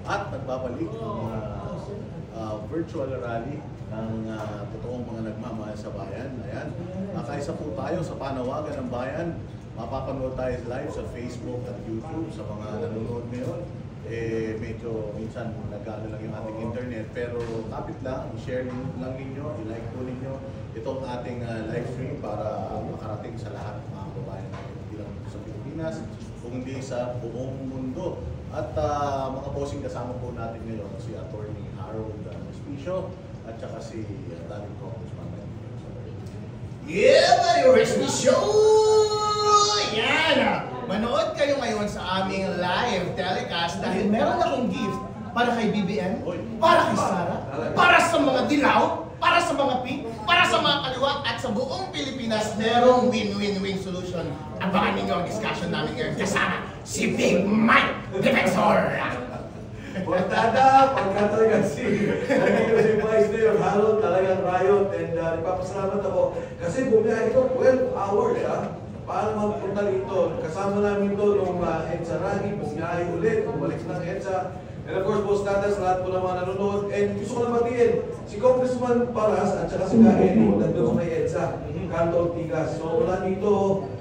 at nagbabalik ang virtual rally ng totoong mga nagmamahal sa bayan. Ayan, kaisa po tayo sa panawagan ng bayan. Mapapanood tayo live sa Facebook at YouTube sa mga nanonood ngayon. Medyo minsan nag-ano lang yung ating internet, pero kapit lang, i-share lang ninyo, i-like po ninyo itong ating live stream para makarating sa lahat ng mga kababayan natin, hindi lang sa Pilipinas, kundi sa buong mundo. At mga bossing kasama po natin ngayon, si Attorney Harold Respicio at saka si dating Congressman. Yeah, Mario Respicio! Yan! Manood kayo ngayon sa aming live telecast dahil meron akong gift para kay BBM, para kay Sara, para sa mga dilaw, para sa mga pink, para sa mga kaliwa, at sa buong Pilipinas, merong win-win-win solution. Abangan ninyo ang discussion namin ngayon kasama si Big Mike Defensor! Portada, pagka talaga nandito si Vice Mayor Harold, talagang riot, and nagpapasalamat ako kasi bumiyahe ito 12 hours para magpunta rito. Kasama namin ito nung EDSA rally, bumiyahe ulit, bumalik ng EDSA. And of course, Postada sa lahat po ng mga nanonood. And gusto ko na batiin, si Congressman Paras at saka si Kaeli, nandun sa may EDSA, Carlo Ortigas. So wala dito,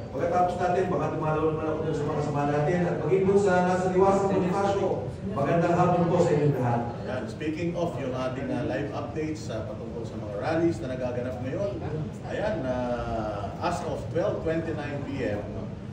pagkatapos natin, baka dumalaw naman ako dun sa mga kasama natin. At maging dun sa nasa liwasang Bonifacio, magandang hapon po sa inyong lahat. Yan, speaking of yung ating live updates patungkol sa mga rallies na nagaganap ngayon, ayan, as of 12:29 p.m.,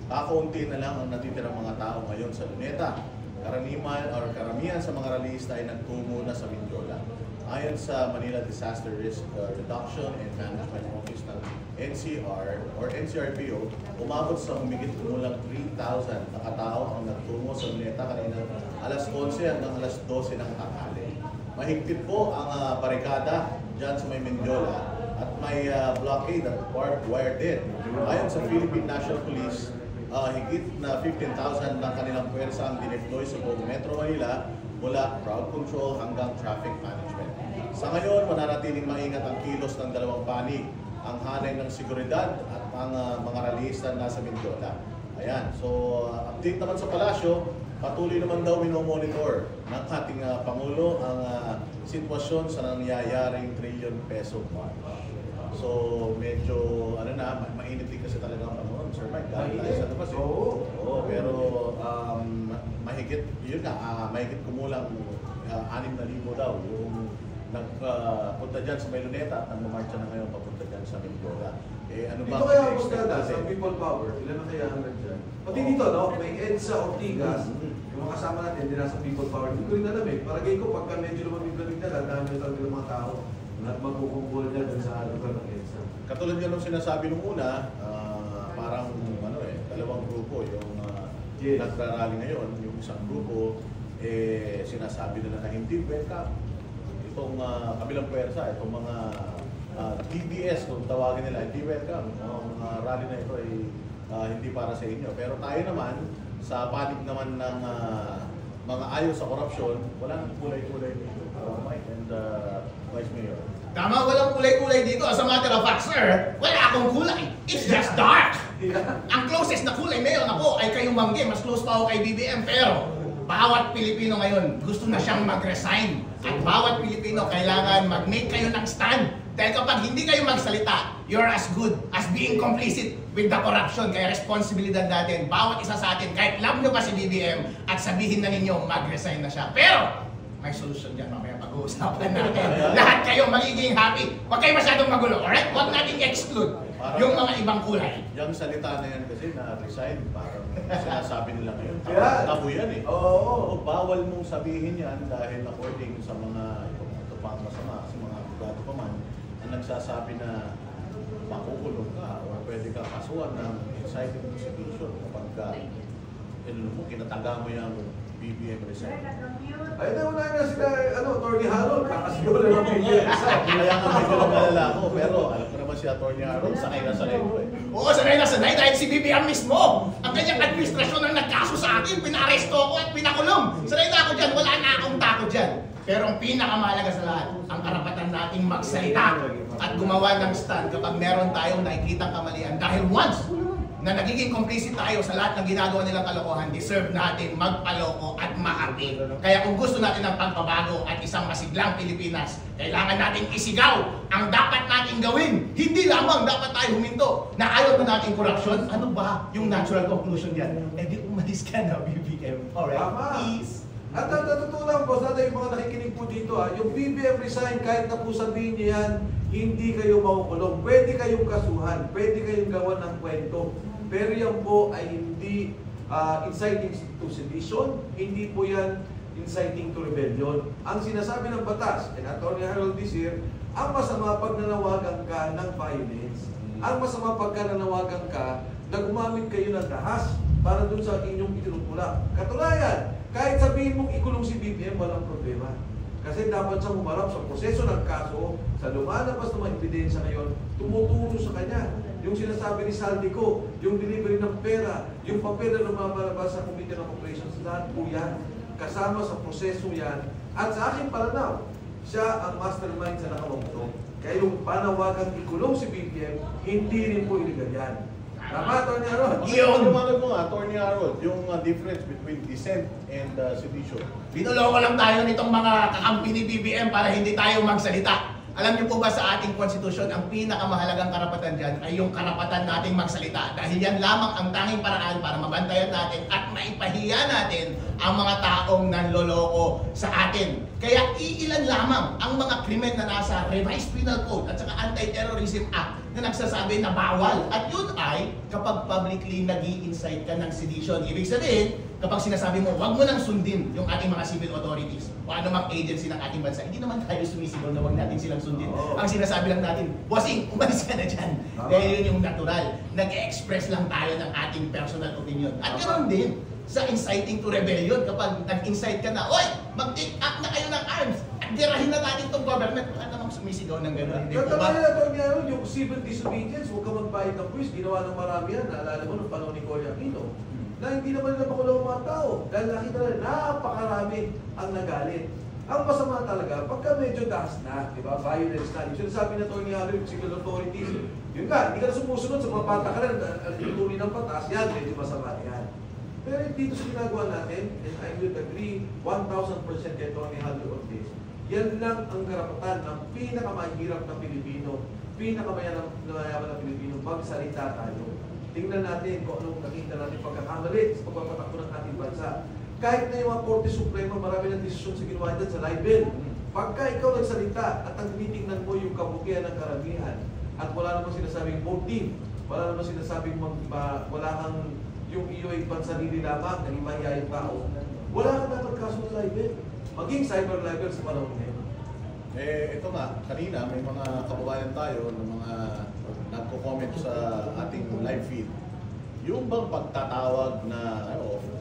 kakaunti na lang ang natitirang mga tao ngayon sa Luneta. Karamihan sa mga rallyista ay nagtungo na sa Mindiola. Ayon sa Manila Disaster Risk Reduction and Management Office ng NCR or NCRPO, umabot sa humigit kumulang 3,000 na katao ang nagtungo sa Luneta kanina alas 11 hanggang alas 12 ng tanghali. Mahigpit po ang barikada dyan sa may Mindiola at may blockade at barbed wire din. Ayon sa Philippine National Police, higit na 15,000 ng kanilang pwersa ang dineploy sa buong Metro Manila mula crowd control hanggang traffic management. Sa ngayon, mananatiling maingat ang kilos ng dalawang panig, ang hanay ng seguridad at ang mga rallyista nasa Mindiola. Ayan, so update naman sa palasyo, patuloy naman daw minomonitor ng ating Pangulo ang sitwasyon sa nangyayaring trillion peso march. So medyo mainit din kasi talaga ang panahon, Sir Mike, dahil tayo sa labas eh. Oo, pero mahigit, yun nga, mahigit kumulang 6,000 daw yung nagpunta dyan sa may Luneta at nagmamarcha na ngayon papunta dyan sa Mindiola. Ano ba? Dito kaya ako sa People Power, ilan na kaya hanggang dyan? Pati dito, no? May EDSA Ortigas, yung mga kasama natin, hindi nasa People Power. Hindi ko rin alam eh. Paragay ko, pagka medyo lumamig-lamig na, dami na talaga ng mga tao na magkukumpul dyan sa lugar ng EDSA. Katulad yan nung sinasabi nung una, parang dalawang grupo yung nagrarally ngayon. Yung isang grupo, sinasabi nila na hindi welcome. Itong kabilang pwersa, itong mga DBS, kung tawagin nila, hindi welcome. Ang rally na ito ay hindi para sa inyo. Pero tayo naman, sa panig naman ng mga ayaw sa korupsyon, wala nang kulay-kulay dito. Mike and Vice Mayor. Tama, walang kulay-kulay dito. As a matter of fact, sir, wala akong kulay. It's just dark. Ang closest na kulay meron ako ay kayong Mangge. Mas close pa ako kay BBM. Pero bawat Pilipino ngayon gusto na siyang mag-resign. At bawat Pilipino kailangan mag-make kayo ng stand. Dahil kapag hindi kayo magsalita, you're as good as being complicit with the corruption. Kaya responsibilidad natin, bawat isa sa atin, kahit love nyo pa si BBM, at sabihin na ninyo, mag-resign na siya. Pero may solusyon dyan, mamaya pag-uusapan natin. Lahat kayo magiging happy. Huwag kayo masyadong magulo, alright? Huwag nating exclude yung mga ibang kulay. Yung salita na yan kasi na-resign, parang sinasabi nila ngayon. Tabu yan eh. Oo. Bawal mong sabihin yan dahil according sa mga ito pang masama, sa mga abogado pa man, ang nagsasabi na makukulong ka o pwede ka kasuhan ng inciting prosecution kapag kinataga mo yung BBM resign. Ay, wala na sila, Attorney Harold, kakasigaw na ng BBM. Kaya nga medyo nag-alala ako, pero alam ko naman si Attorney Harold, sanay na sanay ko eh. Oo, sanay na sanay dahil si BBM mismo. Ang kanyang administrasyon ang nagkaso sa akin, pinaresto ako at pinakulong. Sanay na ako dyan, wala na akong takot dyan. Pero ang pinakamahalaga sa lahat, ang karapatan nating magsalita at gumawa ng stand kapag meron tayong nakikitang kamalian. Dahil once na nagiging complicit tayo sa lahat ng ginagawa nilang kalokohan, deserve natin magpaloko at maapi. Kaya kung gusto natin ng pagbabago at isang masiglang Pilipinas, kailangan natin isigaw ang dapat natin gawin. Hindi lamang dapat tayo huminto na ayaw na natin korupsyon. Ano ba yung natural conclusion yan? Eh di umalis ka na, BBM. Alright, please. At totoo lang, boss, natin yung mga nakikinig po dito, yung BBM resign, kahit na po sabihin niya yan, hindi kayo makukulong. Pwede kayong kasuhan, pwede kayong gawan ng kwento. Pero yan po ay hindi inciting to sedition, hindi po yan inciting to rebellion. Ang sinasabi ng batas, and Atty. Harold Desir, ang masama pag nanawagan ka ng violence, ang masama pag nanawagan ka na gumamit kayo ng dahas para dun sa inyong itinutulak. Katulayan, kahit sabihin mong ikulong si BBM, walang problema. Kasi dapat siya humarap sa proseso ng kaso, sa lumalabas na mga ebidensya ngayon, tumuturo sa kanya. Yung sinasabi ni Saldico, yung delivery ng pera, yung papel na lumalabas sa Committee on Operations, lahat po yan. Kasama sa proseso yan. At sa aking palanaw, siya ang mastermind sa nakawang ito. Kaya yung panawagang ikulong si BBM, hindi rin po iligal yan. Tama, Atty. Harold? Yung mga mo nga, Atty. Harold, yung difference between dissent and sedition. Binuloko lang tayo nitong mga kakampi ni BBM para hindi tayo magsalita. Alam niyo po ba sa ating konstitusyon, ang pinakamahalagang karapatan dyan ay yung karapatan nating magsalita. Dahil yan lamang ang tanging paraan para mabantayan natin at maipahiya natin ang mga taong nanloloko sa atin. Kaya iilan lamang ang mga krimen na nasa Revised Penal Code at saka Anti-Terrorism Act na nagsasabi na bawal. At yun ay kapag publicly nag-i-incite ka ng sedition. Ibig sabihin, kapag sinasabi mo, wag mo nang sundin yung ating mga civil authorities o anumang agency ng ating bansa, hindi naman tayo sumisigaw na wag natin silang sundin. Ang sinasabi lang natin, bossing, umalis ka na dyan. Dahil yun yung natural. Nag-express lang tayo ng ating personal opinion. At ganoon din sa inciting to rebellion. Kapag nag-incite ka na, oy, mag-take up na kayo ng arms. At dirahin na natin itong government. Wala namang sumisigaw ng gano'n. Hindi po ba? Yung civil disobedience, huwag ka magbayad ng quiz. Ginawa ng marami yan. Naalala mo nung panahon ni Cory Aquino. Na hindi naman nila makulong ang mga tao. Dahil nakita na napakarami ang nagalit. Ang masama talaga, pagka medyo dahas na, di ba, violence na, yung sinasabi na Atty. Harold, yung civil authorities, yun nga, hindi ka na sumusunod sa mga patakaran, ituloy ng patas, yan, medyo masama yan. Pero dito sa ginagawa natin, and I would agree 1,000% kay Atty. Harold on this, yan lang ang karapatan ng pinakamahirap na Pilipino, pinakamayaman na Pilipino, magsalita tayo. Tingnan natin kung anong nakita natin pagkakamali sa pagpapatakbo ng ating bansa. Kahit na yung mga Korte Suprema, marami ng desisyon sa ginawa dyan sa libel. Pagka ikaw nagsalita at ang tinitingnan mo yung kabutihan ng karamihan at wala namang sinasabing voting, wala namang sinasabing wala kang yung iyo ay pansarili lamang, naging mahiya yung tao, wala kang dapat kaso ng libel. Maging cyber libel sa panahon ngayon. Ito nga, kanina may mga kababayan tayo ng mga nagko-comment sa ating live feed. Yung bang pagtatawag na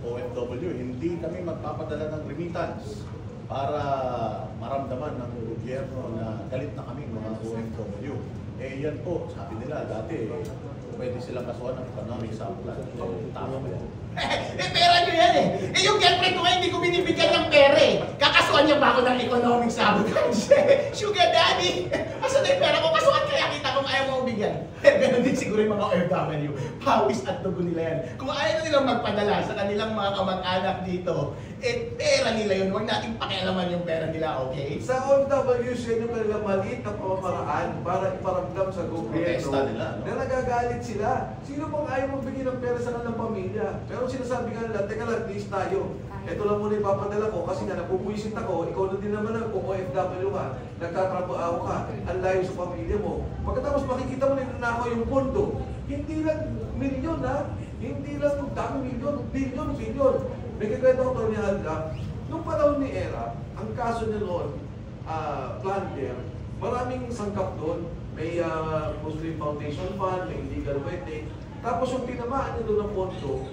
OFW, hindi kami magpapadala ng remittance para maramdaman ng gobyerno na galit na kami mga OFW. Yan po, sabi nila dati, pwede silang kasuhan ng economic sabotage. Tama ba yan? Pera nyo yan eh. Yung girlfriend ko nga hindi ko binibigyan ng pera eh. Kakasuhan niya ba ako ng economic sabotage? Sugar daddy! Asa na yung pera ko? Kasuhan kaya kita kung ayaw mo bigyan. Ganon din siguro yung mga OFW. Pawis at dugo nila yan. Kung ayaw nilang magpadala sa kanilang mga kamag-anak dito, pera nila yun. Huwag nating pakialaman yung pera nila, okay? Sa OFW, siya yung kanilang maliit na pamamaraan para iparamdam sa gobyerno nila, no? Na nagagalit sila. Sino bang ayaw magbigay ng pera sa kanilang pamilya? Pero sinasabi nga nila, teka lang, please tayo. Ito lang muna ipapadala ko kasi nga napupuisit ako, ikaw na din naman kung OFW ka, nagtatrabaho ka, ang layo sa pamilya mo. Pagkatapos makikita mo na nanakaw yung pondo, hindi lang milyon ha, hindi lang dami milyon, bilyon. May kakwento ko Atty. Harold, nung panahon ni Era, ang kaso niya noon, plunder, maraming sangkap doon, may Muslim Foundation Fund, may illegal wedding, tapos yung tinamaan niya doon ng pondo,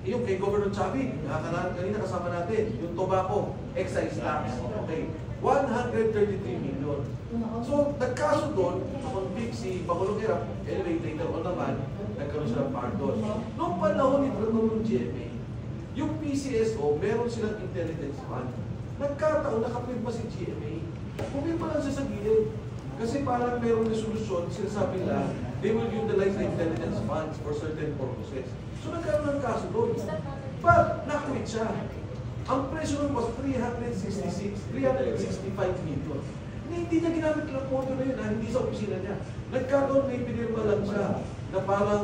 yung kay Governor Chavit, kanina kasama natin, yung tobacco, excise tax, okay, 133 million. So, nagkaso doon, convict si Pangulong Era, anyway, later on naman, nagkaroon siya ng pardon. Noong panahon ni Pangulong GMA, yung PCSO, meron silang intelligence fund. Nagkataon, nakapirma si GMA. Pumirma lang siya sa gilid. Kasi parang merong resolusyon, sinasabi nila, they will utilize the intelligence funds for certain purposes. So nagkaroon ng kaso doon. But nakwit siya. Ang presyo nun was 365 million. Hindi niya ginamit ng pondo na yun, hindi sa opisina niya. Nagkaroon, may pinirma lang siya na parang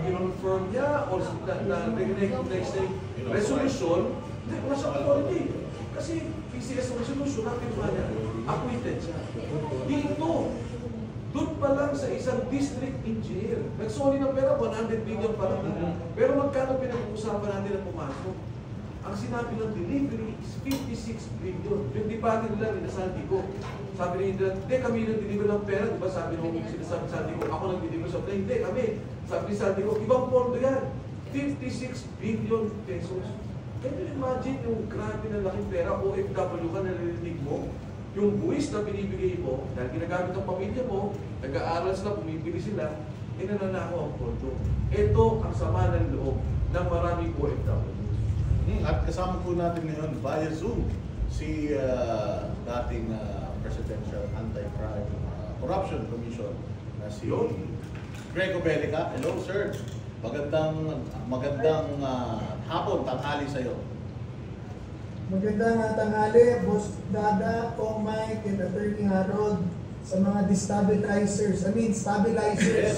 kinonfirm niya or na-recognize na resolution, hindi, wala siyang authority. Kasi PCS resolution, napirma niya, acquitted siya. Dito, doon pa lang sa isang district engineer, nagsoli ng pera, 100 billion pa lang. Pero magkano pinag-uusapan natin na pumasok? Ang sinabi ng delivery is 56 billion. Yung debate nila, ninasabi ko. Sabi nila, hindi kami nag-deliver ng pera. Diba sabi nung sinasabi sa Sandy ko, ako nag-deliver sa plane. Hindi kami. Sabi ni Sandy ko, ibang pondo yan. 56 billion pesos. Can you imagine yung grabe na laking pera, OFW ka, nalilinig mo? Yung buwis na binibigay mo, dahil ginagamit ng pamilya mo, nag-aaral sila, bumibili sila, nananako ang pondo. Ito ang sama ng loob ng maraming OFW. At kasama po natin ngayon via Zoom si dating Presidential Anti-Crime Corruption Commission na si Grego Belica. Hello sir, magandang hapon, tanghali sa iyo. Magandang tanghali, Boss Dada, Kong Mike, and Attorney Harold sa mga stabilizers. Yes, the stabilizers.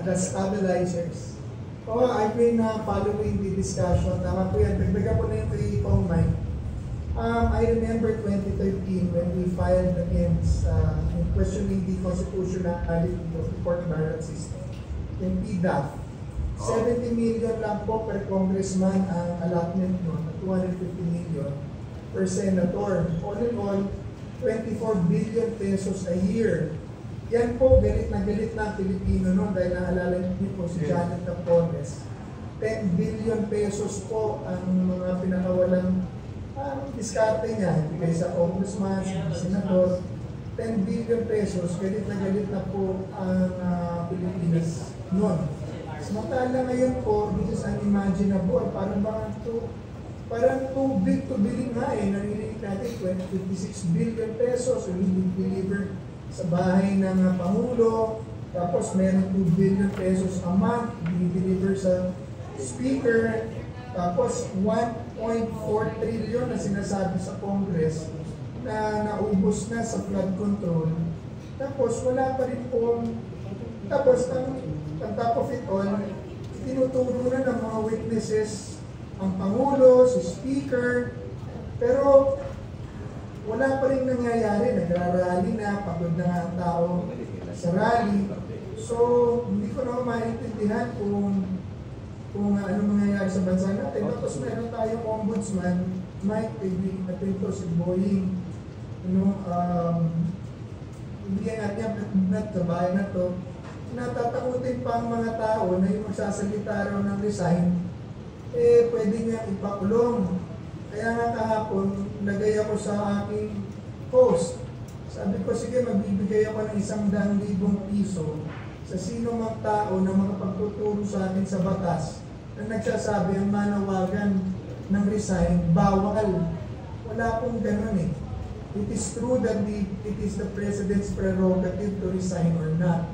The stabilizers. Oh, I've been following the discussion. Tama po yan. Dagdagan po na yung kay Kong Mike. I remember 2013 when we filed against questioning the constitutionality of the court barrel system in PDAF. 70 million lang po per congressman ang allotment nun, 250 million per senator. All in all, 24 billion pesos a year. Yan po, galit na ang Pilipino noon dahil naalala niyo po si Janet Capones. 10 billion pesos po ang mga pinakawalang diskarte niya. Ibigay sa congressman, sa senador. 10 billion pesos, galit na po ang Pilipinas noon. Samantala ngayon po, this is unimaginable. Parang too big to believe nga eh. Narinig natin 56 billion pesos yung deliver sa bahay ng Pangulo. Tapos meron 2 billion pesos a month deliver sa speaker. Tapos 1.4 trillion na sinasabi sa Congress na naubos na sa flood control. Tapos wala pa rin pong, tapos on top of it all, tinuturo na ng mga witnesses ang Pangulo, si Speaker, pero wala pa rin nangyayari. Nagrarally na, pagod na nga ang tao sa rally. So, hindi ko na maintindihan kung ano mangyayari sa bansa natin. Tapos meron tayong ombudsman, Mike, natin to si Boeing, bigyan natin sa bahay na to, natatakutin pa ang mga tao na yung magsasalita raw ng resign, pwede niya ipakulong. Kaya nga kahapon, nagay ako sa aking post. Sabi ko, sige, magbibigay ako ng 100,000 piso sa sino mang tao na makapagtuturo sa atin sa batas na nagsasabi ang manawagan ng resign, bawal. Wala pong ganun eh. It is true that it is the President's prerogative to resign or not.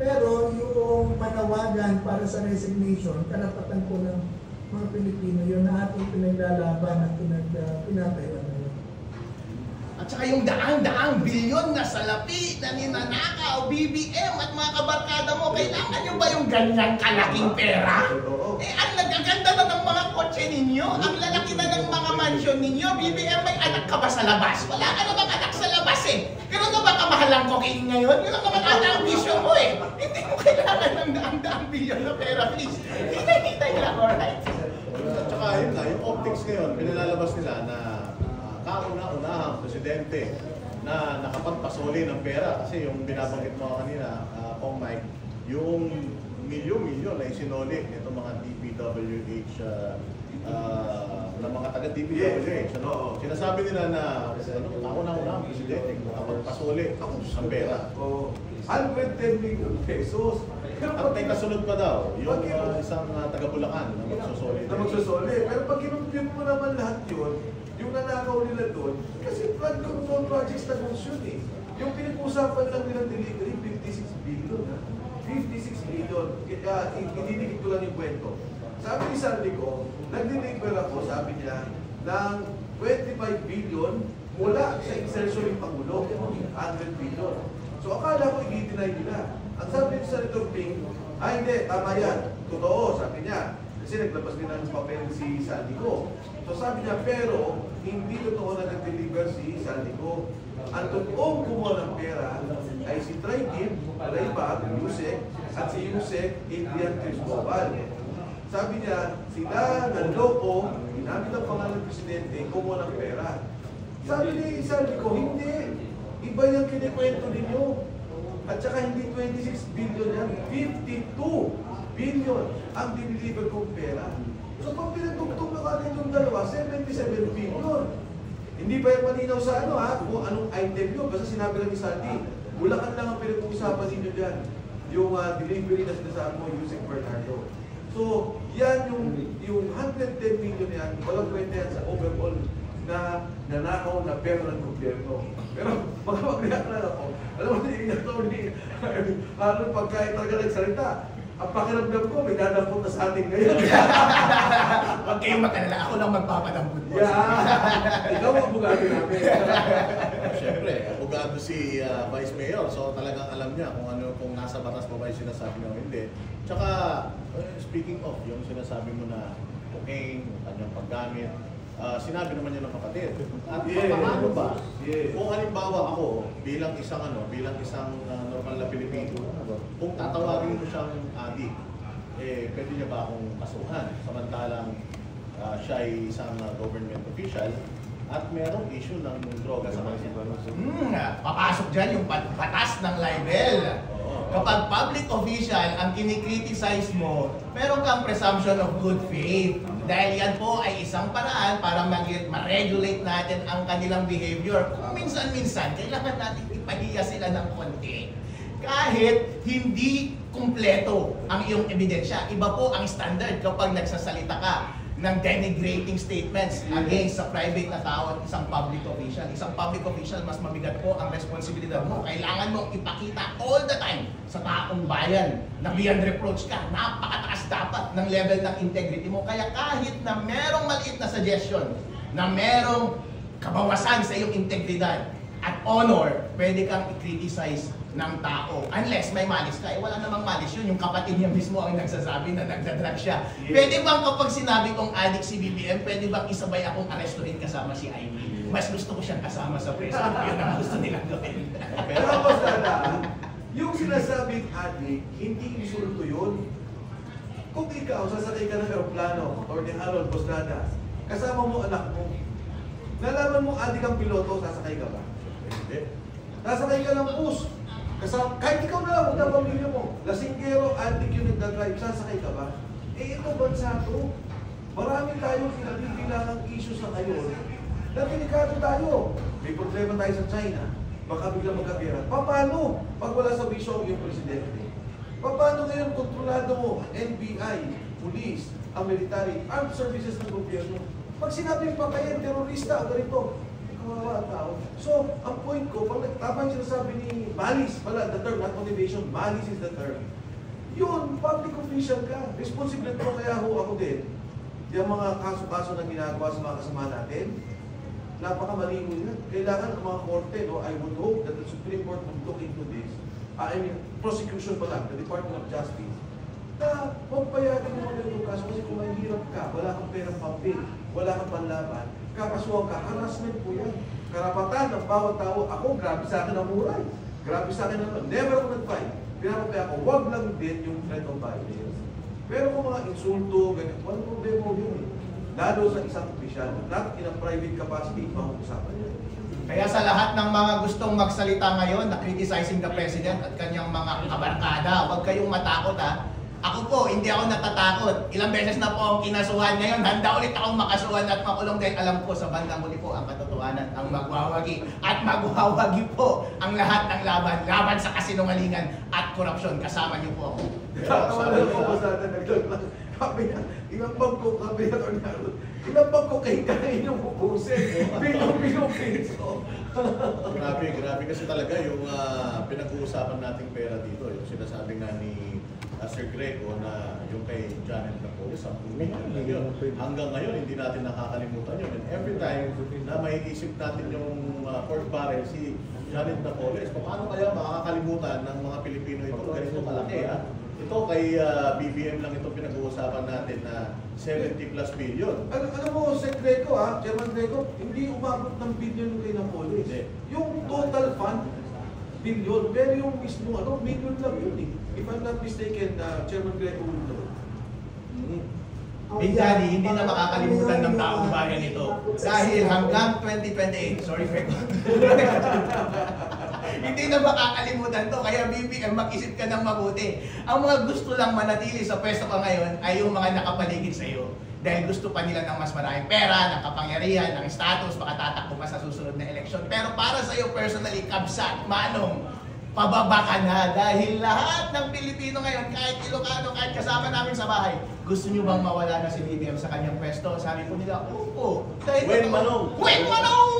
Pero yung manawagan para sa resignation, karapatan po ng mga Pilipino, yun na ating pinaglalaban at pinatayuan na yun. At saka yung daang-daang bilyon na salapi na ninanakaw, BBM at mga kabarkada mo, kailangan nyo ba yung ganyan kalaking pera? Ang nagaganda na ng mga kotse ninyo, ang lalaki na ng mga mansion ninyo, BBM, may anak ka ba sa labas? Wala ka na bang anak sa labas eh? Pero na ba kamahalang kokain ngayon? Yun ang kamatata ang vision mo eh. Hindi mo kailangan ng daang-daang bilyon na pera, please. Hinay-hinay lang, alright? At saka yun nga, yung optics ngayon, pinalalabas nila na kauna-unahang presidente na nakapagpasuli ng pera. Kasi yung binabanggit mo kanina, Kong Mike, yung milyon-milyon na isinuli itong mga DPWH na mga taga-DPWH. Ano? Sinasabi nila na kauna-unahang presidente nakapagpasuli ng pera. 110 million pesos. At may kasunod pa daw, yung isang taga-Bulacan na magsusuli. Pero pag kinumpute mo naman lahat yun, yung nanakaw nila doon, kasi flood control projects na yun eh. Yung pinag-usapan lang nilang delivery, 56 billion. Ha? 56 billion. Kaya ididikit ko lang yung kwento. Sabi ni Sandy ko, nag-deliver ako, sabi niya, ng 25 billion mula sa insertion ng Pangulo, 100 billion. So akala ko i-deny nila. Ang sabi ni Senator Ping, ay hindi, tama yan. Totoo, sabi niya. Kasi naglabas din ng papel si Sandy ko. So sabi niya, pero hindi totoo na nag-deliver si Sandy ko. Ang totoong kumuha ng pera ay si Trigib, Rayback, Yusek, at si Yusek, Adrian Cristobal. Sabi niya, sila nanloko, ginamit ang pangalan ng Presidente, kumuha ng pera. Sabi ni Sandy ko, hindi. Iba yung kinikwento ninyo. At saka hindi 26 billion yan, 52 billion ang diniliver kong pera. So pag pinagtugtog na kanin yung dalawa, 77 billion. Hindi pa yung malinaw sa ano ha, kung anong item yun. Basta sinabi lang ni Sandy, Bulacan lang ang pinag-uusapan ninyo dyan. Yung delivery na sinasabi mo, Yusek Bernardo. So, yan yung 110 million yan, walang kwenta yan sa overall na nanakaw na pera ng gobyerno. Pero mag-react na ako. Alam mo, naiiyak to ni Harold pagkain talaga nagsalita. Ang pakiramdam ko, may dadampot na sa atin ngayon. Huwag kayong mag-alala, ako lang magpapadampot mo. Yeah! Ikaw ang bugado namin. Siyempre, abogado si Vice Mayor, so talagang alam niya kung nasa batas pa ba yung sinasabi niya o hindi. Tsaka, speaking of, yung sinasabi mo na cocaine, yung kanyang paggamit, sinabi naman niya ng kapatid. At paano ba? Kung halimbawa ako, bilang isang normal na Pilipino, kung tatawagin mo siyang adik, pwede niya ba akong kasuhan? Samantalang siya ay isang government official at merong issue ng droga sa kanya. Papasok dyan yung batas ng libel. Kapag public official ang kinikriticize mo, meron kang presumption of good faith. Dahil yan po ay isang paraan para ma-regulate natin ang kanilang behavior. Kung minsan-minsan, kailangan natin ipahiya sila ng konti. Kahit hindi kumpleto ang iyong ebidensya. Iba po ang standard kapag nagsasalita ka ng denigrating statements against sa private na tao at isang public official. Isang public official, mas mabigat po ang responsibilidad mo. Kailangan mo ipakita all the time sa taong bayan na beyond reproach ka. Napakataas dapat ng level ng integrity mo. Kaya kahit na merong maliit na suggestion, na merong kabawasan sa iyong integridad at honor, pwede kang i-criticize ng tao. Unless may malis ka, wala namang malis yun. Yung kapatid niya mismo ang nagsasabi na nagdadrug siya. Yeah. Pwede bang kapag sinabi kong addict si BBM, pwede bang isabay akong arestuhin kasama si Ivy? Mas gusto ko siyang kasama sa preso. Yun ang gusto nilang gawin. Pero ako sana, yung sinasabing addict, hindi insulto yun. Kung ikaw, sasakay ka ng aeroplano or ni Harold Bosnada, kasama mo anak mo, nalaman mo addict ang piloto, sasakay ka ba? Hindi. Sasakay ka ng bus. Kahit ikaw na lang, huwag na pamilya mo. Lasinggero, addict yung nagdadrive, sasakay ka ba? Ito bansa to. Marami tayong pinabibilangang issues na ngayon. Delikado tayo. May problema tayo sa China. Baka biglang magkapira. Paano? Pag wala sa bisyo yung presidente. Paano ngayon kontrolado mo? NBI, police, ang military, armed services ng gobyerno. Pag sinabing patayin, terorista, o ganito, kawawa ang tao. So, ang point ko, pag tama yung sinasabi ni Malis, pala, the term, not motivation, Malis is the term. Yun, public official ka. Responsible ko kaya ako din. Yung mga kaso-kaso na ginagawa sa mga kasama natin, napakamalino yan. Kailangan ang mga korte, no, I would hope that the Supreme Court would look into this. I mean, prosecution pa lang, the Department of Justice, na magpayagan mo yung kaso kasi kung mahirap ka, wala kang perang pambil, wala kang panlaban, kakasuhan ka, harassment po yan. Karapatan ng bawat tao, ako, grabe sa akin ang muray. Grabe sa akin ang never ako nag-fight. Pinapapaya ako, wag lang din yung threat of violence. Pero kung mga insulto, ganyan, walang problema mo yun eh. Lalo sa isang opisyal, not in a private capacity, makukusapan yun. Kaya sa lahat ng mga gustong magsalita ngayon na criticizing the president at kanyang mga kabarkada, huwag kayong matakot ha. Ako po, hindi ako natatakot. Ilang beses na po akong kinasuhan ngayon. Handa ulit akong makasuhan at makulong dahil alam ko sa bandang huli po ang katotohanan ang magwawagi. At magwawagi po ang lahat ng laban. Laban sa kasinungalingan at korupsyon. Kasama niyo po ako. Sabi niya, ilang bangko, sabi niya, ilang bangko kain yung ubusin. Bilong-bilong piso. Grabe kasi talaga yung pinag-uusapan nating pera dito. Yung sinasabi nga ni Sir Greco na yung kay Janet Napoles, 10 million lang yun. Hanggang ngayon, hindi natin nakakalimutan yun. And every time na may isip natin yung pork barrel, si Janet Napoles, paano kaya makakalimutan ng mga Pilipino ito? Ganito kalaki ha. Ito kay BBM lang ito pinag-uusapan natin na 70+ billion. Alam mo, Sir Greco Chairman Greco, hindi umabot ng billion kay Napoles. Yung total fund, billion, pero yung mismo, million lang yun eh. If I'm not mistaken, Chairman Greco will know. Pinjani, hindi na makakalimutan ng taong bayan ito. Dahil hanggang 2028, sorry Greco. Hindi na makakalimutan to, kaya BBM, mag-isip ka ng mabuti. Ang mga gusto lang manatili sa pwesto ka ngayon ay yung mga nakapaligid sa iyo. Dahil gusto pa nila ng mas maraming pera, ng kapangyarihan, ng status, makatatakbo pa sa susunod na eleksyon. Pero para sa iyo personally, Kabsat, Manong, pababa ka na. Dahil lahat ng Pilipino ngayon, kahit Ilocano, kahit kasama namin sa bahay, gusto nyo bang mawala na si BBM sa kanyang pwesto? Sabi ko nila, opo. Wen Manong! Wen Manong!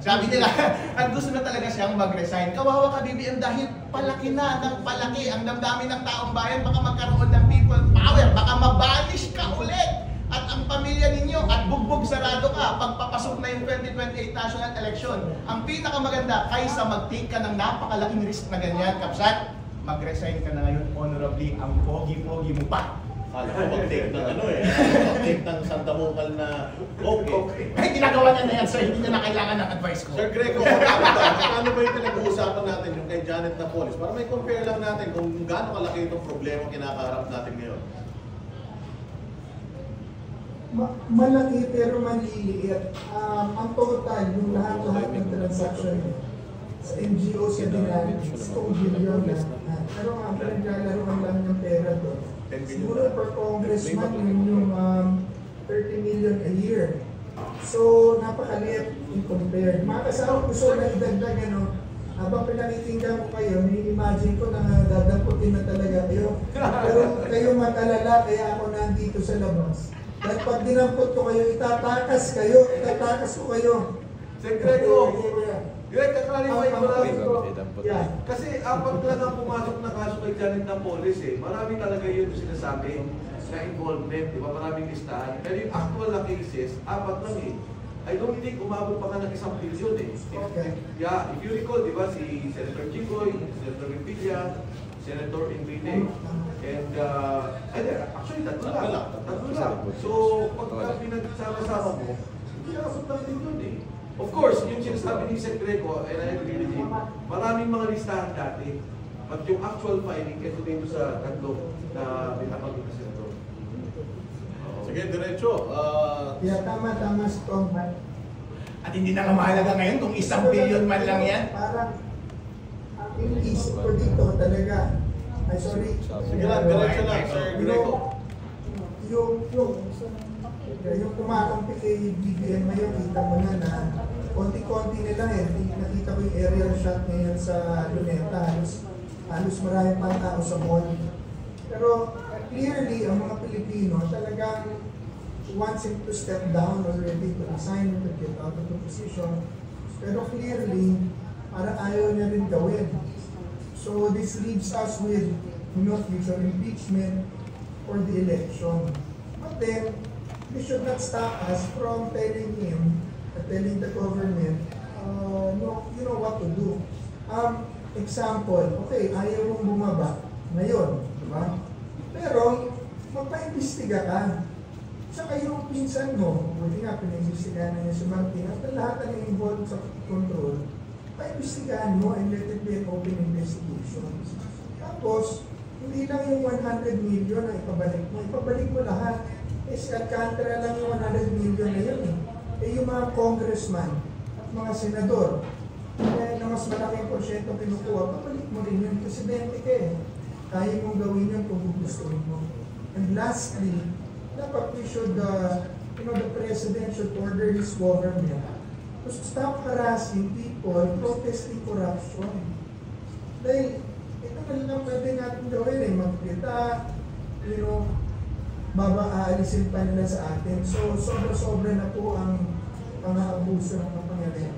Sabi nila, at gusto na talaga siyang mag-resign. Kawawa ka BBM dahil palaki na ng palaki ang damdamin ng taong bayan. Baka magkaroon ng people power, baka mabanish ka ulit. At ang pamilya ninyo, at bugbog sarado ka, pagpapasok na yung 2028 national election. Ang pinakamaganda, kaysa mag-take ka ng napakalaking risk na ganyan, Kabsat, mag-resign ka na ngayon honorably, ang pogi-pogi mo pa. Kala ko mag-take ng mag-take ng sandamukal na okay. Ay, ginagawa niya na yan, so hindi niya na kailangan ng advice ko. Sir Greco, ano ba yung pinag-uusapan natin yung kay Janet Napoles? Para may compare lang natin kung gaano kalaki itong problema kinakaharap natin ngayon. Malaki pero maliliit. Ang total, yung lahat ng transaction sa NGO sa Dynamics, 2 billion na. Pero ang pinaglalaroan lang ng pera doon. Siguro per congressman, yung 30 million a year. So, napakaliit in compared. Mga kasama, gusto na idagdag, habang pinakikinggan ko kayo, ni-imagine ko na dadamputin na talaga kayo. Pero kayo mag-alala, kaya ako nandito sa labas. Dahil pag dinampot ko kayo, itatakas ko kayo. Sir Greco, Greg, kakalify ko lang. Yeah. Kasi apat lang ang pumasok na kaso kay Janet Napoles Marami talaga yun sinasabi na involvement, di ba? Maraming listahan. Pero yung actual na cases, 4 lang I don't think umabot pa ka ng 1 billion Okay. Yeah, if you recall, di ba, si Senator Chicoy, Senator Revilla, Senator Enrique, and actually tatlo lang. So, pagka pinagsama-sama mo, hindi nakasot ng billion Of course, yung sinasabi ni Sir Greco, and I agree with him, maraming mga listahan dati. But yung actual filing, kasi dito sa tatlo na binapagod na Senator. Sige, diretso. Yeah, tama, strong man. At hindi na mahalaga ngayon kung 1 billion man lang yan. Parang, ang iniisip ko dito talaga, ay sorry. Sige lang, diretso lang, Sir Greco. Yung kumakampi kay BBM ngayon, kita mo na konti-konti nila nakita ko yung aerial shot ngayon sa Luneta, halos maraming pang tao sa mall. Pero clearly, ang mga Pilipino talagang wants him to step down already, to resign, to get out of the position. Pero clearly, para ayaw niya rin gawin. So this leaves us with future impeachment for the election. But then, we should not stop us from telling him, telling the government, you know what to do. Example, okay, ayaw mong bumaba ngayon, di ba? Pero, magpa-imbestiga ka. Saka yung pinsan mo, buti nga, pinaimbestigahan na niya si Martin, at lahat na involved sa control, pa-imbestigahan mo and let it be an open investigation. Tapos, hindi lang yung 100 million na ipabalik mo lahat. Si Alcantara lang yung 100 million na yun yung mga congressman at mga senador na mas malaking porsyento pinukuha, pabalik mo rin yun, presidente ka kaya mong gawin yun kung gusto mo. And lastly, dapat we should, the president should order his government to stop harassing people, protesting corruption. Dahil ito lang pwede natin gawin magkita, aalisin pa nila sa atin. So, sobra-sobra na po ang abuso ng kapangyarihan.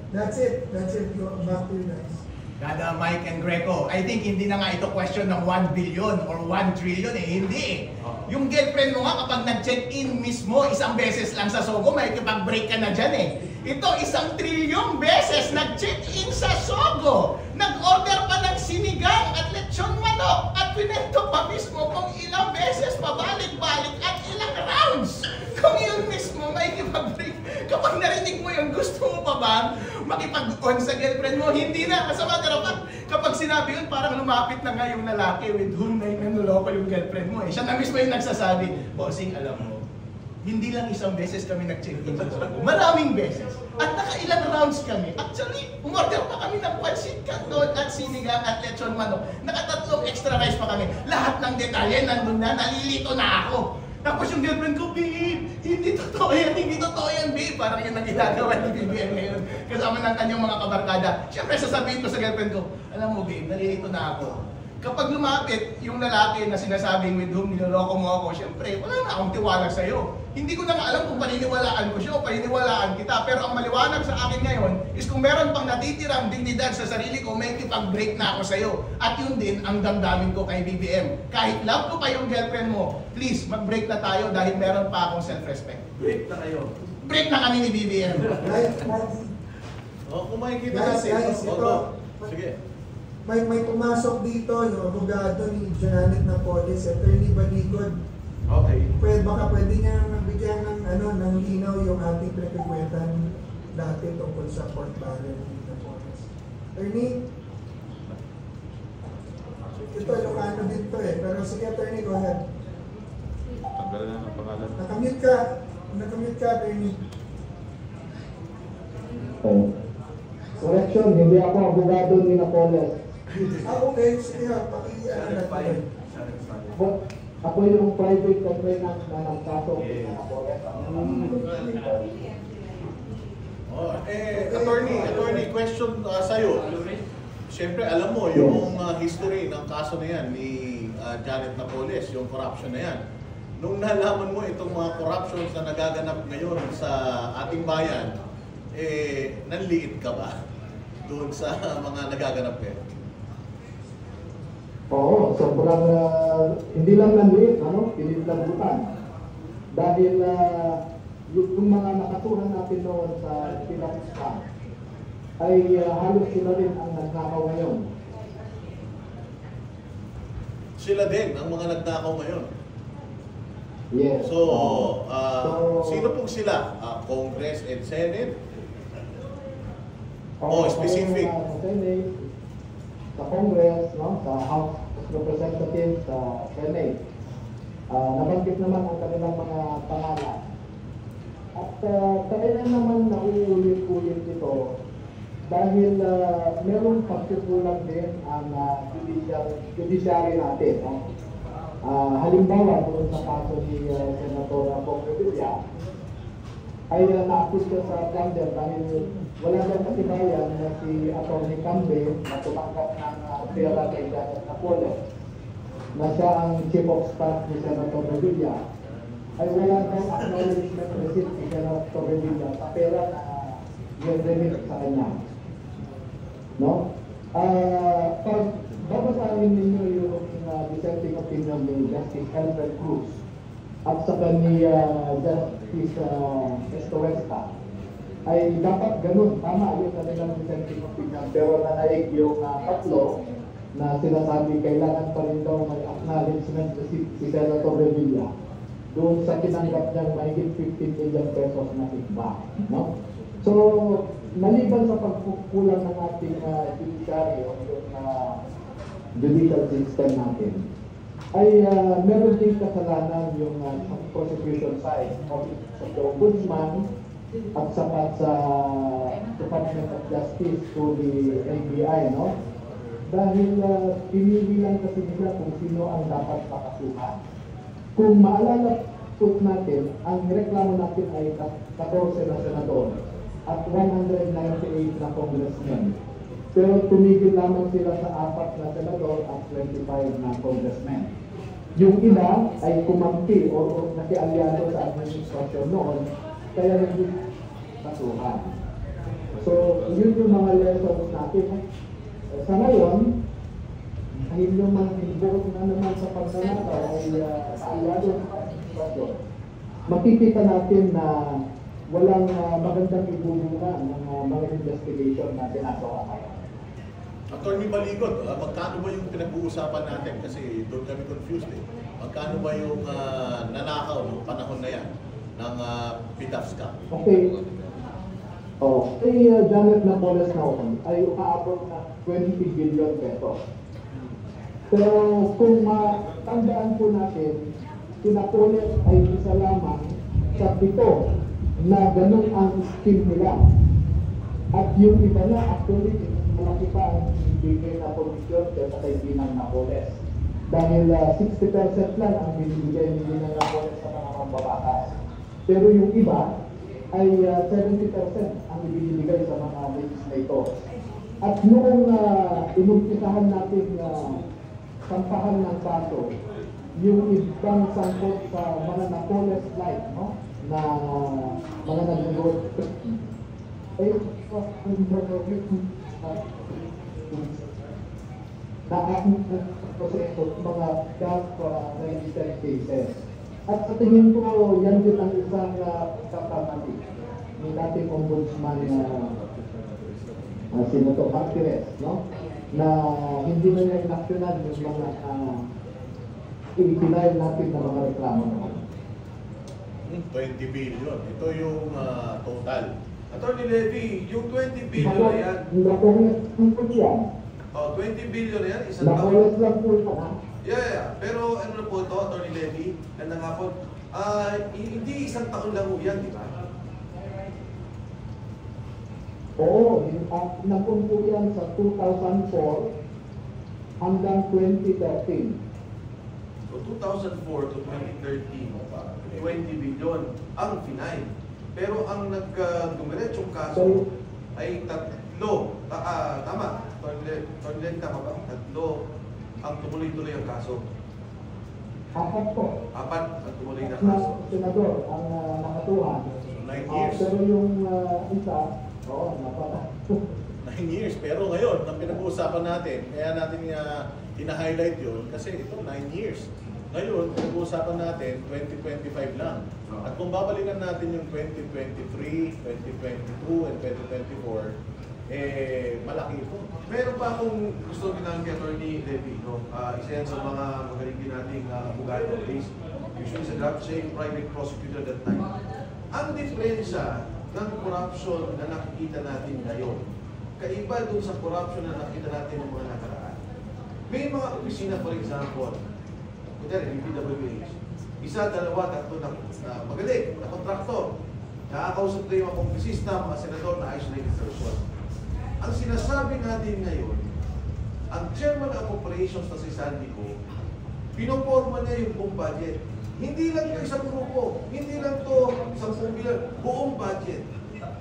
That's it. Back to you guys. Gada, Mike and Greco, I think hindi na nga ito question ng 1 billion or 1 trillion eh. Hindi eh. Yung girlfriend mo nga kapag nag-check-in mismo isang beses lang sa Sogo, may kipag-break ka na dyan eh. Ito 1 trilyong beses nag-check-in sa Sogo. Nag-order pa ng sinigang at lechon manok at pinento pa mismo kung ilang beses pabalik-balik at ilang rounds. Kung yun mismo may kipag-break. Kapag narinig mo yung gusto mo pa ba makipag-on sa girlfriend mo, hindi na. Masama dapat kapag sinabi yun, parang lumapit na nga yung lalaki with whom na nanuloko yung girlfriend mo eh. Siya na mismo yung nagsasabi, bossing, alam mo, hindi lang isang beses kami nag-check-in sa Sogo. Maraming beses. At nakailang rounds kami. Actually, umorder pa kami ng pancit canton at sinigang at lechon manok. Nakatatlong extra rice pa kami. Lahat ng detalye nandun na, nalilito na ako. Tapos yung girlfriend ko, babe, hindi totoo yan, babe. Parang yan ang ginagawa ni BBM ngayon. Kasama ng kanyang mga kabarkada. Siyempre, sasabihin ko sa girlfriend ko, alam mo babe, nalilito na ako. Kapag lumapit yung lalaki na sinasabing with whom niloloko mo ako, siyempre, wala na akong tiwala sa'yo. Hindi ko na nga alam kung paniniwalaan ko siya o paniniwalaan kita. Pero ang maliwanag sa akin ngayon is kung meron pang natitirang dignidad sa sarili ko, may kipag-break na ako sa'yo. At yun din ang damdamin ko kay BBM. Kahit love ko pa yung girlfriend mo, please, mag-break na tayo dahil meron pa akong self-respect. Break na kayo. Break na kami ni BBM. Kung makikita Guys, natin. ito. Sige. May pumasok dito yung abogado ni Janet Napoles, Attorney Baligod. Okay. Baka pwede niya nabigyan ng linaw yung ating pinagkikwentan dati tungkol sa Port Barrel ni Napoles. Attorney? Ito, Ilocano dito eh. Pero sige, Attorney, go ahead. Tanggal na ang pangalan. Nakamute ka, Attorney. Correction, hindi ako abogado ni Napoles. Okay. Sige ha, paki-ano Ako yung private complainant na nagkaso kay Napoles. Attorney, question sa'yo. Siyempre, alam mo, yung history ng kaso na yan ni Janet Napoles, yung corruption na yan. Nung nalaman mo itong mga corruptions na nagaganap ngayon sa ating bayan, nanliit ka ba doon sa mga nagaganap ngayon? Oo, sobrang hindi lang nanliit, pinaglabutan. Dahil yung mga nakasuhan natin noon sa Pinapuspa ay halos sila rin ang nagnakaw ngayon. Sila din ang mga nagnakaw ngayon. Yes. So, sino pong sila? Congress and Senate? Specific. Sa Senate, sa Congress, sa House of Representatives, sa Senate. Nabanggit naman ang kanilang mga pangalan. At kailan naman nauulit-ulit ito dahil meron pagkukulang din ang judiciary natin. Halimbawa, doon sa kaso ni Senator Bong Revilla, ay na-accuse sa plunder dahil wala nang katibayan na si Atty. Cambe na tumanggap ng pera kay Janet Napoles na siya ang Chief of Staff ni Senator Revilla ay wala nang acknowledgement receipt ni Senator Revilla sa pera na i-remit sa kanya. No? Pag babasahin ninyo yung dissenting opinion ni Justice Alfred Cruz at saka ni Justice Estoesta, ay dapat ganun, tama yung kanilang dissenting opinion, pero nanaig yung tatlo na sinasabi kailangan pa rin daw may acknowledgement si Senator Revilla doon sa tinanggap niyang mahigit 15 million pesos na kickback. No? So, maliban sa pagkukulang ng ating judiciary o yung judicial system natin, ay meron din kasalanan yung prosecution side of the Ombudsman at saka sa Department of Justice to the NBI, no? Dahil pinili lang kasi nila kung sino ang dapat makasuhan. Kung maalala po natin, ang reklamo natin ay 14 na senador at 198 na congressmen. Pero tumigil lamang sila sa 4 na senador at 25 na congressmen. Yung iba ay kumampi o nakialyado sa administrasyon noon, kaya naging kasuhan. So, yun yung mga lessons natin. Sa ngayon, dahil yung mga involved na naman sa pagnanakaw ay kaaliado sa administrasyon, makikita natin na walang magandang ibubunga ng mga investigation na ginagawa ngayon. Attorney Baligot, magkano ba yung pinag-uusapan natin? Kasi doon kami confused eh. Magkano ba yung nanakaw ng panahon na yan ng PIDAFSCA? Okay. Janet Napoles noon ay umaabot na 20 billion pesos. Pero kung matandaan po natin, si Napoles ay isa lamang sa 7 na ganun ang scheme nila. At yung iba na actually, malaki pa ang bigay na komisyon kaysa kay Ginang Napoles. Dahil 60% lang ang binibigay ni Ginang Napoles sa mga mambabatas. Pero yung iba ay 70% ang ibinibigay sa mga legislators. At noong inumpisahan natin sampahan ng kaso, yung ibang sangkot sa mga Napoles-like, no? Na mga nag-negotiate, ay na-aking proseso mga registered cases. At sa tingin ko, yan din ang isang kakamali ni dating ombudsman Senator Martires, no? Na hindi na niya inaksyonan yung mga i-deny natin na mga reklamo naman. 20 billion. Ito yung total. Attorney Levy, yung 20 billion na yan, oh, 20 billion na yan, isang taon. Lang po ito, ha? Yeah. Pero ano na po ito, Attorney Levy, gandang hapon. Hindi isang taon lang po yan, di ba? Oo, napun po yan sa 2004 hanggang 2013. So 2004 to 2013, 20 billion ang finay. Pero ang nag-dumiretsong kaso ay 3. Tama. Tornel, tama ba? 3 ang tumuloy-tuloy ang kaso. 4 po. 4 ang tumuloy na kaso. Senador, ang nakatuhan. 9 years. Pero yung isa, oo, 9 years. Pero ngayon, ang pinag-uusapan natin, kaya natin hina-highlight yun, kasi ito 9 years. Ngayon, pinag-uusapan natin, 2025 lang. At kung babalikan natin yung 2023, 2022, and 2024, malaki ito. Meron pa akong gusto ginang kay Attorney Levy, no? Isa yan sa mga magaling din nating abogado case. Usually sa draft siya yung private prosecutor that time. Ang diferensya ng corruption na nakikita natin ngayon, kaiba dun sa corruption na nakita natin ng mga nakaraan. May mga opisina, for example, kunyari, yung PWH, 1, 2, 3 na magaling, na kontraktor, nakakausap na yung mga kongresista, mga senador na isolated person. Ang sinasabi natin ngayon, ang chairman of operations na si Sandy Ko, pinoporma niya yung buong budget. Hindi lang ito isang grupo, hindi lang ito 10 billion, buong budget.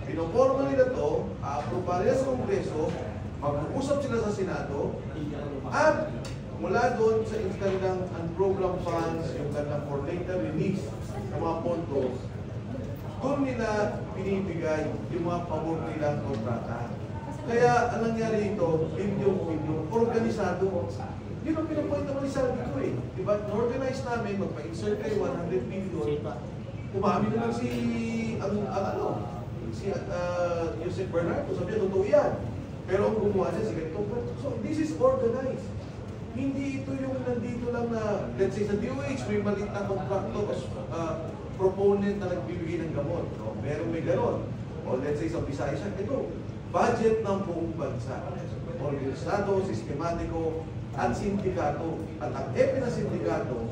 Pinoporma nila ito, a-approve nila sa Kongreso, mag-uusap sila sa Senado, at mula doon sa kanilang unprogrammed funds, yung kanilang for later release ng mga pondo, doon nila binibigay yung mga pabor nilang kontrata. Kaya ang nangyari ito, bilyon, organisado. Yun ang pinapoint naman ni Sandy ko eh. Diba? Na-organize namin, magpa-insert kayo 100 billion. Umami naman si Joseph Bernardo, sabi niya, totoo yan. Pero ang gumawa niya si ganito. So this is organized. Hindi ito yung nandito lang na, let's say sa DOH, may maliit na kontrakto proponent na nagbibigay ng gamot. No? Meron may ganon. O let's say sa Visayas, ito, budget ng buong bansa. Organisado, sistematiko, at sindikato. At ang epe na sindikato,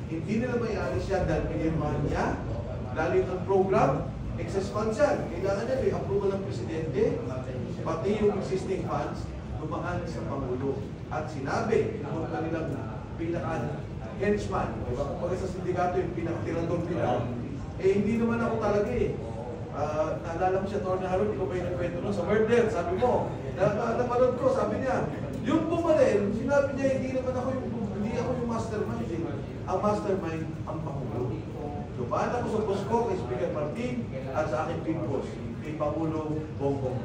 hindi nila may alis siya dahil pinirmahan niya, lalit ang program, excess funds yan. Kailangan niya may approval ng Presidente, pati yung existing funds, dumaan sa Pangulo. At sinabi ng kanilang pinaka-henchman, diba? Kapag sa sindikato yung pinaka-tirador nila, hindi naman ako talaga eh. Naalala mo siya, Atty. Harold, ikaw ba yung nagkwento nun sa murder? Sabi mo, napanood ko, sabi niya, yung pumalin, sinabi niya, hindi naman ako yung, hindi Hindi ako yung mastermind. Ang mastermind, ang Pangulo. Dumaan ako sa boss ko, kay Speaker Martin, at sa aking big boss, kay Pangulo Bongbong.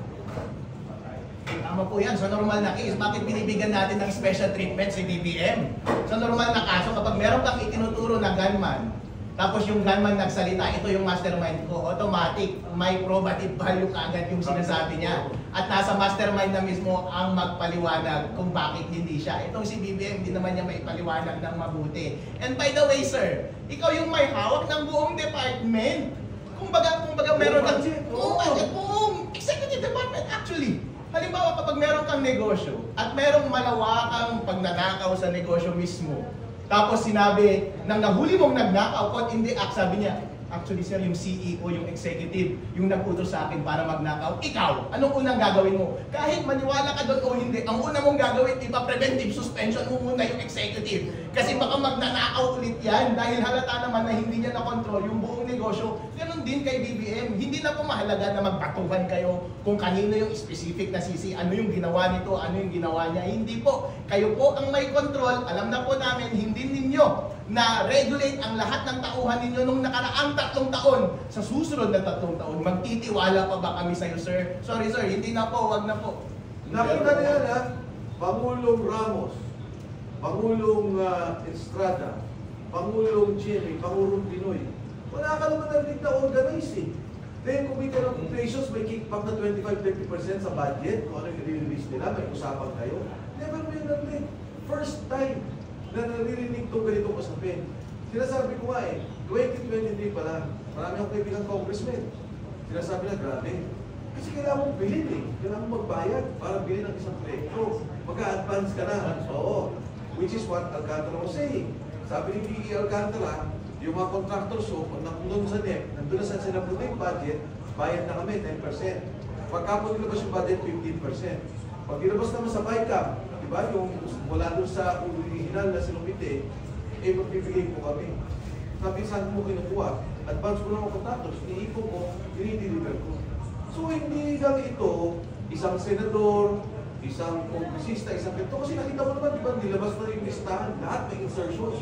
Tama po yan. Sa normal na case, bakit binibigyan natin ng special treatment si BBM? Sa normal na kaso, kapag meron kang itinuturo na gunman, tapos yung gunman nagsalita, ito yung mastermind ko, automatic, may probative value kaagad yung sinasabi niya. At nasa mastermind na mismo ang magpaliwanag kung bakit hindi siya. Itong si BBM, hindi naman niya maipaliwanag ng mabuti. And by the way, sir, ikaw yung may hawak ng buong department. Kumbaga meron kang buong executive department actually. Halimbawa, kapag meron kang negosyo at merong malawakang pagnanakaw sa negosyo mismo, tapos sinabi, nang nahuli mong nagnakaw, caught in the act, sabi niya, actually sir, yung CEO, yung executive, yung nag-utos sa akin para magnakaw, ikaw, anong unang gagawin mo? Kahit maniwala ka doon o hindi, ang una mong gagawin, ipa-preventive suspension mo muna yung executive. Kasi baka magnanakaw ulit yan dahil halata naman na hindi niya na-control yung buong negosyo. Ganon din kay BBM. Hindi na po mahalaga na magbatuhan kayo kung kanino yung specific na sisi, ano yung ginawa nito, ano yung ginawa niya. Hindi po. Kayo po ang may control. Alam na po namin, hindi ninyo na regulate ang lahat ng tauhan ninyo nung nakaraang 3 taon. Sa susunod na 3 taon, magtitiwala pa ba kami sa'yo, sir? Sorry, sir, hindi na po, wag na po. Nakita niya na, Pangulong Ramos, Pangulong Estrada, Pangulong Jimmy, Pangulong Pinoy. Wala ka naman narinig na organize eh. Then, Committee on Appropriations, may kickback na 25-30% sa budget. Kung ano yung release nila, may usapan kayo. Never may narinig. First time na naririnig itong ganitong usapin. Sinasabi ko nga eh, 2023 pa lang, marami akong kaibigan congressmen. Sinasabi na, grabe. Kasi kailangan mong bilhin eh. Kailangan mong magbayad para bilhin ng isang proyekto. Mag-a-advance ka na. Oo. Which is what Alcantara was saying. Sabi ni P.E. Alcantara, yung mga contractors, so, pag napunod sa NEP, nandun na sa sila protect budget, bayad na kami 10%. Pagka po nilabas yung budget, 15%. Pag nilabas naman sa BICAM, diba, yung mula doon sa original na sinumite, eh magbibigay po kami. Sabi, saan mo kinukuha? Advance ko lang ang contractors, iniiko ko, dinideliver ko. So hindi lang ito, isang senador, isang kongresista, isang ganito. Kasi nakita mo naman, diba, nilabas na yung listahan, lahat may insertions.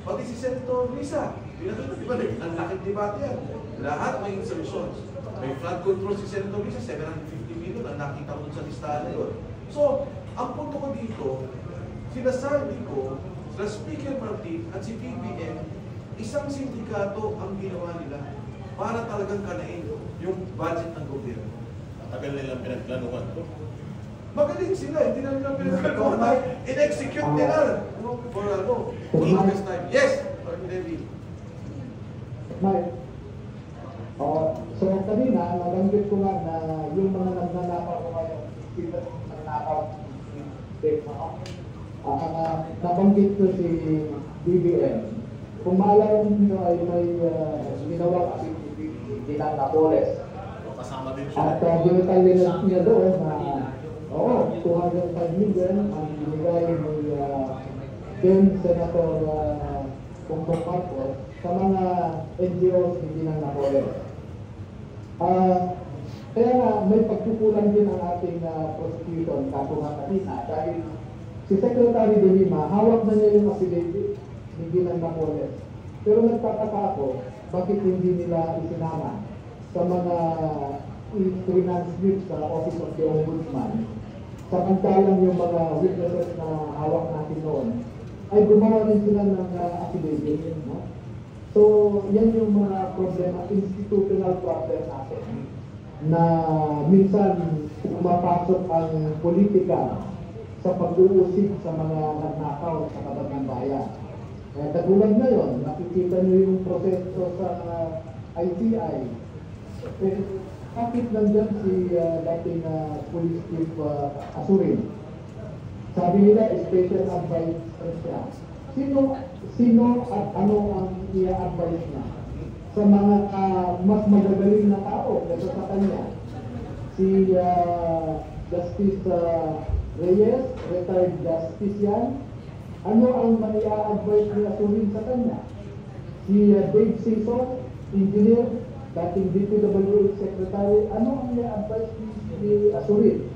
Pati si Senator Risa, pinakita, diba, ang laking debate yan. Lahat may insertions. May flood control si Senator Risa, 750 million, ang nakita mo sa listahan na yun. So, ang punto ko dito, sinasabi ko, sa Speaker Martin at si PBM, isang sindikato ang ginawa nila para talagang kanain yung budget ng gobyerno. Tagal nilang pinagplanuhan to. Magaling sila, hindi na nila pinagplanuhan. In-execute nila. For longest time. Yes, Attorney David. Mike, so kanina, nabanggit ko nga na yung mga nagnanakaw ko ngayon, sila nagnanakaw nabanggit ko si BBM. Kung maalala nyo ay may ginawa kasi Ginang Napoles. Kasama din siya. At dinitalya niya doon na 205 million ang binigay ni then Senator Bongbong Marcos sa mga NGOs ni Ginang Napoles. Kaya nga may pagkukulang din ang ating prosecution kaso nga kanina dahil si Secretary De Lima, hawak na niya yung affidavit ni Ginang Napoles. Pero nagtataka ako, bakit hindi nila isinama sa mga i-transmit sa Office of the Ombudsman. Samantalang yung mga witnesses na hawak natin noon, ay gumawa rin sila ng affidavit. No? So, yan yung mga problema, institutional problem natin, na minsan umapasok ang politika sa pag-uusig sa mga nagnakaw sa kabagang bayan. Katulad na yun, nakikita nyo yung proseso sa ICI. Bakit nandyan si dating Police Chief Asurin? Sabi nila, special advice siya. Sino at ano ang i-advise niya? Sa mga mas magagaling na tao kaysa sa kanya. Si Justice Reyes, retired justice yan. Ano ang mai-advise ni Asurin sa kanya? Si Dave Singson, engineer, dating DPWH Secretary, ano ang i-advise ni Asurin?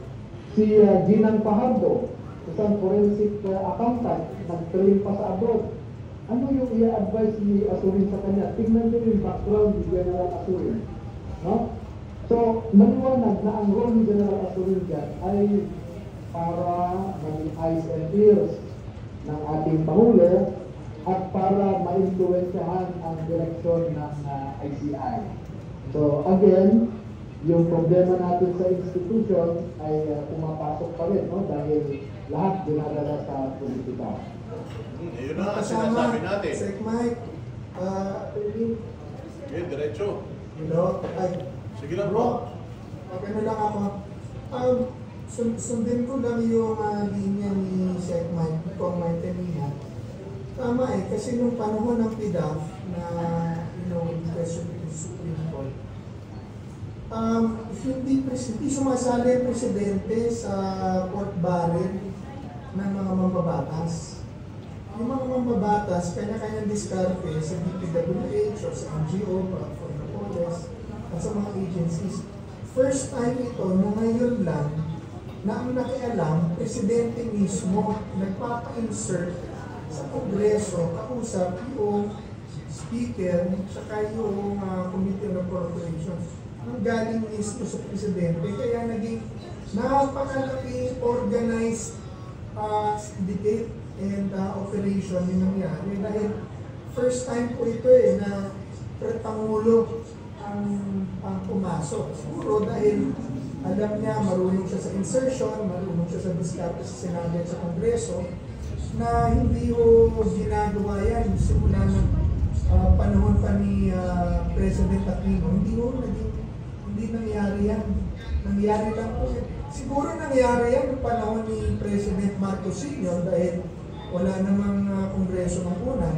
Si Ginang Fajardo, isang forensic accountant, nag-train pa sa abroad. Ano yung i-advise ni Asurin sa kanya? Tignan nyo yung background ni General Asurin. No? So, maliwanag na ang role ni General Asurin dyan ay para maging eyes and ears ng ating Pangulo at para ma-influensyahan ang direksyon ng ICI. So, again, yung problema natin sa institution ay pumapasok pa rin, no? Dahil lahat dinadala sa politika. Yun na ang sinasabi natin. Sec Mike, Diretso. Sige lang po. Okay na lang ako. Sundin ko lang yung linya ni Sec Mike, kung may temina. Tama kasi nung panahon ng PDAF na question to the Supreme Court, hindi sumasali ang presidente sa court barrel ng mga mambabatas. Yung mga mambabatas, kanya-kanyang diskarte sa DPWH o sa NGO, for the police, at sa mga agencies. First time ito na ngayon lang na ang nakialam, presidente mismo nagpapa-insert sa Kongreso, kausap yung speaker, saka yung Committee on Appropriations. Ang galing mismo sa presidente, kaya naging napakalaking organized debate and operation yung nangyari. Dahil first time po ito na Pangulo ang pumasok. Siguro dahil alam niya, marunong siya sa insertion, marunong siya sa diskarte sa Senado at sa Kongreso, na hindi ho ginagawa yan simula ng panahon pa ni President Aquino. Hindi nangyari yan. Nangyari lang po yan. Siguro nangyari yan noong panahon ni President Marcos Sr. dahil wala namang Kongreso ng una.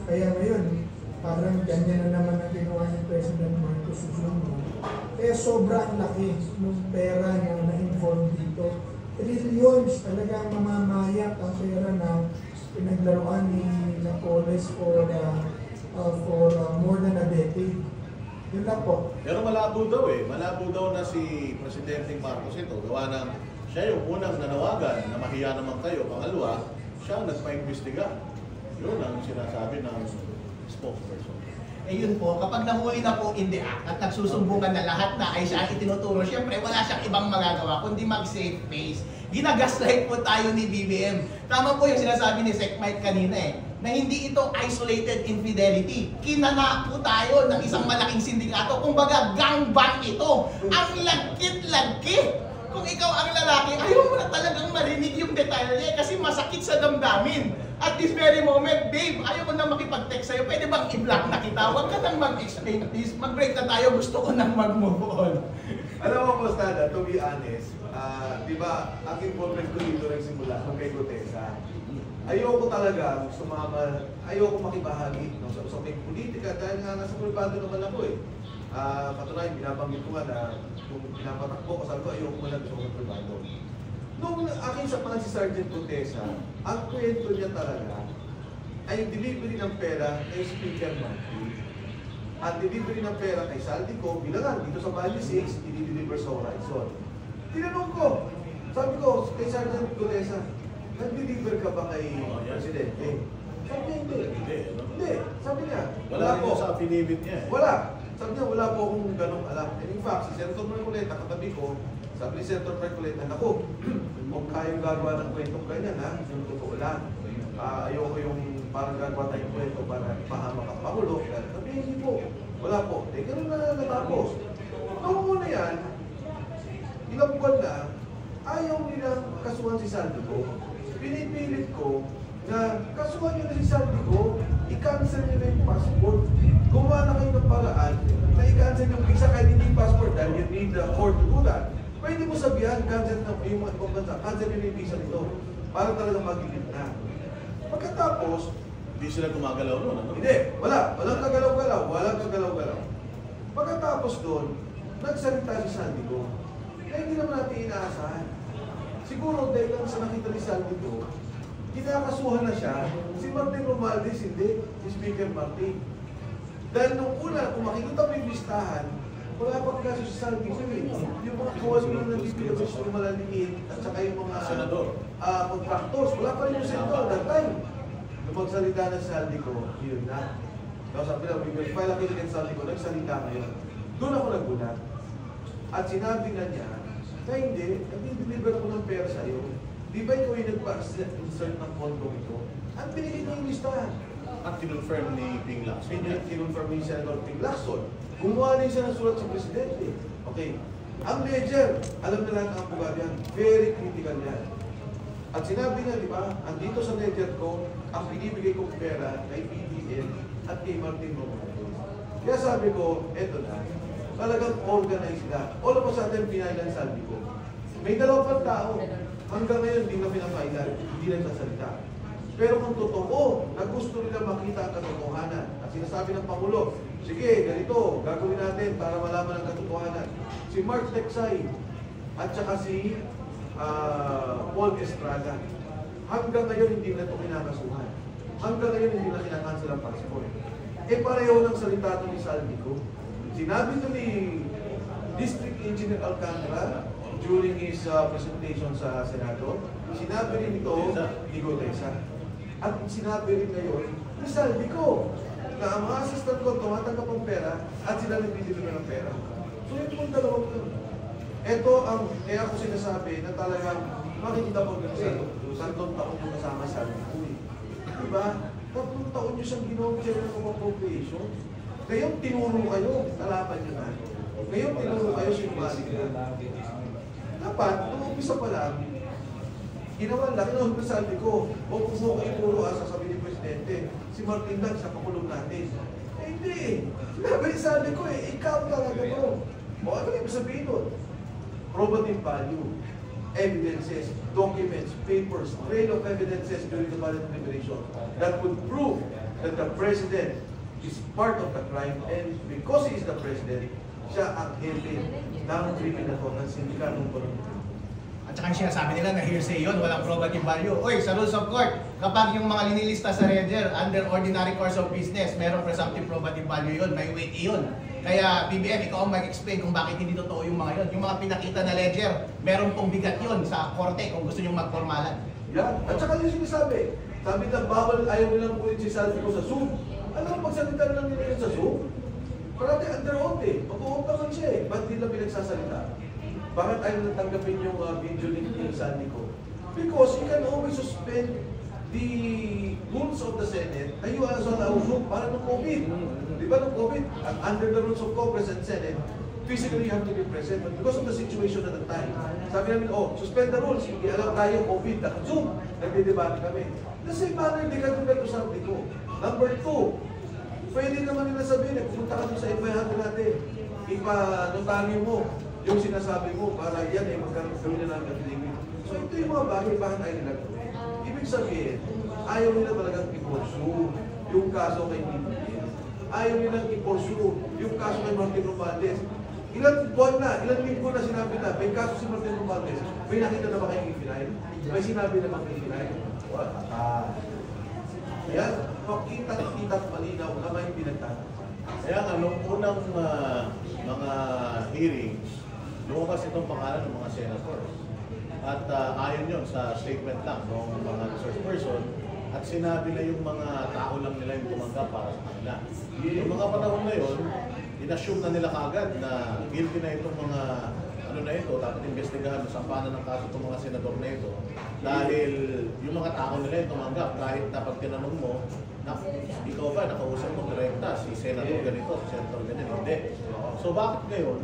Kaya ngayon, parang ganyan na naman ang ginawa ni President Marcos Sr. Kaya sobrang laki ng pera na na-involve dito. Trillions talagang mamamayat ang pera na pinaglaruan ni Napoles for more than a decade. Yun lang po. Pero malabo daw malabo daw na si Presidente Marcos ito. Gawa ng siya yung unang nanawagan na mahiya naman kayo. Pangalawa, siya ang nagpa-imbestiga. Yun ang sinasabi ng spokesperson. Yun po, kapag nahuli na po in the act at nagsusumbungan na lahat na ay siya ang itinuturo, syempre wala siyang ibang magagawa kundi mag-save face. Ginagaslight po tayo ni BBM. Tama po yung sinasabi ni Sec Mike kanina na hindi ito isolated infidelity. Kinana po tayo ng isang malaking sindikato. Kumbaga, gangbang ito. Ang lagkit-lagkit. Kung ikaw ang lalaki, ayaw mo na talagang marinig yung detalye kasi masakit sa damdamin. At this very moment, babe, ayaw ko na makipag-text sa'yo. Pwede bang i-block na kita? Huwag ka nang mag-explain. Please, mag-break na tayo. Gusto ko nang mag-move on. Alam mo, Postada, to be honest, di ba, ang involvement ko dito nagsimula kung kay Gutesa. Ayoko talaga sumama, ayoko makibahagi sa usaping politika dahil nga nasa privado naman ako Patunayan, binabanggit ko nga na kung pinapatakbo ko, sabi ko ayoko mo lang gusto ko privado. Noong akin sa panang si Sergeant Gutesa, ang kwento niya talaga ay yung delivery ng pera kay Speaker Marty. At delivery ng pera kay Saldico, bilangan dito sa Bali 6, i-deliver sa Horizon. Tinanong ko, sabi ko kay Sergeant Gutesa, nag-deliver ka ba kay Presidente? Sabi niya, hindi. Hindi. Sabi niya, wala po. Sa affidavit niya Wala. Sabi niya, wala po akong ganong alam. And in fact, si Senator Marcoleta, katabi ko, sabi ni Senator Marcoleta, naku, kung kayong gagawa ng kwentong ganyan, yung totoo lang. Ayoko yung parang gagawa tayong kwento para ipahamak ang Pangulo. Sabi niya, hindi po. Wala po. Ganun na natapos. Noong una yan, ilang buwan na, ayaw nilang kasuhan si Saldico. Pinipilit ko na kasuhan nyo na si Saldico, i-cancel nyo na yung passport. Gumawa na kayo ng paraan na i-cancel yung visa kahit hindi passport dahil you need the court to do that. Pwede mo sabihan, cancel na yung mga ibang bansa, cancel nyo na yung visa nito. Para talagang magiging na. Pagkatapos, hindi sila gumagalaw noon. Hindi, walang kagalaw-galaw, walang kagalaw-galaw. Pagkatapos doon, nagsalita si Saldico na hindi naman natin inaasahan. Siguro dahil lang sa nakita ni Saldico, kinakasuhan na siya, si Martin Romualdez hindi, si Speaker Martin. Dahil nung una, kung makikita mo yung listahan, wala pang kaso si Saldico. Yung mga kawas mo ng DPWH na malaliit at saka yung mga senador. contractors. Wala pa rin yung senador that time. Nung magsalita na si Saldico, yun na. Tapos sabi na, we will file a case against Saldico, nagsalita ngayon. Doon ako nagulat. At sinabi na niya, na hindi, nag-deliver ko ng pera sa'yo. Di ba ikaw yung nagpa-insert ng pondo ito? Ang pinigil niya yung listahan. At kinonfirm ni Ping Lacson. Kinonfirm ni Senator Ping Lacson. Gumawa rin siya ng sulat sa Presidente. Okay. Ang ledger, alam na lahat ng abogado yan, very critical yan. At sinabi niya, di ba, andito sa ledger ko, ang binibigay kong pera kay BBM at kay Martin Romualdez. Kaya sabi ko, eto na, talagang organized na. All of a sudden, pinailan sabi ko. May dalawang pang tao. Hanggang ngayon, hindi na pinapailan. Hindi na sasalita. Pero kung totoo, na gusto nila makita ang katotohanan, at sinasabi ng Pangulo, sige, ganito, gagawin natin para malaman ang katotohanan. Si Mark Texay at saka si Paul Estrada, hanggang ngayon hindi na ito kinakasuhan. Hanggang ngayon hindi na kinakansel ang passport. Eh pareho ng salita ito ni Saldico. Sinabi ito ni District Engineer Alcantara during his presentation sa Senado. Sinabi rin ito ni Gotesa. At sinabi rin ngayon ni Saldico na ang mga assistant ko tumatanggap ng pera at sila nagbibigay ng pera. So ito pong dalawang ito. Ito ang, kaya ako sinasabi na talagang makikita po kasi santong taon yung kasama sa Saldico. Diba? 3 taon nyo siyang ginawang chair ng appropriation. Ngayon tinuro kayo, nalapan nyo na. Ngayon tinuro kayo, sinumalik na. Dapat, nung umpisa pa lang, ginawa lang, kinahon ko sabi ko, o kung mo kayo puro asa, sabi ni Presidente, si Martin lang sa pakulong natin. Eh hindi, sabi ko ikaw talaga bro. O ano yung sabihin nun? Probative value, evidences, documents, papers, trail of evidences during the ballot deliberation that would prove that the President is part of the crime and because he is the President, siya ang hepe ng criminal o ng sindikatong politiko. At saka yung sinasabi nila na hearsay yun, walang probative value. Oy, sa rules of court, kapag yung mga linilista sa ledger under ordinary course of business, merong presumptive probative value yun, may weight yun. Kaya BBM, ikaw ang mag-explain kung bakit hindi totoo yung mga yun. Yung mga pinakita na ledger, meron pong bigat yun sa korte kung gusto nyo magpormalan. Yan. At saka yung sinasabi, sabi na bawal ayaw nilang ulit si Saldico sa Zoom. Ano ang pagsalita lang nila yun sa Zoom? Parati under oath eh. Mag-oath naman siya eh. Ba't nila pinagsasalita? Bakit ayaw natanggapin yung video link ni Saldico? Because he can always suspend the rules of the Senate na you also allow Zoom para ng COVID. Di ba ng COVID? Under the rules of Congress and Senate, physically you have to be present. But because of the situation at the time, sabi namin, suspend the rules. Hindi alam tayo COVID. Zoom. Nagdidebate kami. The same manner, hindi ka tulad sa Saldico. Number 2, pwede naman nila sabihin, pumunta ka sa ipayahan natin. Ipa-notaryo mo yung sinasabi mo para yan ay magkaroon nila ng affidavit. So ito yung mga bagay, bakit ayaw nila gawin? Ibig sabihin, ayaw nila talagang i-pursue yung kaso kay BBM. Ayaw nilang i-pursue yung kaso kay Martin Romualdez. Ilan buwan na, ilan linggo na sinabi na, may kaso si Martin Romualdez, may nakita na ba kayong i-final? May sinabi na bang i-final? Wala. Yan, makita-kita malinaw na may pinagtatanong. Kaya nga, nung unang mga hearings, lumabas itong pangalan ng mga senators. At ayon yun sa statement lang ng mga resource person at sinabi na yung mga tao lang nila yung tumanggap para sa kanila. Yung mga panahon na yun, inassume na nila kagad na guilty na itong mga ano na ito, dapat investigahan sa paano ng kaso itong mga senador na ito. Dahil yung mga tao nila yung tumanggap kahit na pag tinanong mo, na, ikaw ba, nakausap mo direkta si senador ganito, si senador ganito, hindi. So bakit ngayon,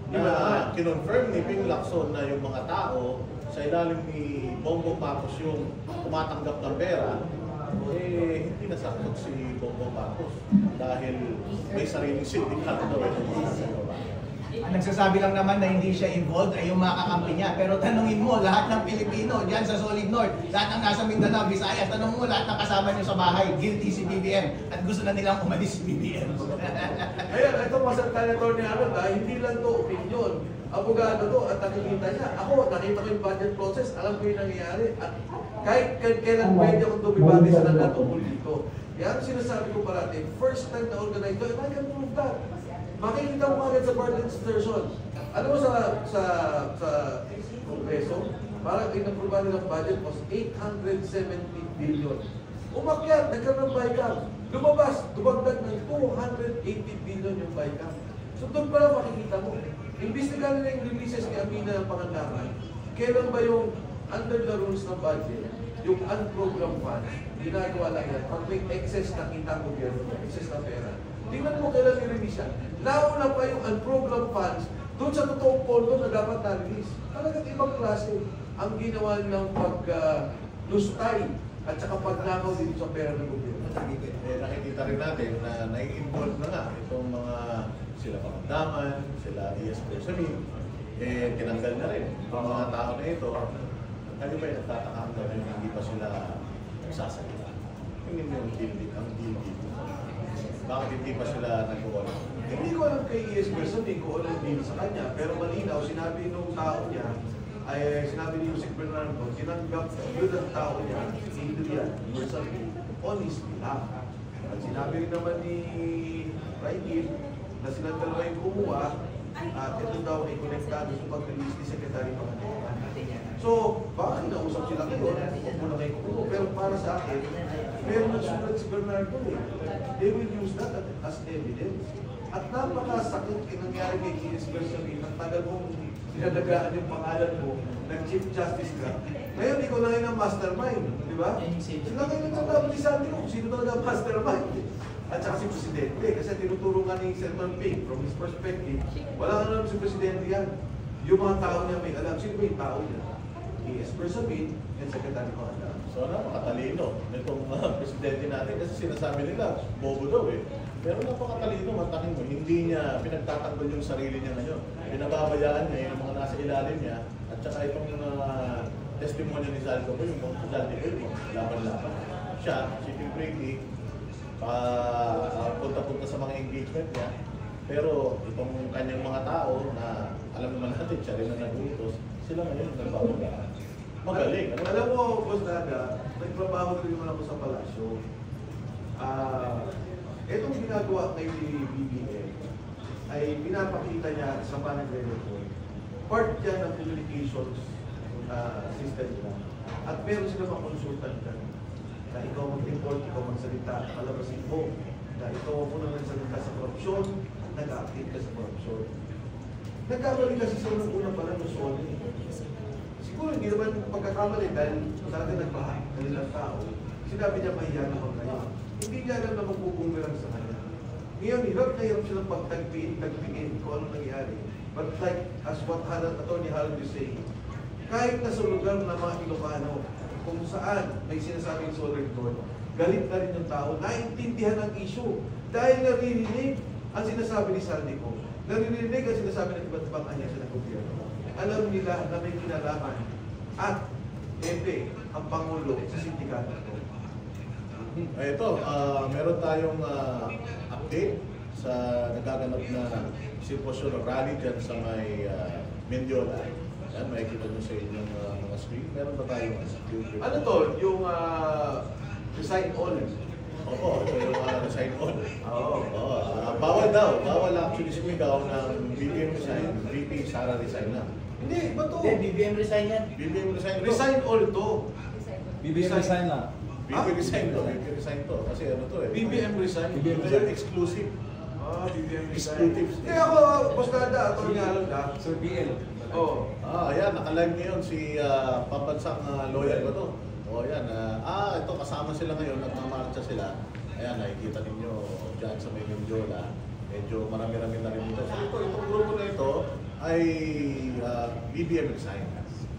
na kinonfirm ni Ping Lacson na yung mga tao sa ilalim ni Bongbong Marcos yung tumatanggap ng pera, eh hindi nasakot si Bongbong Marcos dahil may sariling sindikato daw itong mga senador. Ang nagsasabi lang naman na hindi siya involved ay yung mga kakampi niya. Pero tanungin mo, lahat ng Pilipino dyan sa Solid North, lahat ng nasa Mindanao, Visayas, tanong mo lahat ng kasama niyo sa bahay, guilty si BBM at gusto na nilang umalis si BBM. Ngayon, ito masalita ni Atty. Arnold, hindi lang to opinion. Abogado to at nakikita niya. Ako, nakita ko yung budget process, alam ko yung nangyayari. At kahit kailan pwede akong tumibati sa nanatungkol dito. Yan sinasabi ko parati, first time na organize to, and I can prove that. Makikita mo agad sa budget insertion. Alam mo sa Kongreso, parang inaproba nilang budget was 870 billion. Umakyat, nagkaroon ng BICAM. Lumabas, dumagdag ng 280 billion yung BICAM. So doon pala makikita mo. Imbis na nila yung releases ni Amina ng Pangandaran, kailan ba yung under the rules ng budget, yung unprogrammed funds, ginagawa lang yan. Pag may excess na kita ang gobyerno, excess na pera, tingnan mo kailan i-release yan. Nauna pa yung unprogrammed funds doon sa totoong pondo na dapat na-release. Talagang ibang klase ang ginawa ng pag-lustay at saka pagnakaw dito sa pera ng gobyerno. Nakikita rin natin na nai-involve na nga itong mga sila Pangandaman, sila ES Persamin, tinanggal na rin ang mga tao na ito. Ano ba yung nagtatakam na rin hindi pa sila nagsasalita? Yung ang deal. Bakit hindi pa sila nag-uwan? Hindi ko alam kay ES Persamin kung ano yung deal sa kanya, pero malinaw, sinabi nung tao niya, ay sinabi ni Jose Bernardo, tinanggap yun ang tao niya, Adrian Persamin, honestly lang. At sinabi rin naman ni Raigil na silang dalawa yung kumuha at ito daw ay konektado sa pag-release ni Secretary Pangandaran. So, baka kinausap sila ngayon, huwag mo na kayo kumuha. Pero para sa akin, meron nagsulat si Bernardo eh. They will use that as evidence. At napakasakit yung nangyari kay E.S. Persamin, ang tagal mong sinadagaan yung pangalan mo, nag-Chief Justice ka. Ngayon, ikaw na ngayon ang mastermind, di ba? Sila ngayon nagtatabi ni Sandy kung sino talaga ang mastermind. At saka si Presidente, kasi tinuturo nga ni Senator Ping, from his perspective, wala nga naman si Presidente yan. Yung mga tao niya may alam, sino ba yung tao niya? E.S. Persamin and Secretary Pangandaran. So napakatalino nitong presidente natin kasi sinasabi nila, bobo daw eh. Pero napakatalino, matakin mo, hindi niya pinagtatanggol yung sarili niya ngayon. Pinababayaan niya yung mga nasa ilalim niya at saka itong testimonya ni Zaldo ko, yung Zaldo ko, yung laban-laban. Siya, si Tim Brady, punta-punta sa mga engagement niya. Pero itong kanyang mga tao na alam naman natin, siya rin na nag-utos, sila ngayon nagbabagaan. Magaling. Alam mo, Boss Dada, nagtrabaho rin naman ako sa palasyo. Itong ginagawa kay BBM ay pinapakita niya sa panagre-report. Part yan ng communications system nila. At meron sila mga consultant dyan. Na ikaw mag-report, ikaw magsalita, palabasin mo. Na ikaw mo na magsalita sa korupsyon, nag-active ka sa korupsyon. Nagkamali kasi sa unang pala ng Sony. Siguro hindi naman pagkakamali dahil talaga nagbahay ng tao. Sinabi niya mahiya naman kayo. Hindi niya alam na magbubumerang sa kanya. Ngayon, hirap na hirap silang pagtagpiin kung anong nangyari. But like, as what Atty. Harold is saying, kahit na sa lugar na mga Ilocano, kung saan may sinasabing solar doon, galit na rin yung tao, naiintindihan ang issue. Dahil naririnig ang sinasabi ni Sandy ko. Naririnig ang sinasabi ng iba't ibang ahensya ng gobyerno. Alam nila na may kinalaman at ang Pangulo sa sindikato ito. Ito, meron tayong update sa nagaganap na sitwasyon ng rally dyan sa may Mendiola. Yan, makikita nyo sa inyong mga screen. Meron ba tayong ano to? Yung resign all? Oo, ito yung resign all. Oo. Bawal daw. Bawal actually sumigaw ng BBM resign. VP Sara resign na. Hindi, ba to? BBM resign yan. BBM resign to. Resign all to. BBM resign lang. BBM resign to. BBM resign to. Kasi ano to eh. BBM resign? BBM resign exclusive. BBM resign. Exclusive. Kaya ako, Boss Dada, Atty. Harold Sir BL. Oo. Ayan, nakalive ngayon si pampansang lawyer ko to. Ayan. Ito kasama sila ngayon, nagmamarcha sila. Ayan, nakikita ninyo dyan sa may Mendiola. Medyo marami-rami na rin dito. So itong grupo na ito ay BBM resign.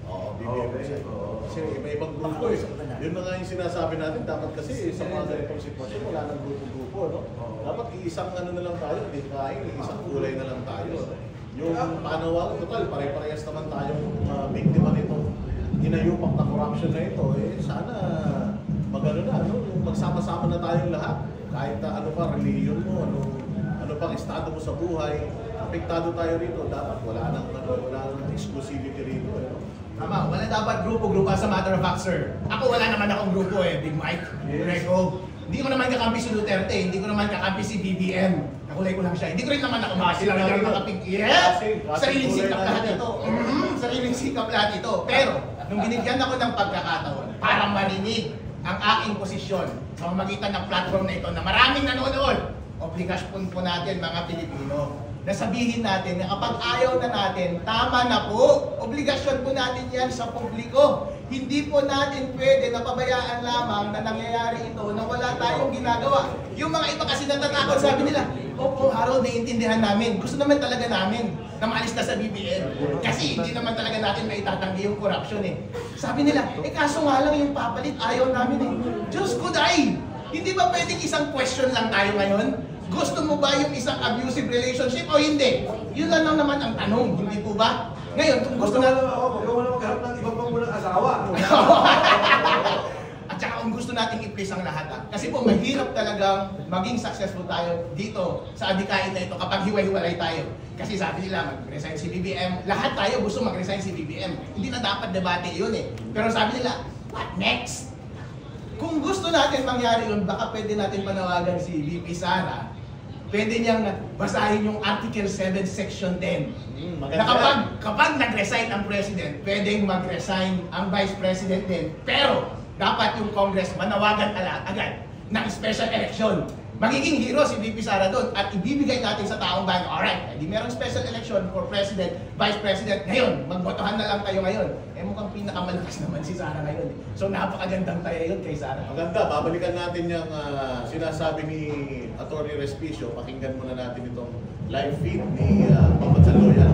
Oo, BBM resign. Kasi may ibang grupo eh. Yun na nga yung sinasabi natin, dapat kasi sa mga ganitong sitwasyon, wala nang grupo-grupo, no? Dapat iisang ano na lang tayo, hindi kain, isang kulay na lang tayo. Yung panawagan, total, pare-parehas naman tayong biktima nitong inayupak na corruption na ito. Sana magano na, no? Magsama-sama na tayong lahat. Kahit ano pa, religion mo, ano pang estado mo sa buhay, apektado tayo rito. Dapat wala nang exclusivity rito. No? Tama, wala dapat grupo-grupo as a matter of fact, sir. Ako wala naman akong grupo Big Mike, Greco. Hindi ko naman kakampi si Duterte, hindi ko naman kakampi si BBM. Nakulay ko lang siya. Hindi ko rin naman ako sila lang nakapig. Yes! Sariling sikap lahat ito. Sariling sikap lahat ito. Pero, nung binigyan ako ng pagkakataon para marinig ang aking posisyon sa pamamagitan ng platform na ito na maraming nanonood, obligasyon po natin mga Pilipino na sabihin natin na kapag ayaw na natin, tama na po. Obligasyon po natin yan sa publiko. Hindi po natin pwede na pabayaan lamang na nangyayari ito na wala tayong ginagawa. Yung mga iba kasi natatakot, sabi nila, opo, Harold, naiintindihan namin. Gusto naman talaga namin na maalis na sa BBM. Kasi hindi naman talaga natin maitatanggi yung corruption eh. Sabi nila, kaso nga lang yung papalit, ayaw namin eh. Diyos ko dahil, hindi ba pwedeng isang question lang tayo ngayon? Gusto mo ba yung isang abusive relationship o hindi? Yun lang naman ang tanong, hindi po ba? Ngayon, kung gusto na... Huwag mo na magharap ng iba pang munang asawa. At saka kung gusto nating i-please ang lahat. Kasi po, mahirap talagang maging successful tayo dito sa adikain na ito kapag hiwa-hiwalay tayo. Kasi sabi nila, mag-resign si BBM. Lahat tayo gusto mag-resign si BBM. Hindi na dapat debate yun eh. Pero sabi nila, what next? Kung gusto natin mangyari yun, baka pwede natin panawagan si VP Sara. Pwede niyang basahin yung Article 7, Section 10. Na kapag nag-resign ang President, pwedeng mag-resign ang Vice President din. Pero, dapat yung Congress manawagan agad ng special election. Magiging hero si VP Sara doon at ibibigay natin sa taong bayan, alright, hindi merong special election for President, Vice President. Ngayon, magbotohan na lang kayo ngayon. Mukhang pinakamalakas naman si Sara ngayon. So, napakagandang tayo yun kay Sara. Maganda, babalikan natin yung sinasabi ni Atty. Respicio. Pakinggan muna natin itong live feed ni Papa Chaloyan.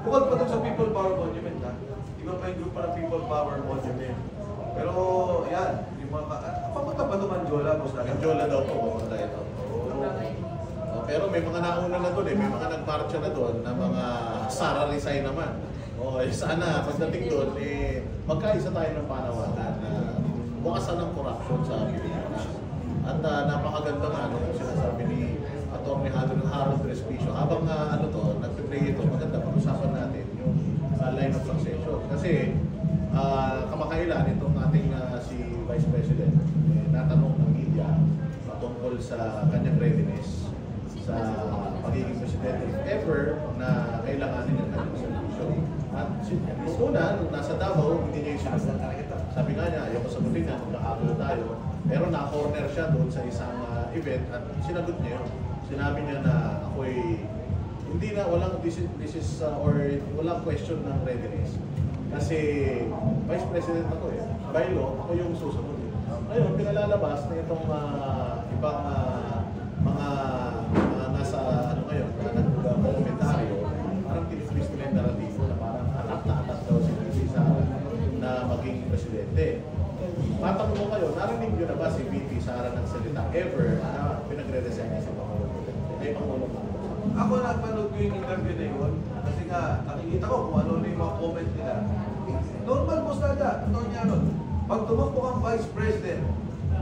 Bukod pa dun sa People Power Monument, ha? Iba pa yung group pa ng People Power Monument. Pero, yan, yung mga... papunta pa doon Manjola, boss na. Manjola daw po, papunta ito. Pero may mga nauna na doon eh, may mga nagmarcha na doon na mga Sara resign naman. Sana pagdating doon, magkaisa tayo ng panawagan na bukasan ng corruption sa Pilipinas. At napakaganda nga yung sinasabi ni Atty. Harold Respicio. Habang nagpe-play ito, maganda pag-usapan natin yung line of succession. Kasi kamakailan itong ating si Vice President natanong ng media tungkol sa kanyang readiness sa pagiging presidente, if ever na kailanganin ng kanyang servisyo. At nung una, nung nasa Davao, hindi niya yung sinasagot. Sabi nga niya, ayaw ko sagutin niya, magkakagulo tayo. Pero na-corner siya doon sa isang event at sinagot niya yun. Sinabi niya na ako'y hindi na, walang walang question ng readiness. Kasi Vice President ako eh. By law, ako yung susunod eh. Ngayon, pinalalabas na itong ibang mga nasa ngayon, na nag-komentaryo, parang tinitwist nila yung naratibo na parang anak daw si VP Sara na maging presidente. Matanong mo kayo, narinig nyo na ba si VP Sara nagsalita ever na pinagre-resign niya si Pangulo? May Pangulo mo. Ako nagpanood ko yung interview na yun kasi nga nakikita ko kung ano yung mga comment nila. Normal po sada, pag tumakbo kang Vice President,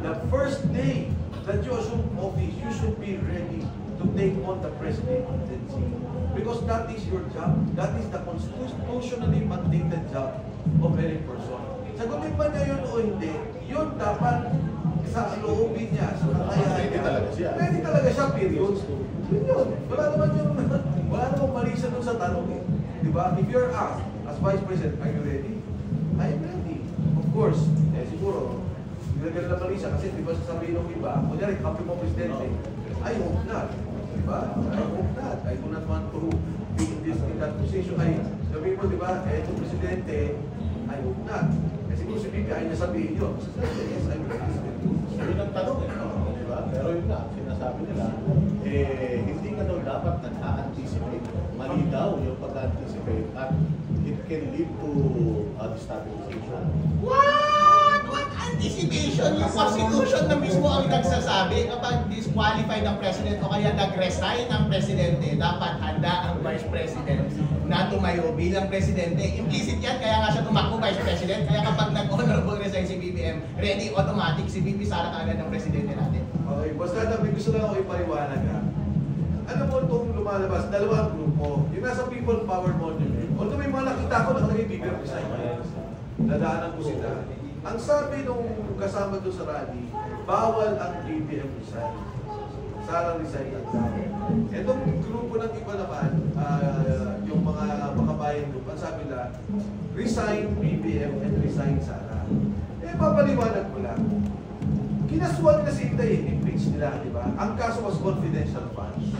the first day that you assume office, you should be ready to take on the presidency. Because that is your job. That is the constitutionally mandated job of any person. Sagutin ba niya yun o hindi, yun dapat sa loobin niya, sa kakayahan niya. Pwede talaga siya, period. Yun. Wala namang mali siya dun sa tanong eh. Diba? If you're asked as Vice President, are you ready? I am ready. Of course, siguro, nilagyan na mali siya kasi di ba sasabihin ng iba, kunyari, kampi mo presidente, I hope not. Diba? I hope not. I do not want to be in that position. Sabihin mo, diba, itong presidente, I hope not. siguro si Bibi ayaw niya sabihin yun. Yes, I will participate. Yun ang tanong eh, no? Diba? Pero yun nga, sinasabi nila, hindi ka daw dapat nag-a-anticipate. Mali daw yung pag-anticipate at it can lead to destabilization. What anticipation? Yung Constitution na mismo ang nagsasabi kapag disqualified ang President o kaya nag-resign ang Presidente, dapat handa ang Vice President na tumayo bilang Presidente. Implicit yan, kaya nga siya tumakbo Vice President. Kaya kapag nag-honorable resign si BBM, ready automatic si BP Sara kaagad ng Presidente natin. Okay, basta may gusto lang ako ipaliwanag ha. Ano mo itong lumalabas? Dalawang grupo. Yung nasa People Power Monument. Although may mga nakita ko nakalagay BBM resign. Nadaanan ko sila. Ang sabi nung kasama doon sa rally, bawal ang BBM resign. Sara resign lang sabi. Itong grupo ng iba naman, yung mga makabayan group, ang sabi nila, resign BBM and resign Sara. Papaliwanag ko lang. Kinasuhan na si Inday, impeach nila, di ba? Ang kaso was confidential funds.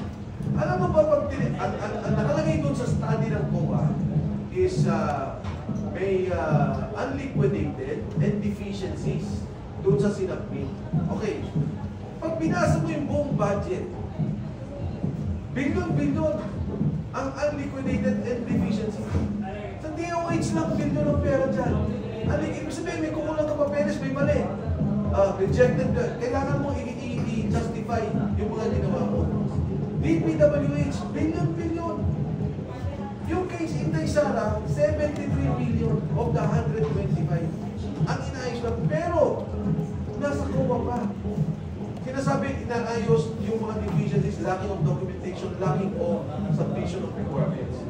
Alam mo ba, ang nakalagay doon sa study ng COA is may unliquidated and deficiencies doon sa sinapin. Okay. Pag binasa mo yung buong budget, bilyon-bilyon ang unliquidated and deficiencies. Sa DOH lang bilyon ang pera dyan. Ibig sabihin, may kukulang ka papeles, may mali. Rejected, kailangan mo i-justify yung mga ginawa mo. DPWH, bilyon-bilyon. Yung case Inday Sara, 73 billion of the 125. Ang inaayos lang. Pero, nasa COA pa. Sinasabi, inaayos yung mga deficiencies, lacking of documentation, lacking of submission of requirements.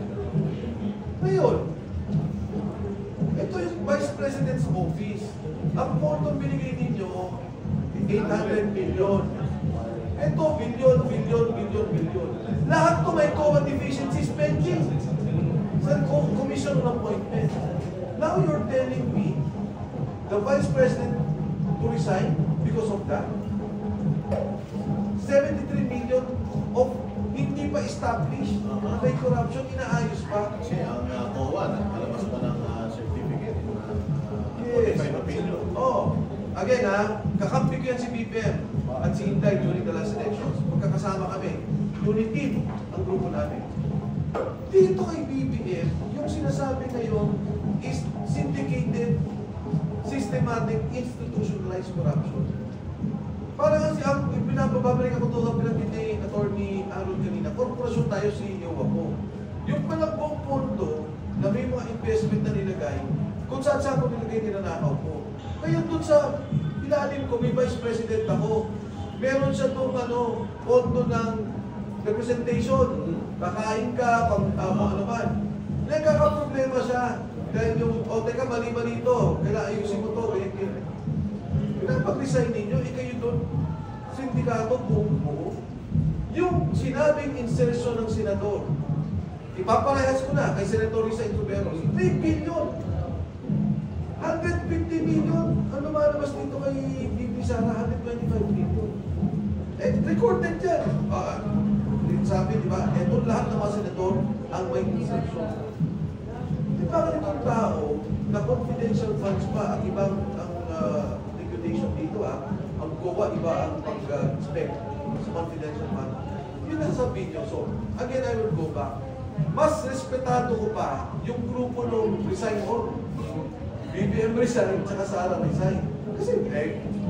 Ngayon, ito yung Vice President's Office. Ang portong binigay ninyo, 800 billion. Ito, billion. Lahat to may COA deficiencies pending. Sa commission on appointment. Now you're telling me, the Vice President to resign because of that? 73 million of hindi pa established na may corruption, inaayos pa. Kasi ang COA, nagkalabas pa ng certificate na Yes. qualified opinion. Oh, again kakampi ko yan si BBM at si Inday during the last elections. Magkakasama kami. Unit team ang grupo namin. Dito kay BBM, yung sinasabi ngayon is syndicated, systematic, institutionalized corruption. Parang kasi ang pinapababalik ako doon ang pinagin ni Attorney Aaron kanina, korporasyon tayo CEO ako. Yung palakbong pondo na may mga investment na nilagay, kung saan ko nilagay nilanakaw ko. Kaya doon sa ilalim ko, may Vice President ako. Meron siya doon pondo ng representation. Kakain ka, ano man. Nagkakaproblema siya. Dahil yung, teka, mali-mali ito. Kailangan ayusin mo ito. Pinapag-resign ninyo, kayo doon, sindikato, buong-buo. Yung sinabing insertion ng senador, ipaparehas ko na kay Senator Risa Intuberos, 3 billion. 150 million. Ang lumalabas dito kay BP Sara, 125 million. Recorded yan. Sabi, di ba, eto lahat ng mga senador ang may insertion. Di ba ganitong tao na confidential funds pa, ang ibang liquidation dito ang COA, iba ang pag-spec sa confidential fund. Yun ang sa video. So, again, I will go back. Mas respetado ko pa yung grupo nung resign or BBM resign at Sara resign. Kasi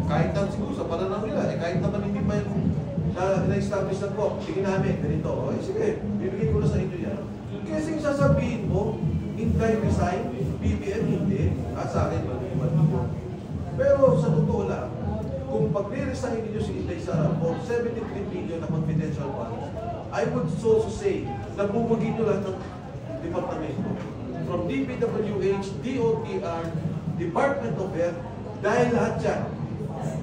kahit lang siguro sa pananaw nila, kahit naman hindi pa yung na-establish na po, sige namin, ganito. Sige, bibigyan ko na sa inyo yan. Kasi yung sasabihin mo, Inday resign, BBM hindi, sa akin, mali. Pero sa totoo lang, kung pag-resign ninyo si Inday Sara for 73 billion na confidential funds, I would also say na bubugin nyo lahat ng departamento. From DPWH, DOTR, Department of Health, dahil lahat yan,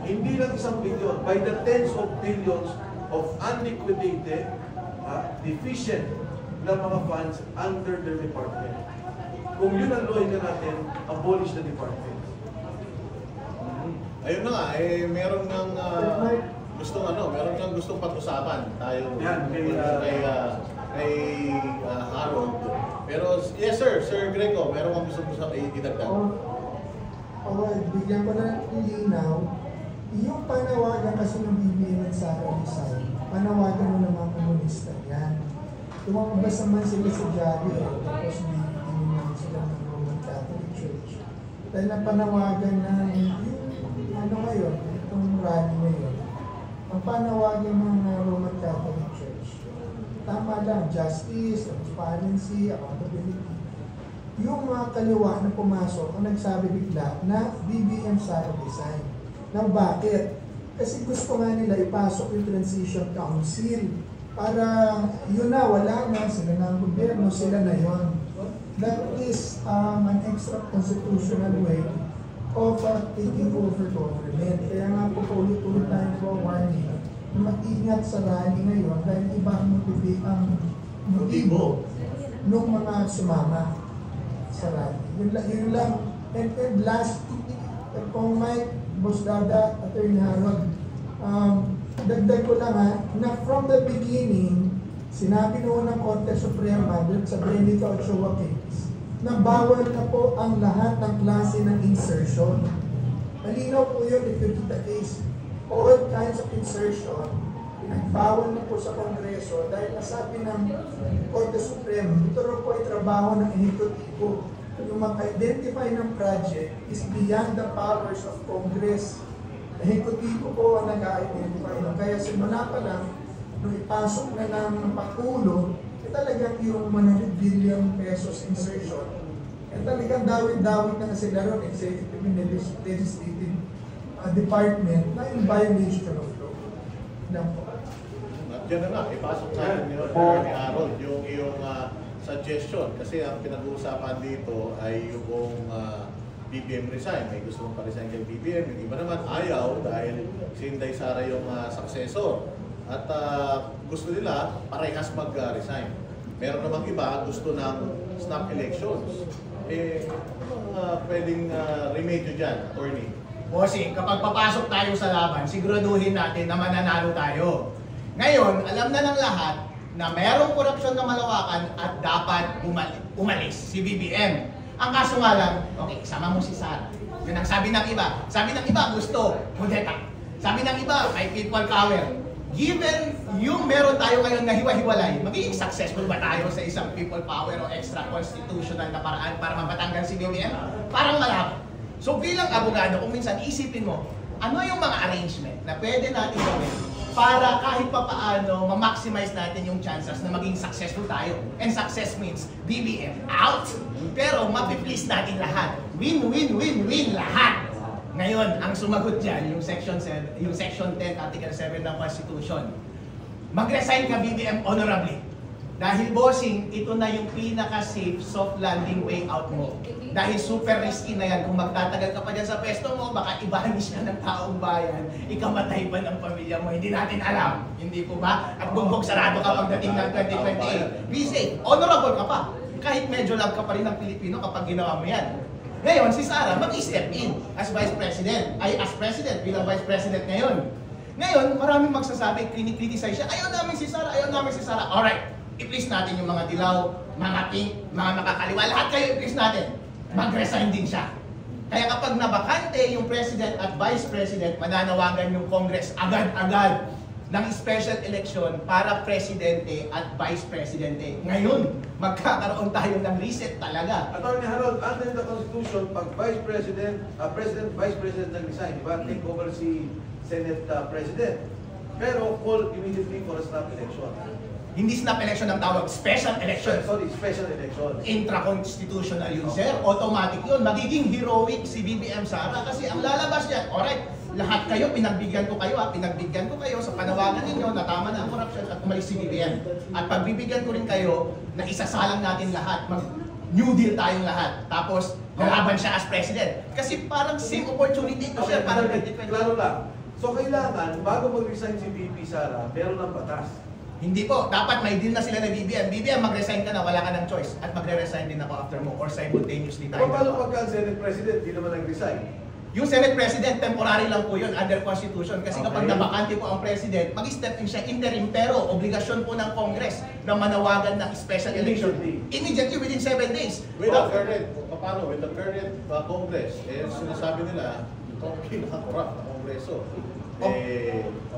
hindi lang 1 billion, by the tens of billions of unliquidated, deficient na mga funds under the department. Kung yun ang loy na natin, abolish the department. Ayun na nga, meron ng meron kang gustong pag-usapan tayo kay Harold. Pero yes sir, Sir Greco, meron kang gustong idagdag. Bigyan ko na ng linaw. Yung panawagan kasi ng BBM at Sara Rizal, panawagan mo ng mga komunista yan. Tumambas naman sila sa Javi, tapos bibigyan naman sila ng Roman Catholic Church. Dahil napanawagan na yung ano ngayon, itong rally ngayon, ang panawagan ng Roman Catholic Church, tama lang, justice, transparency, accountability. Yung mga kaliwa na pumasok, ang nagsabi bigla na BBM Sara Rizal. Nang bakit? Kasi gusto nga nila ipasok yung Transition Council para yun na, wala na, sila na ang gobyerno, sila na yun. That is an extra constitutional way of taking over government. Kaya nga po ulit-ulit tayo po warning na mag-ingat sa rally ngayon dahil iba ang motibo ng mga sumama sa rally. Yun lang. And last, kung Mike, Boss Dada, Attorney Harold, dagdag ko lang na from the beginning, sinabi noon ng Korte Suprema doon sa Benito Ochoa case na bawal na po ang lahat ng klase ng insertion. Malinaw po yun if you read the case. All kinds of insertion, bawal na po sa Kongreso dahil nasabi ng Korte Suprema, ito rin po ay trabaho ng ehekutibo. Yung mag-identify ng project is beyond the powers of Congress. Ehekutibo po ang nag-identify. Kaya simula pa lang, nung ipasok na ng Pangulo, talagang yung 100 billion pesos insertion. Talagang dawit-dawit na sila ron, executive and legislative department na in violation of law. Lang po. At yan na nga, ipasok natin yun, Attorney Harold, yung iyong suggestion. Kasi ang pinag-uusapan dito ay yung BBM resign. May gusto mong pa-resign kay BBM. Yung iba naman ayaw dahil si Inday Sara yung successor. At gusto nila parehas mag-resign. Meron namang iba gusto ng snap elections. Anong pwedeng remedyo dyan, Attorney? Bossing, kapag papasok tayo sa laban, siguraduhin natin na mananalo tayo. Ngayon, alam na ng lahat na mayroong korupsyon na malawakan at dapat umalis si BBM. Ang kaso nga lang, okay, sama mo si Sara. Yun ang sabi ng iba. Sabi ng iba, gusto, kudeta. Sabi ng iba, may people power. Given yung meron tayo ngayon na hiwa-hiwalay, magiging successful ba tayo sa isang people power o extra constitutional na paraan para mabatanggan si BBM? Parang malabo. So bilang abogado, kung minsan isipin mo, ano yung mga arrangement na pwede natin gawin para kahit pa paano ma-maximize natin yung chances na maging successful tayo. And success means BBM out, pero mapi-please natin lahat. Win, win, win, win lahat. Ngayon, ang sumagot dyan, yung Section 10, Article 7 ng Constitution. Mag-resign ka BBM honorably. Dahil bossing, ito na yung pinaka-safe soft landing way out mo. Dahil super risky na yan. Kung magtatagal ka pa dyan sa pwesto mo, baka ibanish ka ng taong bayan, ikamatay ba ng pamilya mo, hindi natin alam. Hindi po ba? At bumbog sarado ka pagdating ng 2028. Be safe, honorable ka pa. Kahit medyo lag ka pa rin ng Pilipino kapag ginawa mo yan. Ngayon, si Sara mag-step in as Vice President. As President, bilang Vice President ngayon. Ngayon, maraming magsasabi, criticize siya, ayaw namin si Sara, ayaw namin si Sara. Alright, i-please natin yung mga dilaw, mga pink, mga makakaliwa, lahat kayo i-please natin. Mag-resign din siya. Kaya kapag nabakante yung President at Vice President, mananawagan yung Congress agad-agad ng special election para Presidente at Vice Presidente. Ngayon, magkakaroon tayo ng reset talaga. Attorney Harold, under the Constitution, pag Vice President, Vice President nag-resign, diba? Take over si Senate President. Pero call immediately for a snap election. Hindi snap election ang tawag, special election. Sorry, special election. Intra-constitutional yun, sir. Automatic yun. Magiging heroic si BBM Sara kasi ang lalabas yan, alright, lahat kayo, pinagbigyan ko kayo pinagbigyan ko kayo sa panawagan ninyo na tama na ang corruption at umalis si BBM. At pagbibigyan ko rin kayo na isasalang natin lahat, mag-New Deal tayong lahat. Tapos, lalaban siya as president. Kasi parang same opportunity ko siya, parang 2020. Klaro lang. So kailangan, bago mag-resign si VP Sara, meron ng batas. Hindi po. Dapat may deal na sila na BBM. BBM, mag-resign ka na, wala ka ng choice. At magre-resign din ako after mo or simultaneously tayo. Paano pagka Senate President, di naman nag-resign? Yung Senate President, temporary lang po yun under Constitution. Kasi kapag Okay. nabakante po ang President, mag-step in siya interim, pero obligasyon po ng Congress na manawagan ng special election. Immediately within 7 days. With the current, paano? With the current Congress, sinasabi nila, ito ang pinaka-corrupt na Kongreso.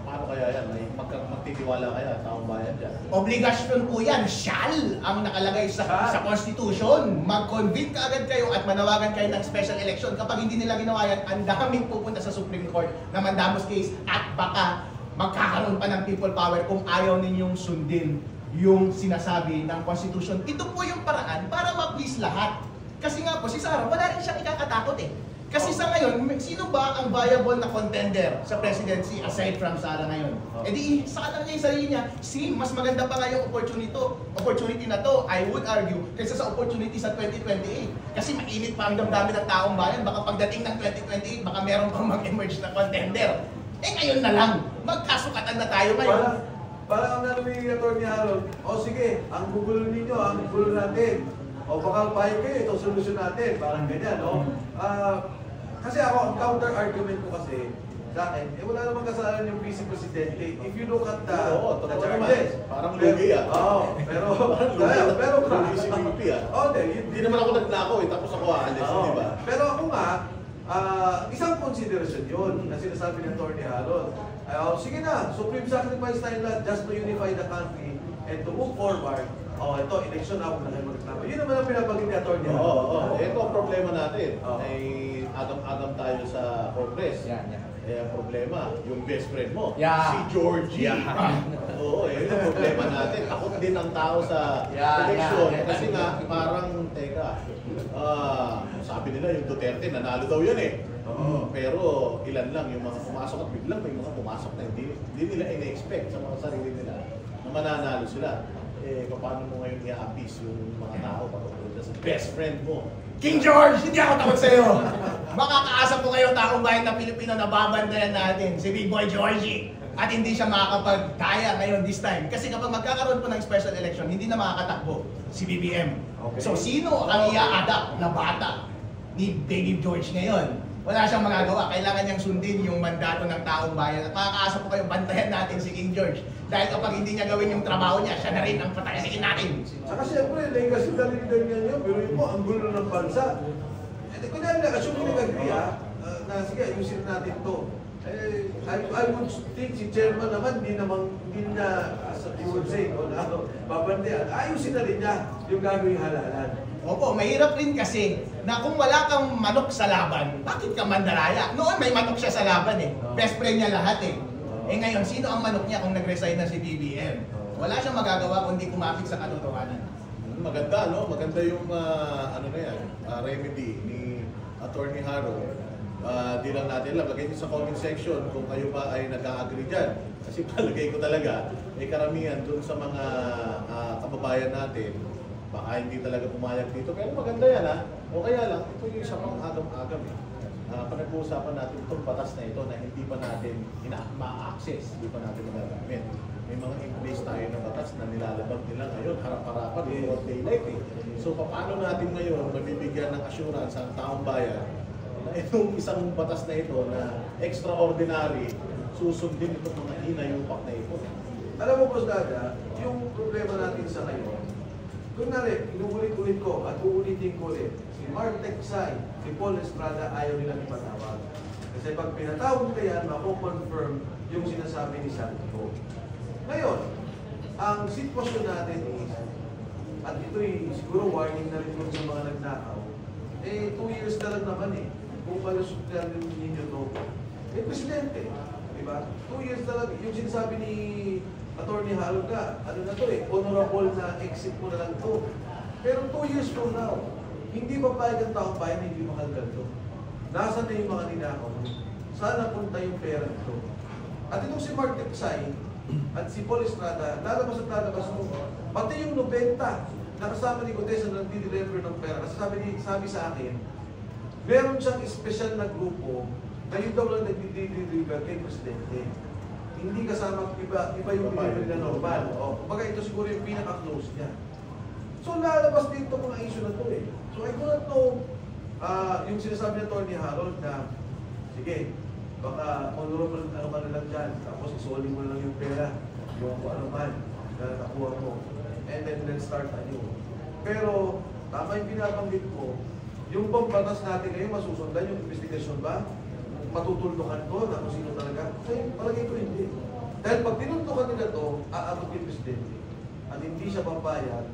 Paano kaya yan? Magtitiwala kaya taong bayan dyan? Obligasyon po yan, shall ang nakalagay sa Constitution. Mag-convene ka agad kayo at manawagan kayo ng special election. Kapag hindi nila ginawa yan, ang daming pupunta sa Supreme Court na mandamos case at baka magkakaroon pa ng people power kung ayaw ninyong sundin yung sinasabi ng Constitution. Ito po yung paraan para ma-please lahat. Kasi nga po, si Sara, wala rin siyang ikakatakot eh. Kasi sa ngayon, sino ba ang viable na contender sa presidency aside from Sara ngayon? E di, sa kanila niya yung sarili niya, mas maganda pa nga yung opportunity na to, I would argue, kaysa sa opportunity sa 2028. Kasi mainit pa ang damdamin ng taong bayan, baka pagdating ng 2028, baka meron pang mag-emerge na contender. Eh ngayon na lang, magkasukatan na tayo ngayon. Parang ang naluwi ni Atty. Harold, o sige, ang gugulo ninyo, ang gugulo natin. O baka pahig kayo, itong solusyon natin. Parang ganyan, no? Kasi ako, ang counter-argument ko kasi, sa akin, wala namang kasalanan yung Vice Presidente. If you look at the charges. Parang lugi ah. Oo, pero, pero, lugi si VP ah. Oo, Hindi naman ako nagnako eh, tapos ako aalis, di ba? Pero ako nga, isang konsiderasyon yun na sinasabi ng Atty. Harold. Sige na, supreme sacrifice tayo lahat just to unify the country and to move forward. Ito, election na ako na kayo magreklamo. Yun naman ang pinapagin ni Atty. Harold. Oo. Ito ang problema natin. Oo. Ay agam-agam tayo sa Congress. Yan. Ang problema, yung best friend mo, Yeah. si Georgie. Oo, yun ang problema natin. Takot din ang tao sa eleksyon. Kasi nga, parang, sabi nila yung Duterte, nanalo daw yan eh. Pero ilan lang yung mga pumasok at biglang may mga pumasok na hindi nila ina-expect sa mga sarili nila na mananalo sila. Paano mo ngayon i-appease yung mga tao patungkol sa best friend mo? King George, hindi ako takot sa'yo. Makakaasa po kayo taong bayan na Pilipino na babandayan natin, si Big Boy Georgie. At hindi siya makakapagtaya ngayon this time. Kasi kapag magkakaroon po ng special election, hindi na makakatakbo si BBM. Okay. So sino ang i-adapt na bata ni Baby George ngayon? Wala siyang magagawa. Kailangan niyang sundin yung mandato ng taong bayan. At makakaasa po kayo, bantayan natin si King George. Dahil kapag hindi niya gawin yung trabaho niya, siya na rin ang patayasikin natin. Saka siyempre, legacy na rin ganyan yun. Pero yun mo, ang gulo ng bansa. Kunyari na, assuming nag-agree na sige, ayusin natin to. I would think si chairman naman, hindi na, as you would say, babantayan. Ayusin na rin niya yung gagawing halalan. Opo, mahirap rin kasi na kung wala kang manok sa laban, bakit ka mandaraya? Noon may manok siya sa laban eh. Best friend niya lahat eh. Eh ngayon, sino ang manok niya kung nag-resign na si BBM? Wala siyang magagawa kundi kumapit sa katotohanan. Maganda, no? Maganda yung remedy ni Atty. Harold. Di lang natin lagay niyo sa comment section kung kayo ba ay nag-agree dyan. Kasi palagay ko talaga, may karamihan dun sa mga kababayan natin, baka hindi talaga pumayag dito. Pero maganda yan ha. O kaya lang, ito yung isa pang agam-agam eh. Panag-uusapan natin itong batas na ito na hindi pa natin ma-access, hindi pa natin magagamit. May mga in-place tayo na batas na nilalabag nila ngayon, harap-harapan, broad daylight eh. So paano natin ngayon mabibigyan ng assurance ang taong bayan na itong isang batas na ito na extraordinary, susundin itong mga hinayupak na ito. Alam mo, Boss Dada, yung problema natin sa ngayon, kunwari, inuulit-ulit ko at uulitin ko ulit, si Mark Tecay, si Paul Estrada ayaw nilang ipatawag. Kasi pag pinatawag ka yan, mako-confirm yung sinasabi ni Santo. Ngayon, ang sitwasyon natin is, at ito'y siguro warning na rin sa mga nagnakaw, 2 years na lang naman eh. Kung malusok na rin ninyo to, presidente, di ba? 2 years na lang, yung sinasabi ni Atty. Harold ka, ano na to eh, honorable na exit mo na lang to. Pero 2 years from now, hindi papayag ang taong bayan, hindi mahal ganito. Nasaan na yung mga ninakaw? Saan napunta yung pera nito? At itong si Mark Tecay at si Paul Estrada, lalabas at lalabas mo. Pati yung 90 na kasama ni Contessa na nag-deliver ng pera. Kasi sabi sa akin, meron siyang espesyal na grupo na yun daw lang nag-deliver kay Presidente. Hindi kasama, iba yung delivery na normal. Kumbaga ito siguro yung pinaka-close niya. So lalabas dito mga issue na to eh. So I do not know, yung sinasabi ni Atty. Harold na sige, baka honorable ano ka na lang dyan, tapos isoli mo lang yung pera, yung kung ano man na nakuha mo. And then let's start anew. Pero, tama yung binabanggit ko, yung bang batas natin ngayon, masusundan yung investigasyon ba? Matutuldukan to na kung sino talaga? Ay, palagay ko hindi. Dahil pag tinuldukan nila to, aabot yung presidente. At hindi siya papayag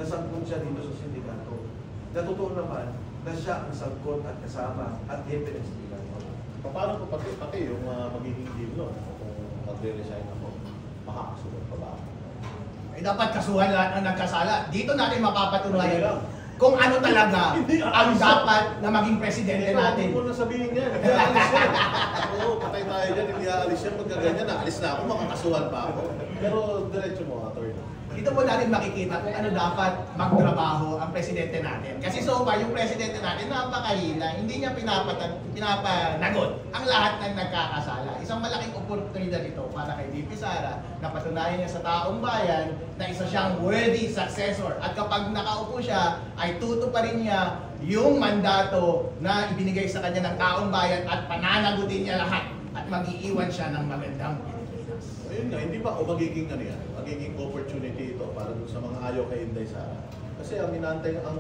na sangkot siya dito sa sindikato. Na totoo naman na siya ang sangkot at kasama at hepe ng sindikato. Paano ko pati yung magiging deal nun? Kung magre-resign ako, makakasunod pa ba? Ay dapat kasuhan lahat ng nagkasala. Dito natin Hindi mapapatunayan lang. kung ano talaga Hindi, ang alis dapat na maging presidente natin. Huwag mo na sabihin yan. Hindi aalis yan. Oo, patay tayo dyan. Hindi aalis yan. Pagka ganyan, naalis na ako. Makakasuhan pa ako. Pero diretso mo, attorney. Dito po natin makikita kung ano dapat magtrabaho ang presidente natin. Kasi so far, yung presidente natin napakahina, hindi niya pinapanagot ang lahat ng nagkakasala. Isang malaking oportunidad ito para kay VP Sara na patunayan niya sa taong bayan na isa siyang worthy successor. At kapag nakaupo siya, ay tutuparin niya yung mandato na ibinigay sa kanya ng taong bayan at pananagutin niya lahat at mag-iiwan siya ng magandang Pilipinas. Ayun nga, hindi ba o magiging ano yan? Magiging opportunity ito para dun sa mga ayaw kay Inday Sara. Kasi ang inantay, ang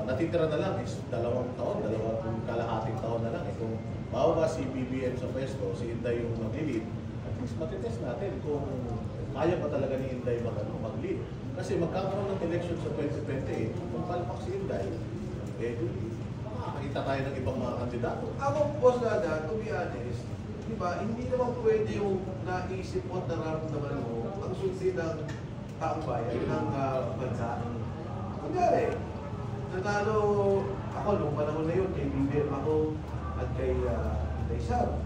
natitira na lang is 2 taon, 2 kalahating taon na lang. Kung bababa si BBM sa pwesto, si Inday yung mag-lead, at least matitest natin kung kaya pa talaga ni Inday mag-lead. Kasi magkakaroon ng election sa 2028, kung palpak si Inday, makakakita tayo ng ibang mga kandidato. Ako, boss Dada, to be honest, di ba, hindi naman pwede yung naisip mo at nararamdaman mo ang sundin ng taong bayan ng bansa. Kunyari, nanalo ako nung panahon na yun, kay BBM ako at kay Inday Sara.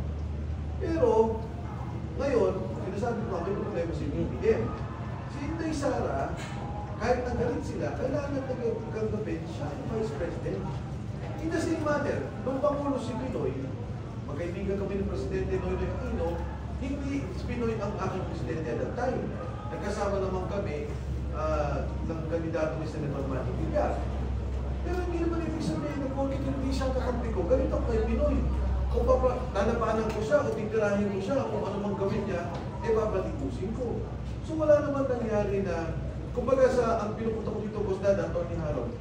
Pero, ngayon, sinasabi ko may problema si BBM. Si Inday Sara, kahit nagalit sila, kailangan nagkagapin siya ang Vice President. It doesn't matter. Nung Pangulo si Pinoy, magkaibigan kami ng Presidente Noynoy Aquino, hindi si Pinoy ang aking Presidente at that time. Nagkasama naman kami ng kandidato ni Senator Manny Villar. Pero hindi naman ibig sabihin na kung hindi siya kakampi ko, ganito kay Pinoy. Kung lalapanan ko siya, o titirahin ko siya, kung ano mang gawin niya, babatikusin ko. So wala naman nangyari na, kumbaga sa ang pinupunta ko dito, Boss Dada, Tony Harold,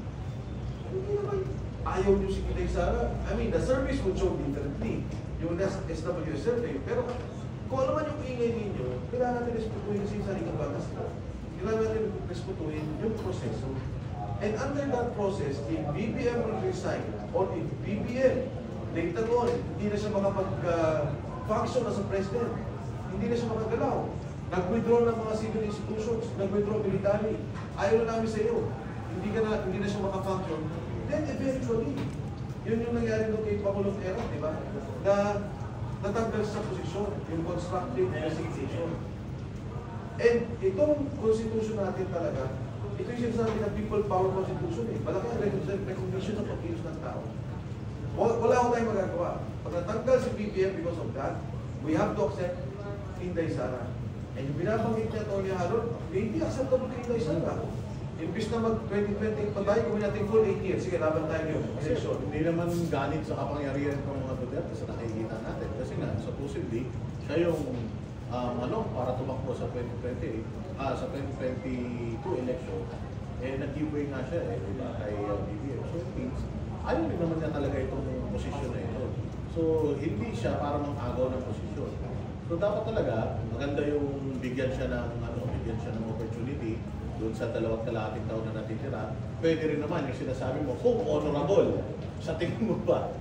hindi naman ayaw niyo si Inday Sara. I mean, the service would show differently. Yung SWS survey. Pero kung ano man yung ingay ninyo, kailangan natin respetuhin kasi sa ikang batas ko. Kailangan natin respetuhin yung proseso. And under that process, if BBM will resign, or if BBM, later on, hindi na siya makapag-function as a president, hindi na siya makagalaw, nag-withdraw ng mga civil institutions, nag-withdraw military, ayaw na namin sa iyo, hindi na siya makafunction, then eventually, yun yung nangyari nung kay Pangulong Era, di ba? Na natanggal sa posisyon, yung constructive resignation. And itong constitution natin talaga, ito yung sinasabi ng people power constitution eh. Malaki ang recognition ng pag-ilos ng tao. Wala ko tayong magagawa. Pag natanggal si BBM because of that, we have to accept Inday Sara. And yung binabanggit niya, Tony Harold, hindi acceptable kay Inday Sara. Imbis na mag-2020 pa tayo, gawin natin full 8 years. Sige, laban tayo yung election. Hindi naman ganit sa kapangyarihan ng mga Duterte sa nakikita natin. Kasi nga, supposedly, siya yung para tumakbo sa 2020, sa 2022 election, nag-giveaway nga siya diba, kay BBM. So it means, ayaw rin naman niya talaga itong posisyon na ito. So hindi siya para mang-agaw ng posisyon. So dapat talaga, maganda yung bigyan siya ng opportunity doon sa 2 kalahating taon na natitira. Pwede rin naman yung sinasabi mo, kung honorable, sa tingin mo ba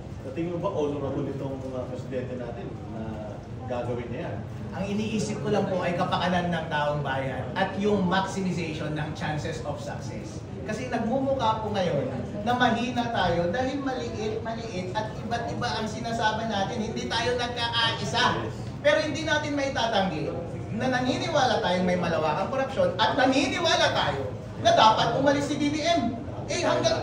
honorable itong presidente natin na gagawin niya yan? Ang iniisip ko lang po ay kapakanan ng taong bayan at yung maximization ng chances of success. Kasi nagmumukha po ngayon na mahina tayo dahil maliit at iba't iba ang sinasabi natin. Hindi tayo nagkakaisa. Pero hindi natin may tatanggi na naniniwala tayong may malawakang korupsyon at naniniwala tayo na dapat umalis si BBM.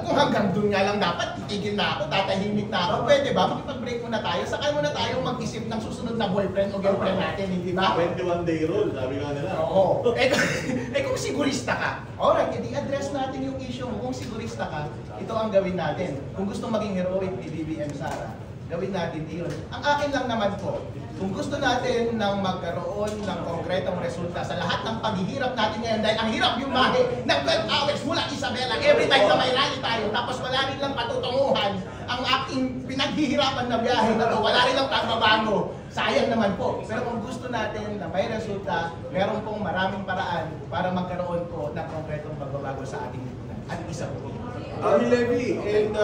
Kung hanggang doon nga lang dapat, titigil na ako, tatahimik na ako. Pwede ba? Makipag-break muna tayo. Saka muna tayo mag-isip ng susunod na boyfriend o girlfriend natin, hindi ba? 21-day rule, sabi nga nila. Oo. Kung sigurista ka, alright, i-address natin yung issue mo. Kung sigurista ka, ito ang gawin natin. Kung gusto maging heroic ni BBM Sara, gawin natin iyon. Ang akin lang naman po, kung gusto natin ng magkaroon ng konkretong resulta sa lahat ng paghihirap natin ngayon, dahil ang hirap yung bahay ng 12 hours mula Isabela, every time na may rally tayo, tapos wala rin lang patutunguhan ang aking pinaghihirapan na biyahe na to, wala rin lang pagbabago. Sayang naman po. Pero kung gusto natin na may resulta, meron pong maraming paraan para magkaroon po ng konkretong pagbabago sa ating lipunan. At isa po. Army Levy and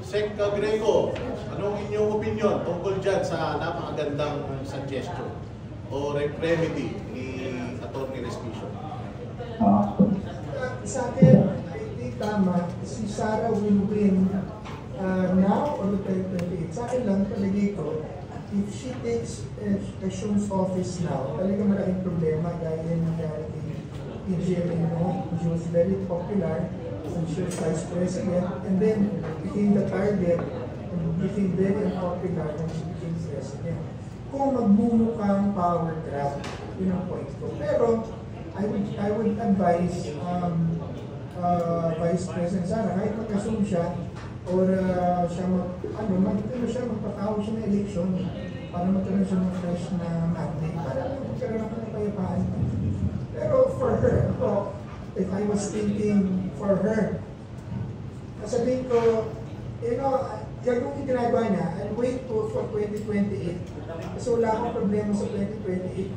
Sec Greco, anong inyong opinion tungkol dyan sa napakagandang suggestion o remedy ni Atty. Respicio? Sa akin, I think tama, si Sara will win now or 2028. Sa akin lang, palagi ko, if she takes assumes office now, talaga malaking problema dahil nangyari kay PGM, she was very popular and she was vice president and then became the target and became very unpopular when she became president. Kung magmumukhang power grab, yun ang point ko. Pero I would advise Vice President Sara, kahit mag-assume siya or siya magpatawag siya ng election para magkaroon siya ng fresh na mandate para magkaroon ng kapayapaan. Pero for her, if I was thinking for her, sabihin ko, gagawin yung ginagawa niya, I'll wait for 2028. Kasi wala akong problema sa 2028.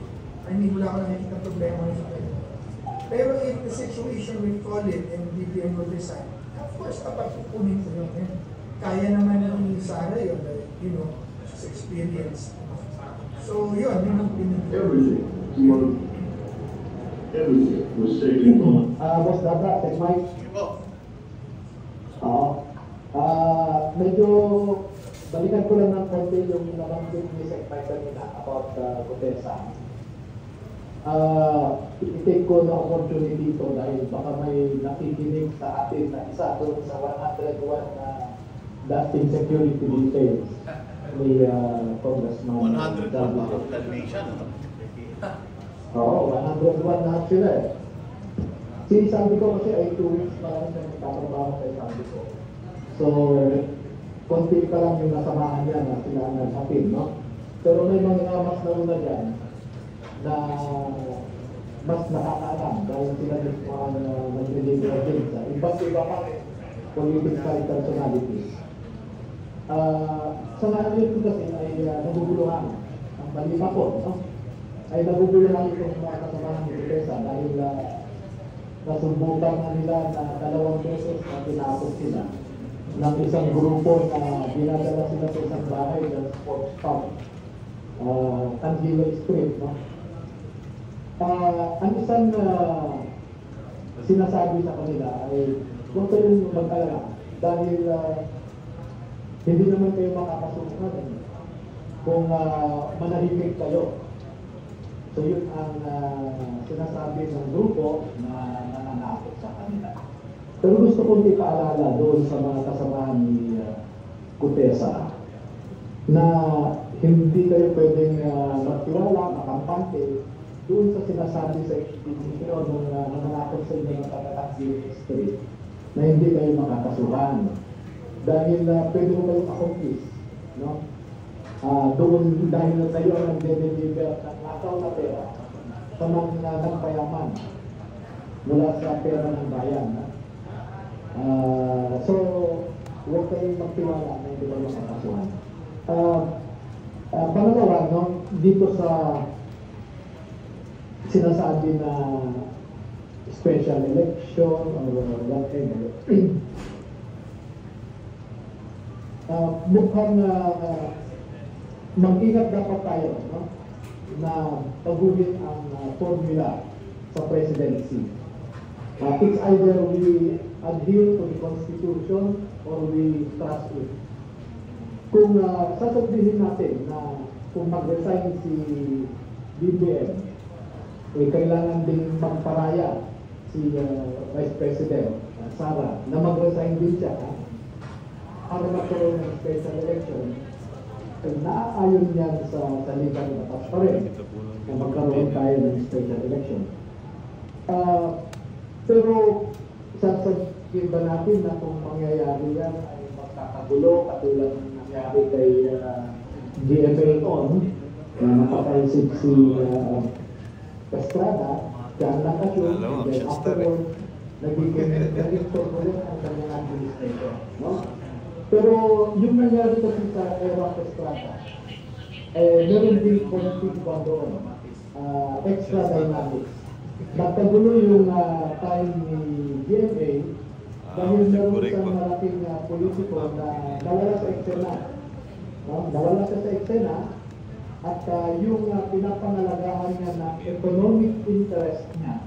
Wala akong nakikita problema sa 2028. Pero if the situation will call it and BBM will decide, of course, kapag pupunin ko yun, kaya naman ni Sara yun, she's experienced. So yun ang pinag- Everything was taken on. Boss Data, Tech Mike. Sige po. Medyo balikan ko lang ng konti yung nabanggit ni Sec Mike kanina about Gutesa. I-take ko na opportunity ito dahil baka may nakikinig sa atin na isa doon sa 101 na dating security details ni Congressman 100 pa ba ang Dalmatian? Oo, 101 na sila eh. Si sabi ko kasi ay 2 weeks pa lang siya nagtatrabaho kay sabi ko. So, konti pa lang yung nasamahan niya na sila nag-appeal, no? Pero may mga mas nauna dyan na mas nakakaalam dahil sila din mga nag-deliver din sa iba't iba pa political personalities. Sa ngayon ko kasi ay naguguluhan ang balita ko, no? Ay naguguluhan itong mga kasamahan ng Gutesa dahil nasubukan na nila na 2 beses na tinapos sila ng isang grupo na dinadala sila sa isang bahay ng sports pub, Tandila Street, no? Ang isang sinasabi sa kanila ay huwag kayong mag-alala dahil hindi naman kayo makakasukan kung manahimik kayo. So yun ang sinasabi ng grupo na nananakot sa kanila. Pero gusto kong ipaalala doon sa mga kasamahan ni Gutesa na hindi kayo pwedeng magtiwala, makampante doon sa sinasabi sa exhibition nung nananakot sa inyo ng Tandila Street na hindi kayo makakasuhan. Dahil pwede mo kayong accomplice, no? Doon dahil na tayo ang nagde-deliver ng nakaw na pera sa mga nagpayaman mula sa pera ng bayan. So, huwag kayong magtiwala na hindi kayo makakasuhan. Pangalawa, no, dito sa sinasabi na special election or whatever, mukhang mag-ingat dapat tayo, no, na paguhin ang formula sa presidency. It's either we adhere to the Constitution or we trust it. Kung sasabihin natin na kung mag-resign si BBM, kailangan din magparaya si Vice President Sara na mag-resign din siya para magkaroon ng special election. Naaayon yan sa legal na batas pa rin na magkaroon tayo ng special election. Pero sasabihin ba natin na kung mangyayari yan ay magkakagulo katulad ng nangyari kay GMA on, na nakapaisip si Estrada, siya ang nakashoot, and then afterward, naging turbulent ang kanyang administration. No? Pero yung nangyari kasi sa era Estrada, meron din konting ba doon, extra dynamics. Nagkagulo yung time ni GMA dahil meron isang malaking politiko na nawala sa eksena. No? Nawala siya sa eksena at yung pinapangalagahan niya na economic interest niya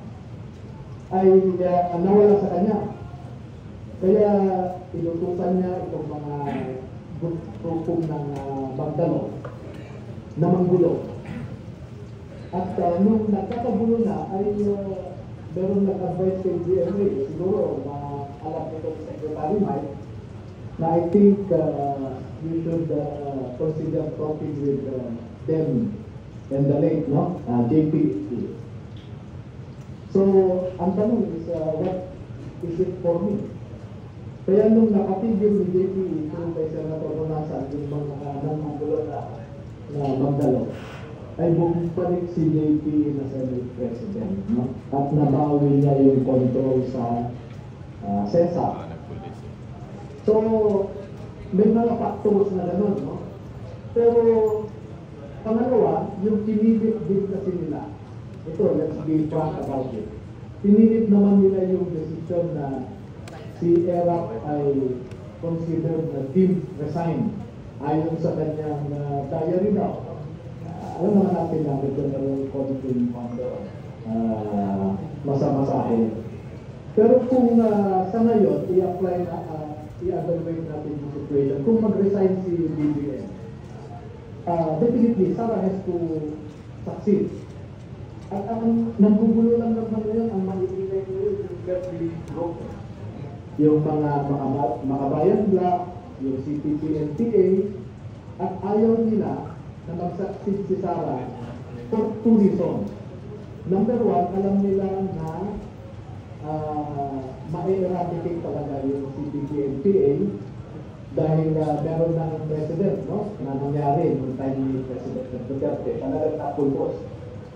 ay nawala sa kanya. Kaya inutusan niya itong mga grupong ng Magdalo na manggulo. At nung nagkakagulo na ay meron nag-advise kay GMA, siguro na alam nito sa Secretary Mike, na I think you should consider talking with them and the late, no? JP. So, ang tanong is, what is it for me? Kaya nung nakatigil ni JP kung kay Senator Ronasan, yung mga nanggulo na Magdalo, ay bumalik si JP na Senate President, no? At nabawi niya yung control sa CESA. So, may mga factors na gano'n, no? Pero, pangalawa, yung pinilip din kasi nila, ito, let's be frank about it. Pinilip naman nila yung decision na si Erap ay considered na deemed resigned ayon sa kanyang diary daw. Alam naman natin na may konting masa-masahe. Pero kung sa ngayon, i-apply na, i-evaluate natin yung situation, kung mag-resign si BBM, definitely, Sara has to succeed. At ang nanggugulo lang naman ngayon, ang manibigay ngayon, yung Berkeley Group, yung mga bayan block, yung CPP-NPA, at ayaw nila na mag-succeed si Sara for two reasons. Number one, alam nila na ma-eradicate talaga yung CPP-NPA dahil meron ng president, no? Na nangyari noong time ni President Duterte, talagang napulbos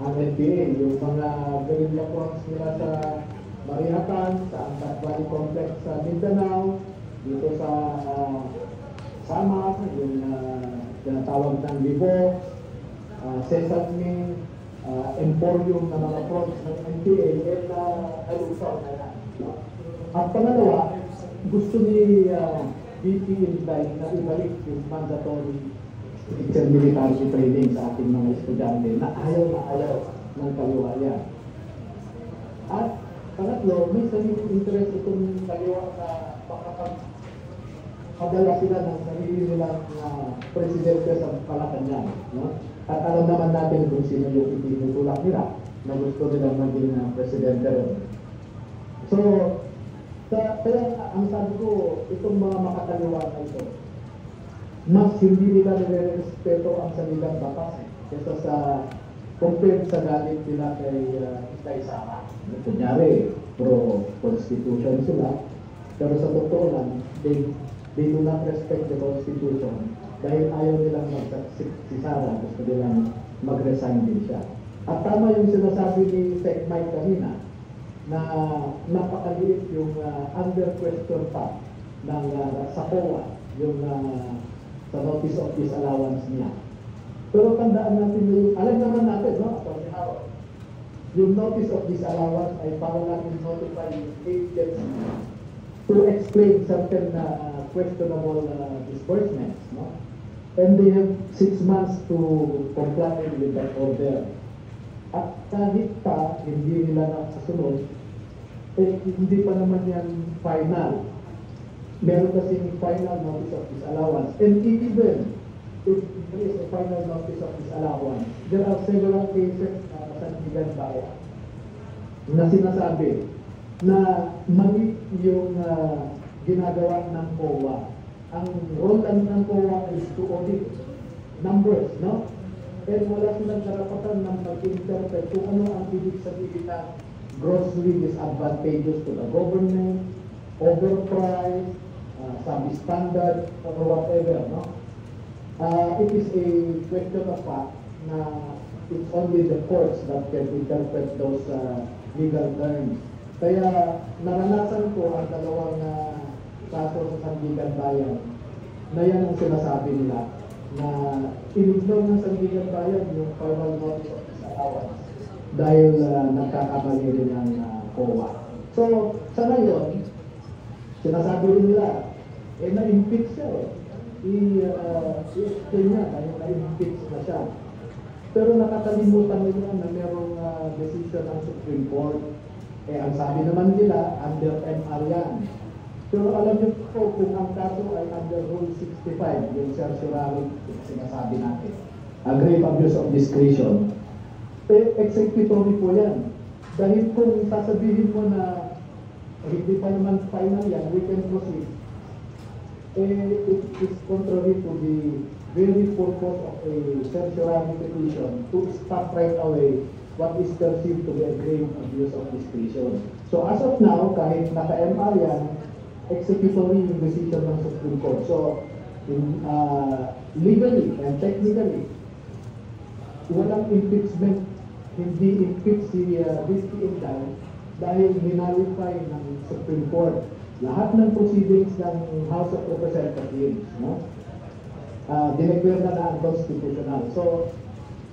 ang NPA, yung mga guerrilla fronts nila sa Mariatan, sa Angat Valley Complex sa Mindanao, dito sa Samar, yung tinatawag ng Libo, Sesame, Emporium na mga fronts ng NPA, and Alusaw na yan. At pangalawa, gusto ni BP Inday na ibalik yung mandatory teacher military training sa ating mga estudyante na ayaw ng kaliwaya. At pangatlo, may sariling interest itong kaliwa na makapagpadala sila ng sarili nilang presidente sa Malacanang. No? At alam naman natin kung sino yung itinutulak nila na gusto nilang maging presidente rin. So, kaya ang sabi ko, itong mga makakaliwa na ito, mas hindi nila nire-respeto ang sanilang batas kesa sa compared sa galit nila kay Sara. Kunyari, pro-constitution sila, pero sa totoo lang, they do not respect the constitution dahil ayaw nilang mag-succeed si Sara, gusto nilang mag-resign din siya. At tama yung sinasabi ni Sec Mike kanina, na napakaliit yung under question pa ng sa COA, yung sa notice of disallowance niya. Pero tandaan natin yung, alam naman natin, no? Yung notice of disallowance ay para natin notify yung agents to explain certain questionable disbursements, no? And they have 6 months to comply with that order. At kahit pa hindi nila nakasunod, hindi pa naman yan final. Meron kasing final notice of disallowance. And even if there is a final notice of disallowance, there are several cases na Sandigan Bayan na sinasabi na mali yung ginagawa ng COA. Ang role lang ng COA is to audit numbers, no? And wala silang karapatan ng mag-interpret kung ano ang ibig sabihin na grossly disadvantageous to the government, overpriced, substandard, or whatever, no? it is a question of fact na it's only the courts that can interpret those legal terms. Kaya naranasan ko ang dalawang kaso sa Sandigan Bayan na yan ang sinasabi nila na in-ignore ng Sandigan Bayan yung formal notice of disallowance dahil nagkakamali rin ng COA. So, sa ngayon, sinasabi rin nila, na-impeach siya i-explain niya dahil na-impeach na siya. Pero nakakalimutan nila na merong decision ng Supreme Court. Ang sabi naman nila, under MR yan. Pero alam niyo po kung ang kaso ay under Rule 65, yung certiorari sinasabi natin, grave abuse of discretion, executory po yan. Dahil kung sasabihin mo na hindi pa naman final yan, we can proceed. It is contrary to the very purpose of a certiorari petition to stop right away what is perceived to be a grave abuse of discretion. So as of now, kahit naka-MR yan, executory yung decision ng Supreme Court. So, legally and technically, walang impeachment, hindi impeach si VP Inday dahil minalify ng Supreme Court lahat ng proceedings ng House of Representatives, no? Dineclare na unconstitutional. So,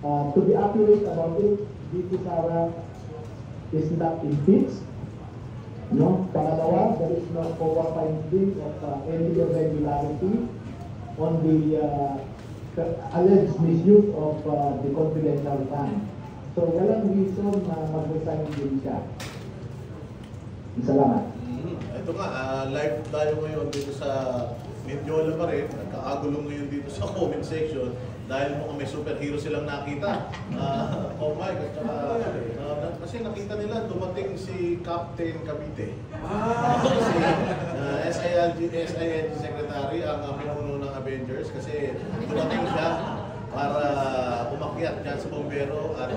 to be accurate about it, VP Sara is not impeached. No? Pangalawa, there is no COA finding of any irregularity on the alleged misuse of the confidential fund. So, walang reason na mag-resign din siya. Salamat. Ito nga, live tayo ngayon dito sa Mendiola pa rin. Nagkakagulo ngayon dito sa comment section dahil mukhang may superhero silang nakita. Oh my God. Kasi nakita nila dumating si Captain Cavite. Si SING Secretary, ang pinuno ng Avengers. Kasi dumating siya para umakyat dyan sa bombero at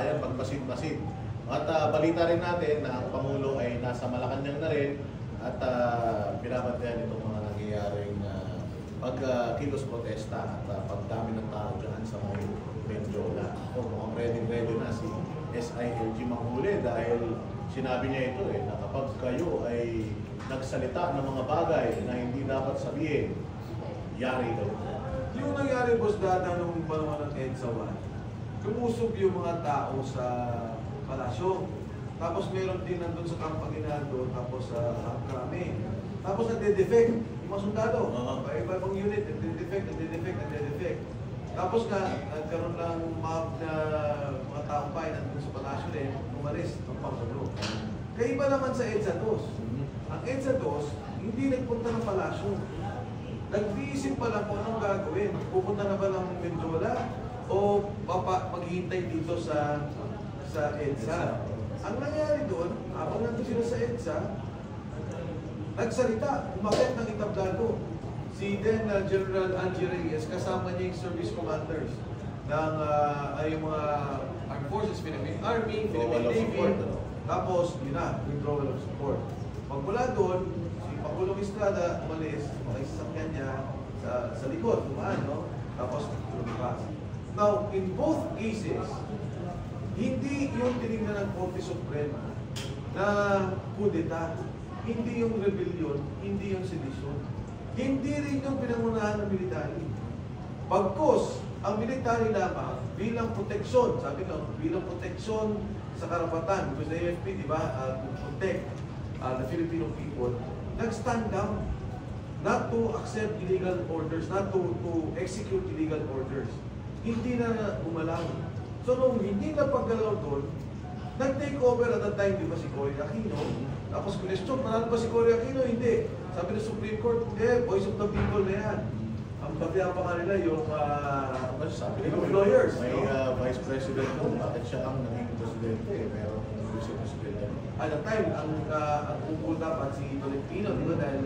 ayan, magpasid-pasid. At balita rin natin na ang Pangulo ay nasa Malacanang na rin at binabantayan itong mga nangyayaring pagkilos protesta at pagdami ng tao dyan sa may Mendiola. So, mukhang ready na si SILG manghuli dahil sinabi niya ito na kapag kayo ay nagsalita ng mga bagay na hindi dapat sabihin, yari kayo. Yung nangyari, Boss Dada, nung panahon ng EDSA 1, lumusob yung mga tao sa palasyo. Tapos meron din nandun sa Camp Aguinaldo, tapos sa Krame. Tapos nagde-defect yung mga sundalo. Iba-ibang unit, nagde-defect. Tapos nagkaroon lang mga taong bahay nandun sa palasyo din, umalis ng Pangulo. Kaya iba naman sa EDSA 2. Ang EDSA 2, hindi nagpunta ng palasyo. Nag-iisip pa lang kung anong gagawin. Pupunta na ba ng Mendiola o maghihintay dito sa EDSA. Ang nangyari doon, habang nandun sila sa EDSA, nagsalita, umakit ng entablado. Si then General Angie Reyes, kasama niya yung service commanders ng yung mga armed forces, Philippine Army, Philippine Navy, tapos yun na, withdrawal of support. Pagmula doon, si Pangulong Estrada umalis, makisasakyan niya sa likod, tumaan, no? Tapos lumipas. Now, in both cases, hindi yung tinignan ng Korte Suprema na kudeta, hindi yung rebellion, hindi yung sedition, hindi rin yung pinangunahan ng military. Pagkos, ang military lamang bilang proteksyon, sabi ko, bilang proteksyon sa karapatan, because the AFP, di ba, to protect the Filipino people, nag-stand down not to accept illegal orders, not to execute illegal orders. Hindi na umalaw. So nung hindi na paggalaw doon, nag-take over at that time, di ba, si Cory Aquino. Tapos question, manalo ba si Cory Aquino? Hindi. Sabi ng Supreme Court, voice of the people na yan. Ang pagkaya pa nga nila yung lawyers. May Vice President doon, bakit siya ang naging presidente? Pero Vice President. At that time, ang upul dapat si Tolentino, di ba? Dahil,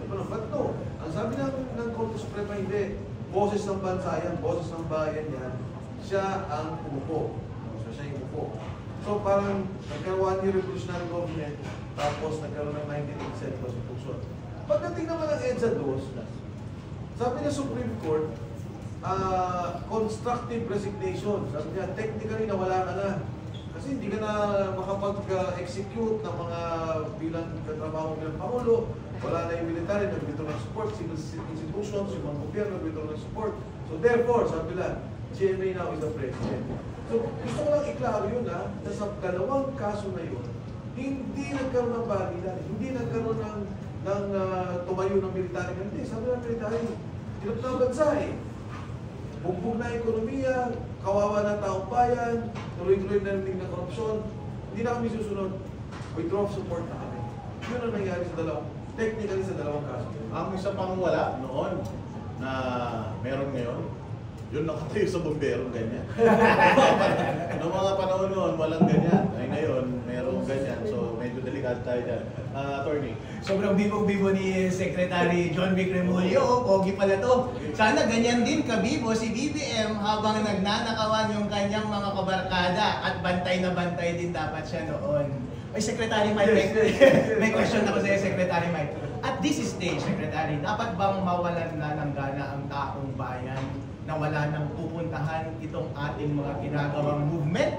but no, ang sabi ng Korte Suprema, hindi. Boses ng bansa yan, boses ng bayan yan. Siya ang umupo. So, siya yung umupo. So, parang nagkaroon yung revolutionary government, tapos nagkaroon ng 1987 Constitution. Pagdating naman ng EDSA 2, sabi ng Supreme Court, constructive resignation. Sabi niya, technically nawala ka na. Kasi hindi ka na makapag-execute ng mga bilang katrabaho bilang Pangulo. Wala na yung military, nagbito ng support, civil institutions, yung mga gobyerno, nagbito ng support. So therefore, sabi nila, GMA now is the president. So gusto ko lang iklaro yun na sa dalawang kaso na yun, hindi nagkaroon ng balilan, hindi nagkaroon ng tumayo ng military. Hindi, sabi ng military, hirap na bansa eh. Bugbog na ekonomiya, kawawa ng taong bayan, tuloy-tuloy na nanding na korupsyon, hindi na kami susunod. Withdraw support na kami. Yun ang nangyari sa technically sa dalawang kaso. Ang isa pang wala noon na meron ngayon, yun nakatayo sa bumbero, ganyan. Noong mga panahon noon, walang ganyan. Ay ngayon, meron ganyan. So medyo delikado tayo dyan. Attorney. Sobrang bibo-bibo ni Secretary John Vic Remulla. Pogi pala to. Sana ganyan din kabibo si BBM habang nagnanakawan yung kanyang mga kabarkada at bantay na bantay din dapat siya noon. Ay, Secretary Mike, may question ako sa Secretary Mike. At this stage, Secretary, dapat bang mawalan na ng gana ang taong bayan na wala nang pupuntahan itong ating mga ginagawang movement?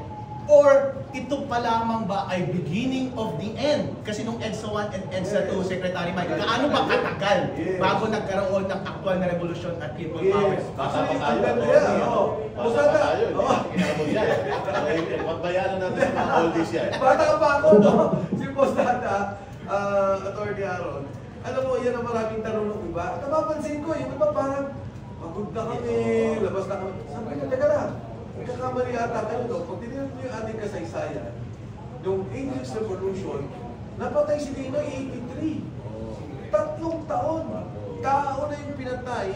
Or ito pa lamang ba ay beginning of the end? Kasi nung EDSA 1 and EDSA 2, Secretary Mike, gaano ba katagal bago nagkaroon ng aktual na revolusyon at people power? Basta pa tayo. Basta pa tayo. Kinakabog yan. Pagbayanan natin sa mga oldies yan. Bata pa ako, no? Si Boss Dada, Attorney Aaron, alam mo, yan ang maraming tanong ng iba. Napapansin ko, yung iba parang, pagod na kami, labas na kami. Sabi ko, teka lang, may kakamali ata kayo doon. Pag tinignan niyo yung ating kasaysayan, yung English Revolution, napatay si Ninoy 83. 3 taon. Tao na yung pinatay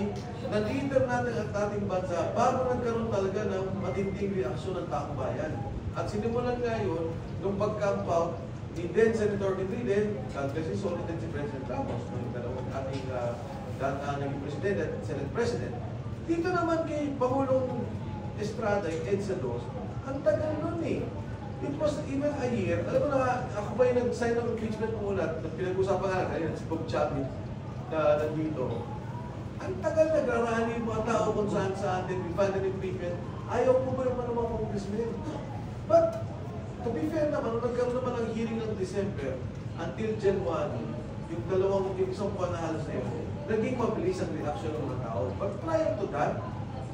na leader natin at ating bansa bago nagkaroon talaga ng matinding reaksyon ng taong bayan. At sinimulan nga yun, nung pag-camp out, ni then Senator Petri din, kasi solid din si President Ramos, yung dalawang ating naging President at Senate President. Dito naman kay Pangulong Estrada, yung EDSA 2, ang tagal nun eh. It was even a year. Alam mo na, ako ba yung nag-sign ng impeachment mo ulat, pinag-usapan nga kanina, si Bob Chavit, na nandito. Ang tagal nagrarali yung mga tao kung saan din, we find an impeachment. Ayaw po ba naman ng mga congressmen? But, to be fair naman, nung nagkaroon naman ng hearing ng December, until January, yung isang buwan na halos na yun, naging mabilis ang reaction ng mga tao. But prior to that,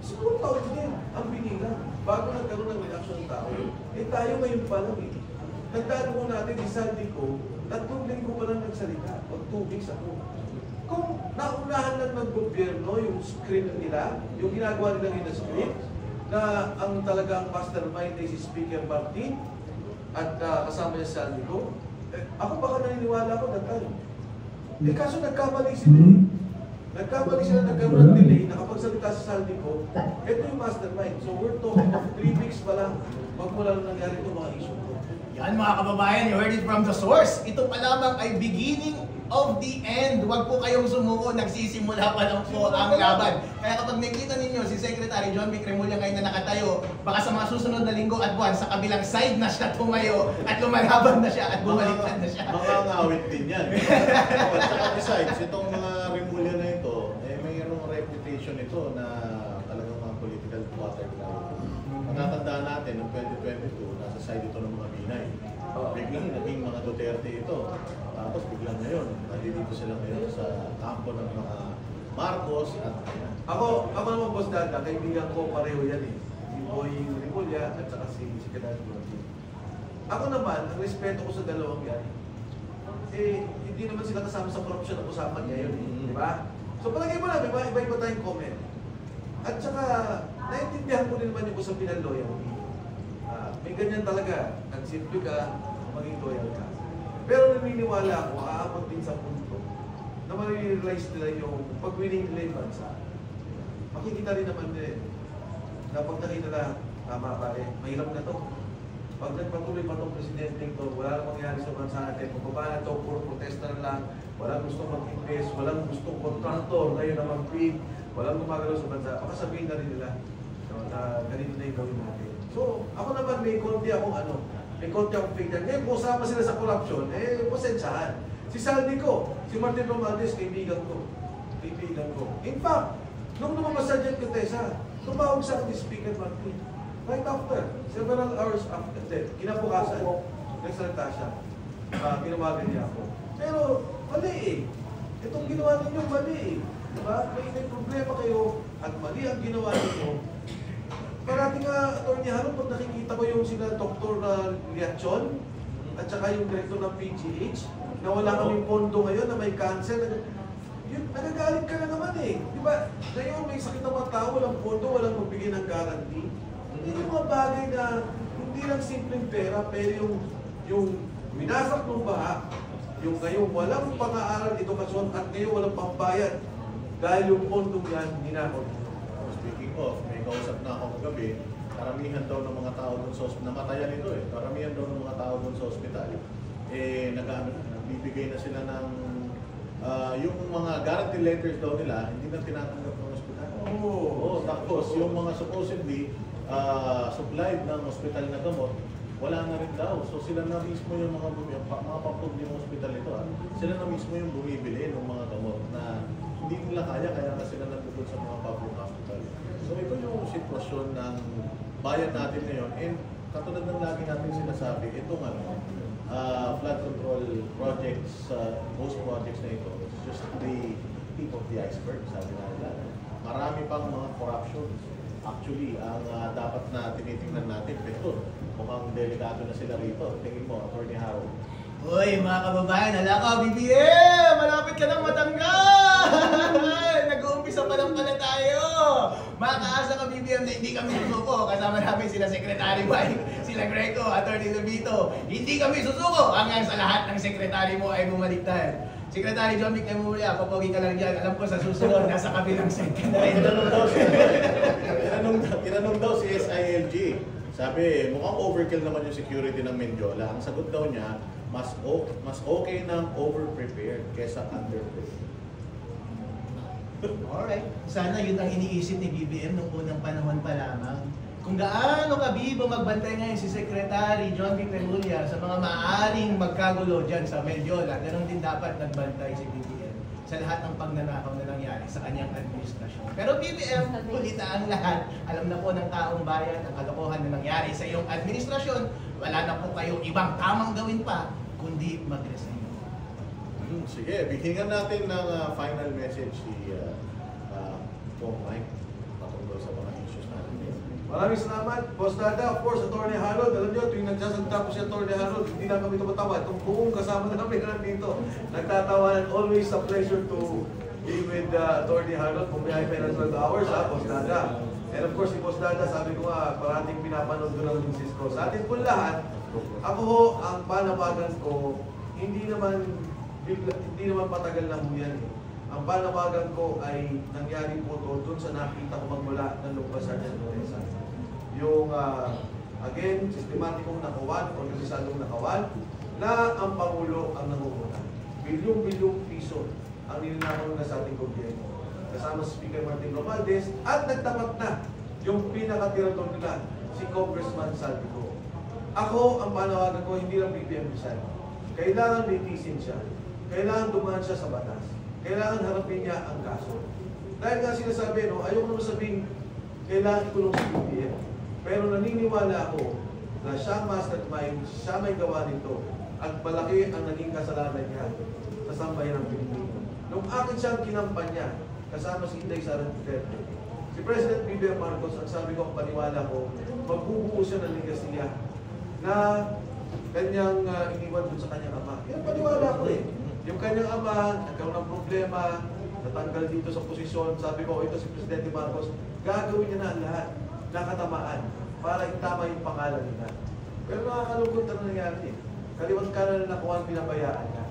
siguro taon din ang binilang bago nagkaroon ng reaction ng tao. Eh tayo ngayon pa lang eh. Nagdaan mo natin, isaldi ko, 3 linggo pa lang nagsalita, o 2 weeks ako. Kung naunahan lang ng gobyerno yung script nila, yung ginagawa nila yung script, na ang talagang mastermind ay si Speaker Martin at kasama niya si Saldi ko, ako baka naniniwala ko na tayo. Eh kaso nagkamali sila. Nagkamali sila, nagkaroon ng delay, nakapagsalita sa Saldi ko, ito yung mastermind. So we're talking of 3 weeks pa lang, magmula nang nangyari itong mga issue ko. Yan mga kababayan, you heard it from the source. Ito pa lamang ay beginning of the end. Huwag po kayong sumuko, nagsisimula pa lang po ang laban. Kaya kapag nakita ninyo si Secretary John Vic Remulla ngayon na nakatayo, baka sa mga susunod na linggo at buwan, sa kabilang side na siya tumayo at lumalaban na siya at bumaliktad na siya. Mga ngawit din yan. At saka besides, itong mga Remulla na ito, eh mayroong reputation ito na talagang mga political waterfall. Matatandaan natin, noong 2022, nasa side ito ng mga Binay. Biglang naging mga Duterte ito. Tapos biglang ngayon, nandito sila ngayon sa kampo ng mga Marcos at Ako naman Boss Dada, kaibigan ko pareho yan eh. Si Boy Remulla at saka si Secretary Martin. Ako naman, ang respeto ko sa dalawang yan, eh, hindi naman sila kasama sa corruption na usapan ngayon eh. Di ba? So palagay mo lang, iba-iba tayong comment. At saka, naiintindihan ko din naman yung usapin ng loyalty. May ganyan talaga. Nagsimple ka, maging loyal ka. Pero naniniwala ako, aabot din sa punto na ma-realize nila yung pag-winning nila yung bansa. Makikita rin naman din na pag nakita na, tama pare, mahirap na to. Pag nagpatuloy pa itong presidente ito, wala nang mangyari sa bansa natin. Kung pa na ito, puro protesta na lang, walang gustong mag-invest, walang gustong contractor, ngayon na mag-bid, walang gumagalaw sa bansa. Baka sabihin na rin nila na ganito na yung gawin natin. So, ako naman may konti akong may konti akong faith. Ngayon, kung usama sila sa corruption, eh, pasensyahan. Si Saldi ko, si Martin Romualdez, kaibigan ko. In fact, Nung lumabas sa Jet Contessa, tumawag sa akin ni Speaker Martin. Right after, several hours after, kinabukasan, nagsalita siya. Ginawagan niya ako. Pero, mali eh. Itong ginawa ninyo, mali eh. Diba? May problema kayo at mali ang ginawa ninyo. Parati nga, Atty. Harold, pag nakikita ko yung sila Dr. Liachon at saka yung director ng PGH, na wala kaming pondo ngayon, na may cancer, yun, nagagalit ka na naman eh. Diba? Ngayon, may sakit ng mga tao, walang pondo, walang magbigay ng guarantee. Hindi yung mga bagay na hindi lang simpleng pera, pero yung minasak ng baha, yung ngayon walang pang-aaral, edukasyon, at ngayon walang pambayad dahil yung pondong yan, ninakaw. Speaking of, may kausap na ako kagabi, karamihan daw ng mga tao doon sa ospital, namatayan ito eh, karamihan daw ng mga tao doon sa ospital, nagbibigay na sila ng, yung mga guarantee letters daw nila, hindi na tinatanggap ng ospital. Tapos yung mga supposedly, supplied ng ospital na gamot, wala na rin daw. So sila na mismo yung mga pampugli ng ospital ito. Sila na mismo yung bumibili ng mga gamot na hindi nila kaya na sila nandun sa mga public hospital. So ito yung sitwasyon ng bayan natin ngayon. And katulad ng lagi natin sinasabi, itong flood control projects, most projects na ito, it's just the tip of the iceberg, sabi na nila. Marami pang mga corruptions. Actually, ang dapat na tinitingnan natin, pero mukhang delikado na sila rito. Tingin mo, Atty. Harold. Uy, mga kababayan, hala ka, BBM! Malapit ka nang matanggal! Nag-uumpisa pa lang pala tayo! Makakaasa ka, BBM, na hindi kami susuko. Kasama namin sila Secretary Mike, sila Greco, Atty. Lobito. Hindi kami susuko hanggang sa lahat ng sekretary mo ay bumaliktad. Secretary John Vic Lemuria, papogi ka lang dyan. Alam ko sa susunod, nasa kabilang set ka na rin. Tinanong daw si SILG. Sabi, mukhang overkill naman yung security ng Mendiola. Ang sagot daw niya, mas okay ng over-prepared kesa under-prepared. Alright. Sana yun ang iniisip ni BBM nung unang panahon pa lamang. Kung gaano kabibo magbantay ngayon si Secretary John Vic Lemuria sa mga maaaring magkagulo dyan sa Mendiola, ganun din dapat nagbantay si BBM sa lahat ng pagnanakaw na nangyari sa kanyang administrasyon. Pero BBM, kulita ang lahat. Alam na po ng taong bayan ang kalokohan na nangyari sa iyong administrasyon. Wala na po kayong ibang tamang gawin pa, kundi mag-resign. Sige, bigyan natin ng final message si Pong Mike patungkol sa mga issues natin. Maraming salamat, Boss Dada. Of course, Atty. Harold, alam nyo, tuwing nagsasalita po si Atty. Harold, hindi na kami tumatawa. Itong buong kasama namin nandito, nagtatawanan. Always a pleasure to be with Atty. Harold. Kung may pa ng 12 hours, Boss Dada. And of course, si Boss Dada, sabi ko nga, parating pinapanood ko ng misis ko. Sa atin po lahat, ako ho, ang panawagan ko, hindi naman patagal na yan eh. Ang panawagan ko ay nangyari po doon sa nakita ko magmula ng lumabas sa Jet Contessa. Yung, again, sistematikong nakawan, organisadong nakawan, na ang Pangulo ang nangunguna. Bilyong-bilyong piso ang nilinakaw na sa ating gobyerno. Kasama si Speaker Martin Romualdez at nagtapat na yung pinakatirador nila, si Congressman Saldico. Ako, ang panawagan ko, hindi lang BBM design. Kailangan litisin siya. Kailangan dumaan siya sa batas. Kailangan harapin niya ang kaso. Dahil nga sinasabi, no, ayoko naman sabihin, kailangan ikulong si BBM. Pero naniniwala ako na siya mastermind, siya may gawa nito, at malaki ang naging kasalanan niya sa sambayan ng Pilipino. Nung akin siyang kinampanya, kasama si Inday Sara Duterte, si President BBM Marcos, ang sabi ko, ang paniwala ko, magbubuo siya ng ligasiya na kanyang iniwan dun sa kanyang ama. Yan paniwala ko eh. Yung kanyang ama, nagkaroon ng problema, natanggal dito sa posisyon, sabi ko, ito si Presidente Marcos, gagawin niya na ang lahat, nakatamaan, para itama yung pangalan nila. Pero nakakalungkot na nangyari. Kaliwat ka na nakuha, pinabayaan ka.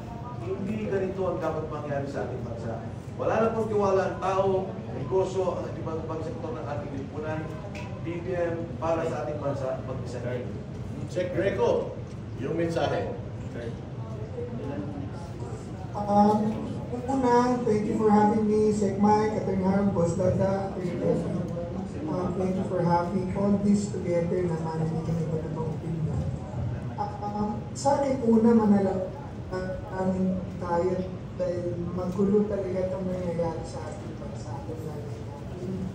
Hindi ganito ang dapat mangyari sa ating bansa. Wala na pong tiwala ang tao, negosyo, ang ibang sektor ng ating lipunan, BBM para sa ating bansa, mag-isa. Check Greco, yung mensahe. Una, thank you for having me, Sec Mike, Atty. Harold, Boss Dada, thank you for having all this together na maniligan iba na bang opinion. Sana una manalangin tayo dahil magulo talaga itong nangyayari sa ating bansa. natin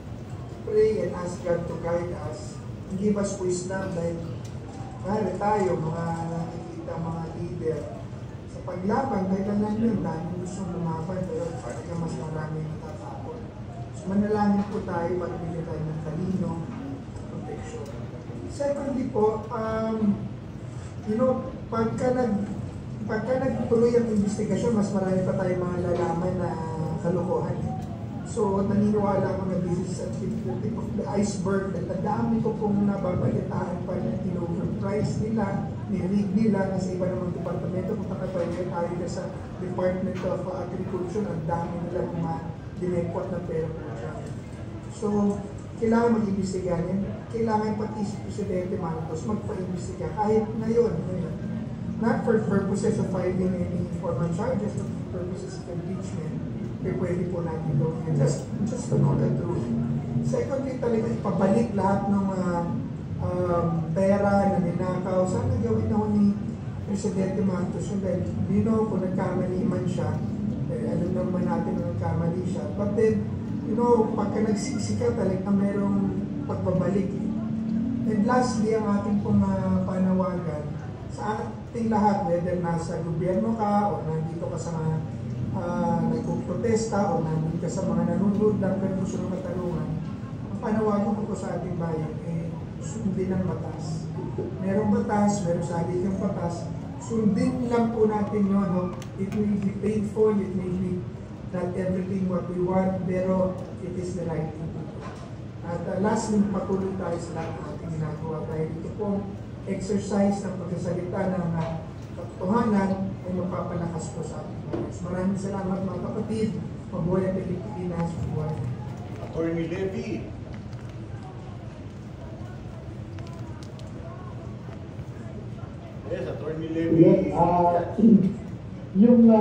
pray and ask God to guide us and give us wisdom like kaya tayo, mga nakikita mga leader sa paglaban, kahit alam yun, dahil gusto lumaban, pero talaga mas marami natatakot. So manalangin po tayo, pagbili tayo ng talino, protection. Secondly po, pagka nagtuloy ang investigasyon, mas marami pa tayong mga lalaman na kalokohan. So, naniniwala ako na this is at the tip of the iceberg at ang dami ko pong nababalitaan pa na in-overprice nila, nirig nila, kasi iba namang departamento, kung nakatayo tayo sa Department of Agriculture, ang dami nila mga dinekot na pera po siya. So, kailangan mag-imbestigahan. Kailangan pati si Presidente Marcos magpa-imbestiga kahit ngayon. Not for purposes of filing any formal charges, but for purposes of impeachment. Pwede po natin gawin. Just to know the truth. Secondly, talaga ipabalik lahat ng pera na ninakaw. Sana gawin na ni Presidente Marcos yun dahil kung nagkamali man siya, alam naman natin na nagkamali siya. But then, pagka nagsisi ka, talaga merong pagbabalik. And lastly, ang ating pong panawagan sa ating lahat, whether nasa gobyerno ka o nandito ka sa nagpuprotesta o nandito ka sa mga nanonood lang pero gusto ng katarungan, ang panawagan ko po sa ating bayan, sundin ang batas. Merong batas, merong sabi ng batas, sundin lang po natin yun. No? It may be painful, it may be not everything what we want, pero it is the right thing to do. At lastly, patuloy tayo sa lahat ng ating ginagawa dahil ito pong exercise ng pagsasalita ng katotohanan ay magpapalakas po sa ating bayan. Maraming salamat mga kapatid. Mabuhay ang Pilipinas. Mabuhay. Attorney Levy. Yes, Attorney Levy. Yes, yung 3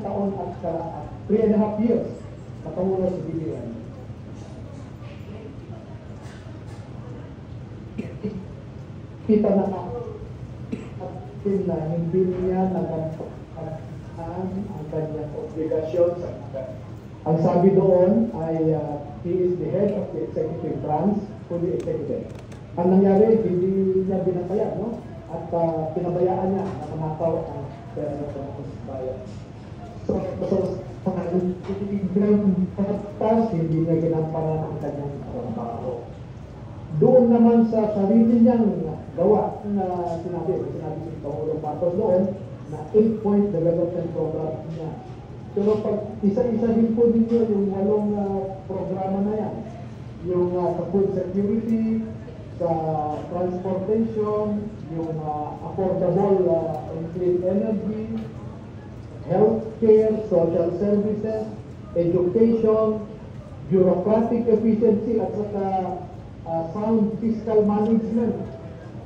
taon at 3.5 years katulad sa BBM. Kita na natin na hindi niya nagampahan ang kanyang obligasyon sa kita. Ang sabi doon ay he is the head of the executive branch, fully executive. Ang nangyari, hindi niya binabayaan, no? At pinabayaan niya na manakaw ang pera ng bayan. So hindi niya ginamparan ang kanyang trabaho. Doon naman sa sarili niyang gawa na sinabi si Pangulong Marcos noon na 8-point development program niya. Pero pag isa-isahin po ninyo yung 8 programa na yan, yung sa food security, sa transportation, yung affordable and clean energy, healthcare, social services, education, bureaucratic efficiency, at saka sound fiscal management.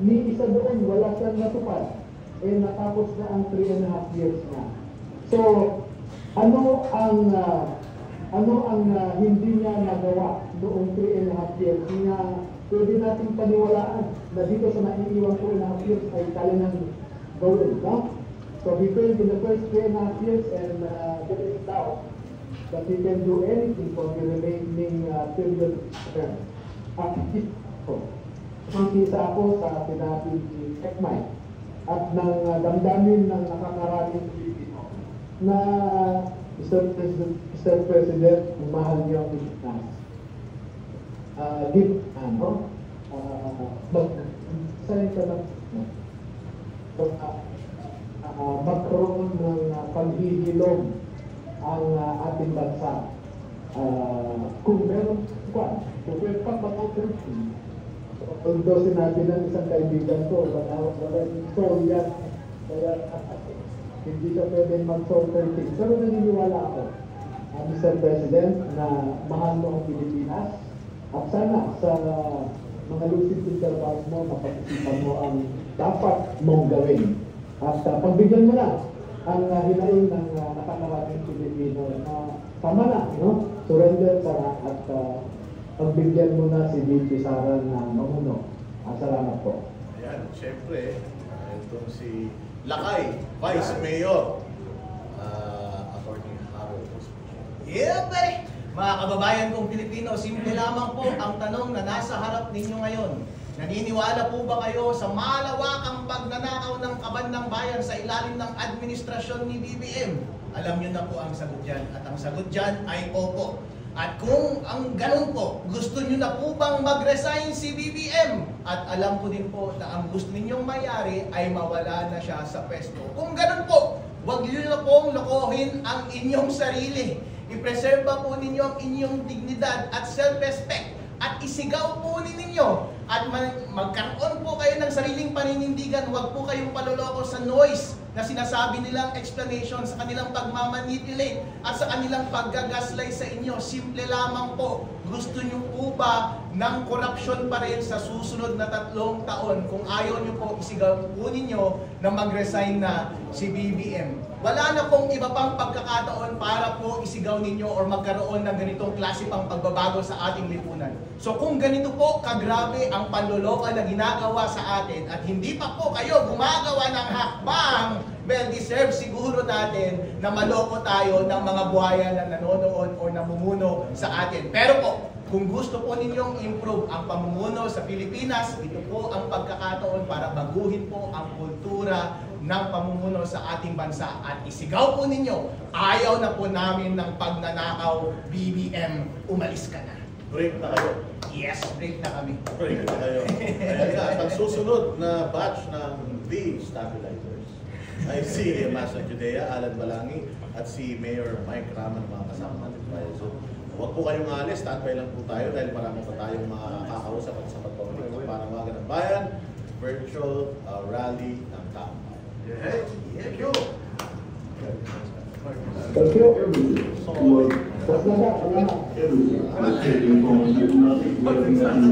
Ni isa doon, wala siyang natupad. Natapos na ang 3.5 years na. So, ano ang hindi niya nagawa noong 3.5 years na pwede nating paniwalaan na dito sa naiiwan 2.5 years ay kaya nang gawin, no? So he failed in the first 3.5 years and there is doubt that he can do anything for the remaining period term. Nakikita ako sa sinabi ni Ekmay at ng damdamin ng nakakaraming Pilipino na Mr. President, mahal niyo ang Pilipinas. Magkaroon ng paghihilom ang ating bansa. Kung meron kung pwede pang mag-operating, although sinabi ng isang kaibigan ko, wala soul yan, kaya hindi siya pwede mag-operating. Pero naniniwala ako, Mr. President, na mahal mo ang Pilipinas at sana sa mga lucid intervals mo, mapag-isipan mo ang dapat mong gawin. At pagbigyan mo na ang hinaing ng nakakaraming Pilipino na tama na, no? Surrender sana at pagbigyan mo na si VP Sara na mamuno. Salamat po. Ayan, siyempre, itong si Lakay, Vice Mayor, Attorney Harold. Yeah, pare! Mga kababayan kong Pilipino, simple lamang po ang tanong na nasa harap ninyo ngayon. Naniniwala po ba kayo sa malawakang pagnanakaw ng kaban ng bayan sa ilalim ng administrasyon ni BBM? Alam niyo na po ang sagot dyan. At ang sagot dyan ay opo. At kung ang ganun po, gusto niyo na po bang mag-resign si BBM? At alam ko din po na ang gusto ninyong mayari ay mawala na siya sa pwesto. Kung ganun po, huwag niyo na pong lokohin ang inyong sarili. I-preserva po ninyo ang inyong dignidad at self-respect at isigaw po ninyo at magkaroon po kayo ng sariling paninindigan. Huwag po kayong paloloko sa noise na sinasabi nilang explanation, sa kanilang pagmamanipulate at sa kanilang paggagaslight sa inyo. Simple lamang po, gusto nyo po ba ng korupsyon pa rin sa susunod na 3 taon? Kung ayaw nyo po, isigaw po ninyo na mag-resign na si BBM. Wala na pong iba pang pagkakataon para po isigaw ninyo or magkaroon ng ganitong klase pang pagbabago sa ating lipunan. So kung ganito po kagrabe ang panloloko na ginagawa sa atin at hindi pa po kayo gumagawa ng hakbang, well, deserve siguro natin na maloko tayo ng mga buhaya na nanonood o namumuno sa atin. Pero po, kung gusto po ninyong improve ang pamumuno sa Pilipinas, ito po ang pagkakataon para baguhin po ang kultura ng pamumuno sa ating bansa. At isigaw po ninyo, ayaw na po namin ng pagnanakaw, BBM, umalis ka na. Break na kayo. Yes, break na kami. Break na kayo. Ayan nga, at ang susunod na batch ng The Stabilizers ay si Master Judea, Alan Balangi, at si Mayor Mike Raman, mga kasama natin tayo. So, huwag po kayong alis, standby lang po tayo dahil marami pa tayong mga kakausap at sa pagpapalik ng Panawagan ng Bayan, virtual rally ng tao. Yeah, thank you. Thank you. Everything was taken from you, nothing